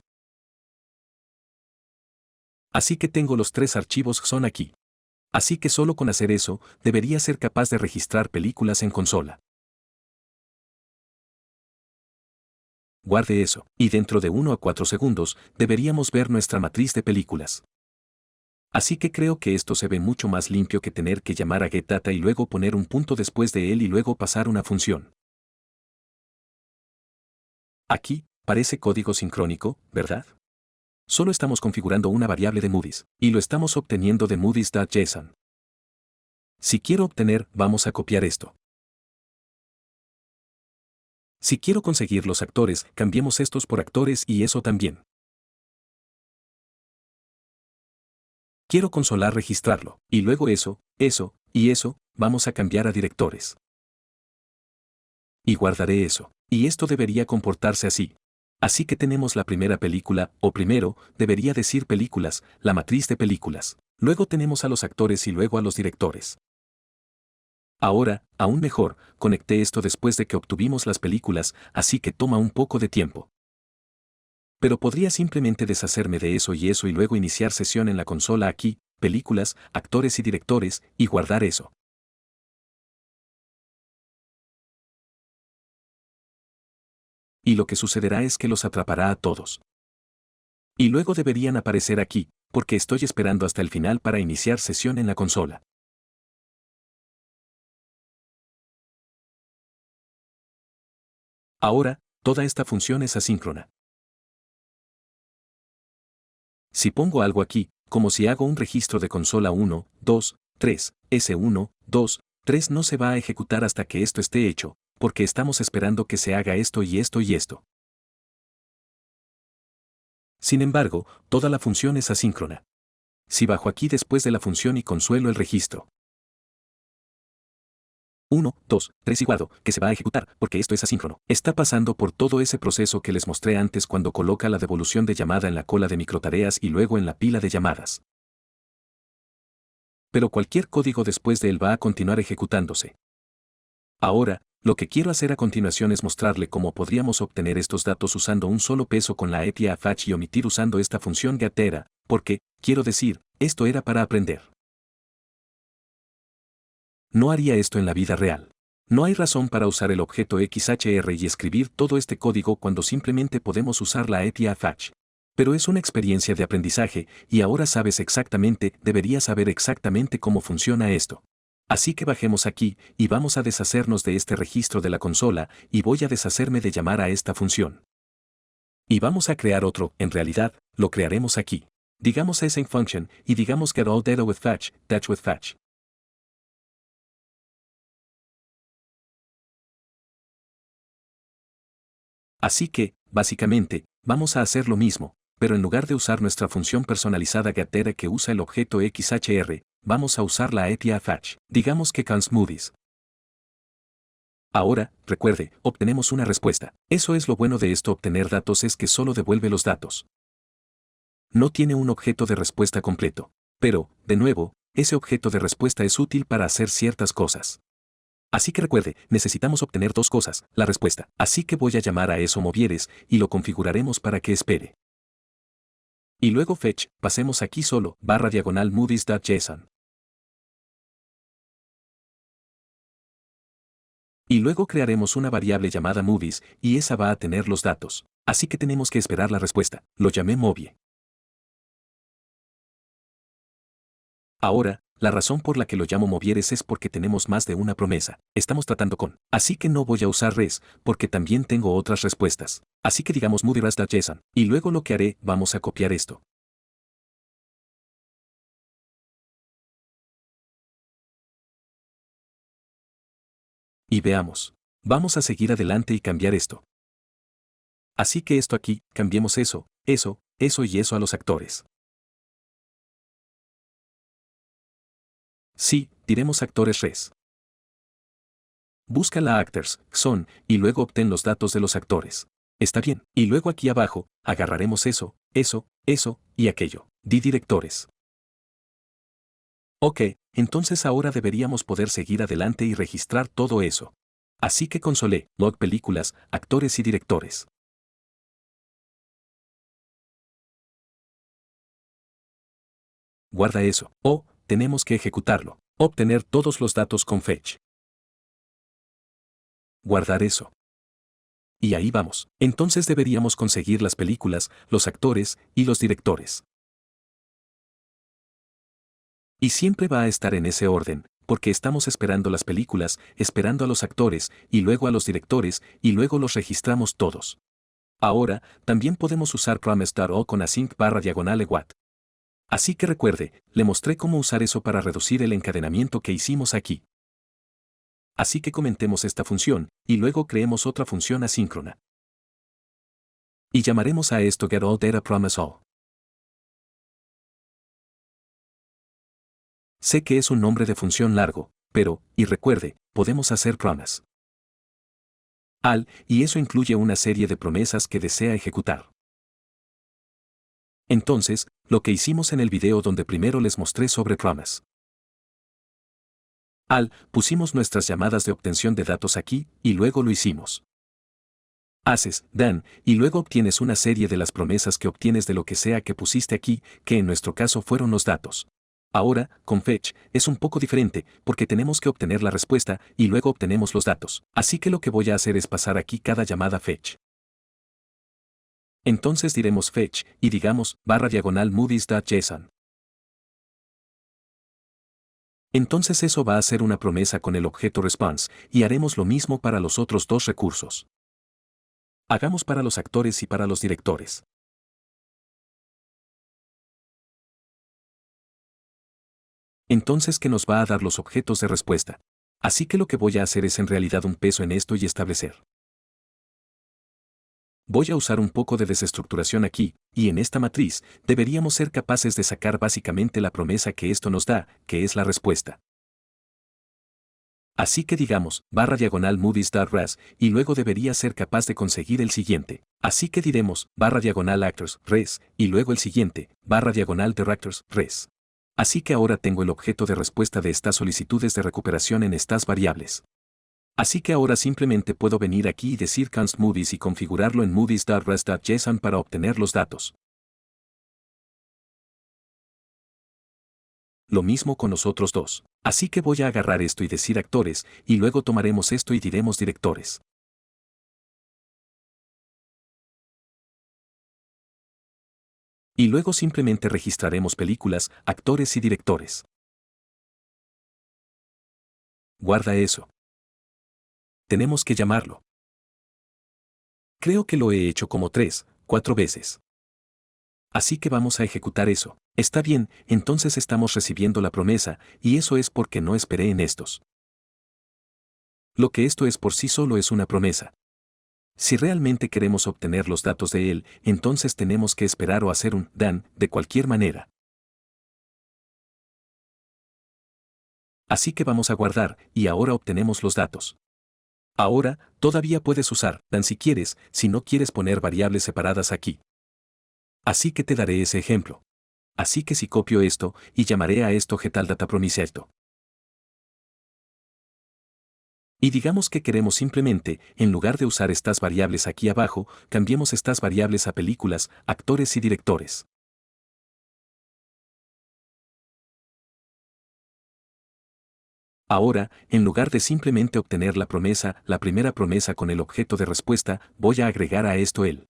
Así que tengo los 3 archivos son aquí. Así que solo con hacer eso, debería ser capaz de registrar películas en consola. Guarde eso, y dentro de 1 a 4 segundos, deberíamos ver nuestra matriz de películas. Así que creo que esto se ve mucho más limpio que tener que llamar a getData y luego poner un punto después de él y luego pasar una función. Aquí, parece código sincrónico, ¿verdad? Solo estamos configurando una variable de movies, y lo estamos obteniendo de movies.json. Si quiero obtener, vamos a copiar esto. Si quiero conseguir los actores, cambiemos estos por actores y eso también. Quiero consolar registrarlo, y luego eso, y eso, vamos a cambiar a directores. Y guardaré eso, y esto debería comportarse así. Así que tenemos la primera película, o primero, debería decir películas, la matriz de películas. Luego tenemos a los actores y luego a los directores. Ahora, aún mejor, conecté esto después de que obtuvimos las películas, así que toma un poco de tiempo. Pero podría simplemente deshacerme de eso y luego iniciar sesión en la consola aquí, películas, actores y directores, y guardar eso. Y lo que sucederá es que los atrapará a todos. Y luego deberían aparecer aquí, porque estoy esperando hasta el final para iniciar sesión en la consola. Ahora, toda esta función es asíncrona. Si pongo algo aquí, como si hago un registro de consola 1, 2, 3, S1, 2, 3 no se va a ejecutar hasta que esto esté hecho, porque estamos esperando que se haga esto y esto y esto. Sin embargo, toda la función es asíncrona. Si bajo aquí después de la función y consuelo el registro 1, 2, 3 y guardo, que se va a ejecutar, porque esto es asíncrono. Está pasando por todo ese proceso que les mostré antes cuando coloca la devolución de llamada en la cola de microtareas y luego en la pila de llamadas. Pero cualquier código después de él va a continuar ejecutándose. Ahora, lo que quiero hacer a continuación es mostrarle cómo podríamos obtener estos datos usando un solo peso con la API fetch y omitir usando esta función getData, porque, quiero decir, esto era para aprender. No haría esto en la vida real. No hay razón para usar el objeto XHR y escribir todo este código cuando simplemente podemos usar la API fetch. Pero es una experiencia de aprendizaje y ahora deberías saber exactamente cómo funciona esto. Así que bajemos aquí y vamos a deshacernos de este registro de la consola y voy a deshacerme de llamar a esta función. Y vamos a crear otro, en realidad, lo crearemos aquí. Digamos async function y digamos get all data with fetch, with fetch. Así que, básicamente, vamos a hacer lo mismo, pero en lugar de usar nuestra función personalizada getData que usa el objeto XHR, vamos a usar la API fetch. Digamos que cons movies. Ahora, recuerde, obtenemos una respuesta. Eso es lo bueno de esto, obtener datos es que solo devuelve los datos. No tiene un objeto de respuesta completo. Pero, de nuevo, ese objeto de respuesta es útil para hacer ciertas cosas. Así que recuerde, necesitamos obtener dos cosas, la respuesta. Así que voy a llamar a eso movieres y lo configuraremos para que espere. Y luego fetch, pasemos aquí solo, /movies.json. Y luego crearemos una variable llamada movies, y esa va a tener los datos. Así que tenemos que esperar la respuesta. Lo llamé movie. Ahora, la razón por la que lo llamo movieres es porque tenemos más de una promesa. Estamos tratando con. Así que no voy a usar res, porque también tengo otras respuestas. Así que digamos movieres.json. Y luego lo que haré, vamos a copiar esto. Y veamos. Vamos a seguir adelante y cambiar esto. Así que esto aquí, cambiemos eso y eso a los actores. Sí, diremos actores res. Busca la actors, son, y luego obtén los datos de los actores. Está bien. Y luego aquí abajo, agarraremos eso, y aquello. Di directores. Ok, entonces ahora deberíamos poder seguir adelante y registrar todo eso. Así que console, log películas, actores y directores. Guarda eso. Tenemos que ejecutarlo. Obtener todos los datos con fetch. Guardar eso. Y ahí vamos. Entonces deberíamos conseguir las películas, los actores y los directores. Y siempre va a estar en ese orden, porque estamos esperando las películas, esperando a los actores, y luego a los directores, y luego los registramos todos. Ahora, también podemos usar promise.o con async/eWat. Así que recuerde, le mostré cómo usar eso para reducir el encadenamiento que hicimos aquí. Así que comentemos esta función, y luego creemos otra función asíncrona. Y llamaremos a esto getAllDataPromiseAll. Sé que es un nombre de función largo, pero, y recuerde, podemos hacer promise all, y eso incluye una serie de promesas que desea ejecutar. Entonces, lo que hicimos en el video donde primero les mostré sobre promise all, pusimos nuestras llamadas de obtención de datos aquí, y luego lo hicimos. Haces, dan, y luego obtienes una serie de las promesas que obtienes de lo que sea que pusiste aquí, que en nuestro caso fueron los datos. Ahora, con fetch, es un poco diferente, porque tenemos que obtener la respuesta y luego obtenemos los datos. Así que lo que voy a hacer es pasar aquí cada llamada fetch. Entonces diremos fetch, y digamos, /movies.json. Entonces eso va a ser una promesa con el objeto response, y haremos lo mismo para los otros dos recursos. Hagamos para los actores y para los directores. Entonces, ¿qué nos va a dar los objetos de respuesta? Así que lo que voy a hacer es en realidad un peso en esto y establecer. Voy a usar un poco de desestructuración aquí, y en esta matriz, deberíamos ser capaces de sacar básicamente la promesa que esto nos da, que es la respuesta. Así que digamos, /movies.res, y luego debería ser capaz de conseguir el siguiente. Así que diremos, /actors, res, y luego el siguiente, /directors, res. Así que ahora tengo el objeto de respuesta de estas solicitudes de recuperación en estas variables. Así que ahora simplemente puedo venir aquí y decir const movies y configurarlo en movies.res.json para obtener los datos. Lo mismo con los otros dos. Así que voy a agarrar esto y decir actores, y luego tomaremos esto y diremos directores. Y luego simplemente registraremos películas, actores y directores. Guarda eso. Tenemos que llamarlo. Creo que lo he hecho como 3, 4 veces. Así que vamos a ejecutar eso. Está bien, entonces estamos recibiendo la promesa, y eso es porque no esperé en estos. Lo que esto es por sí solo es una promesa. Si realmente queremos obtener los datos de él, entonces tenemos que esperar o hacer un dan de cualquier manera. Así que vamos a guardar, y ahora obtenemos los datos. Ahora, todavía puedes usar dan si quieres, si no quieres poner variables separadas aquí. Así que te daré ese ejemplo. Así que si copio esto, y llamaré a esto getDataPromiseCto. Y digamos que queremos simplemente, en lugar de usar estas variables aquí abajo, cambiemos estas variables a películas, actores y directores. Ahora, en lugar de simplemente obtener la primera promesa con el objeto de respuesta, voy a agregar a esto el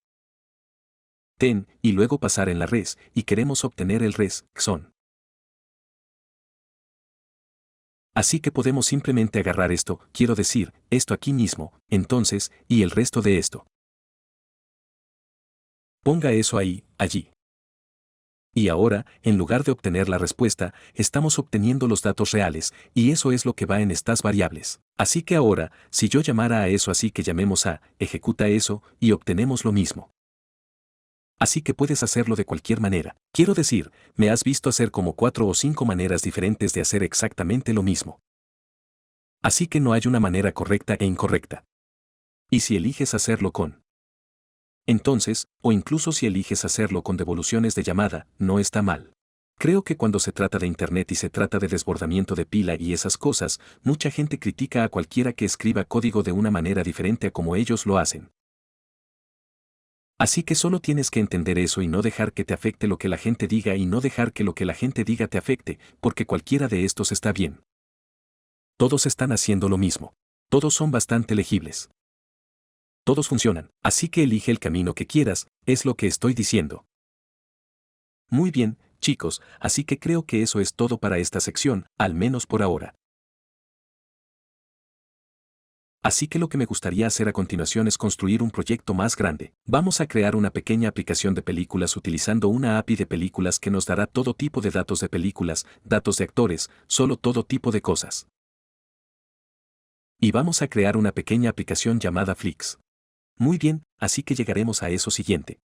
ten, y luego pasar en la res, y queremos obtener el res, son. Así que podemos simplemente agarrar esto, quiero decir, esto aquí mismo, entonces, y el resto de esto. Ponga eso ahí, allí. Y ahora, en lugar de obtener la respuesta, estamos obteniendo los datos reales, y eso es lo que va en estas variables. Así que ahora, si yo llamara a eso así que llamemos a, ejecuta eso, y obtenemos lo mismo. Así que puedes hacerlo de cualquier manera. Quiero decir, me has visto hacer como 4 o 5 maneras diferentes de hacer exactamente lo mismo. Así que no hay una manera correcta e incorrecta. Y si eliges hacerlo con entonces, o incluso si eliges hacerlo con devoluciones de llamada, no está mal. Creo que cuando se trata de Internet y se trata de desbordamiento de pila y esas cosas, mucha gente critica a cualquiera que escriba código de una manera diferente a como ellos lo hacen. Así que solo tienes que entender eso y no dejar que te afecte lo que la gente diga y no dejar que lo que la gente diga te afecte, porque cualquiera de estos está bien. Todos están haciendo lo mismo. Todos son bastante legibles. Todos funcionan, así que elige el camino que quieras, es lo que estoy diciendo. Muy bien, chicos, así que creo que eso es todo para esta sección, al menos por ahora. Así que lo que me gustaría hacer a continuación es construir un proyecto más grande. Vamos a crear una pequeña aplicación de películas utilizando una API de películas que nos dará todo tipo de datos de películas, datos de actores, solo todo tipo de cosas. Y vamos a crear una pequeña aplicación llamada Flix. Muy bien, así que llegaremos a eso siguiente.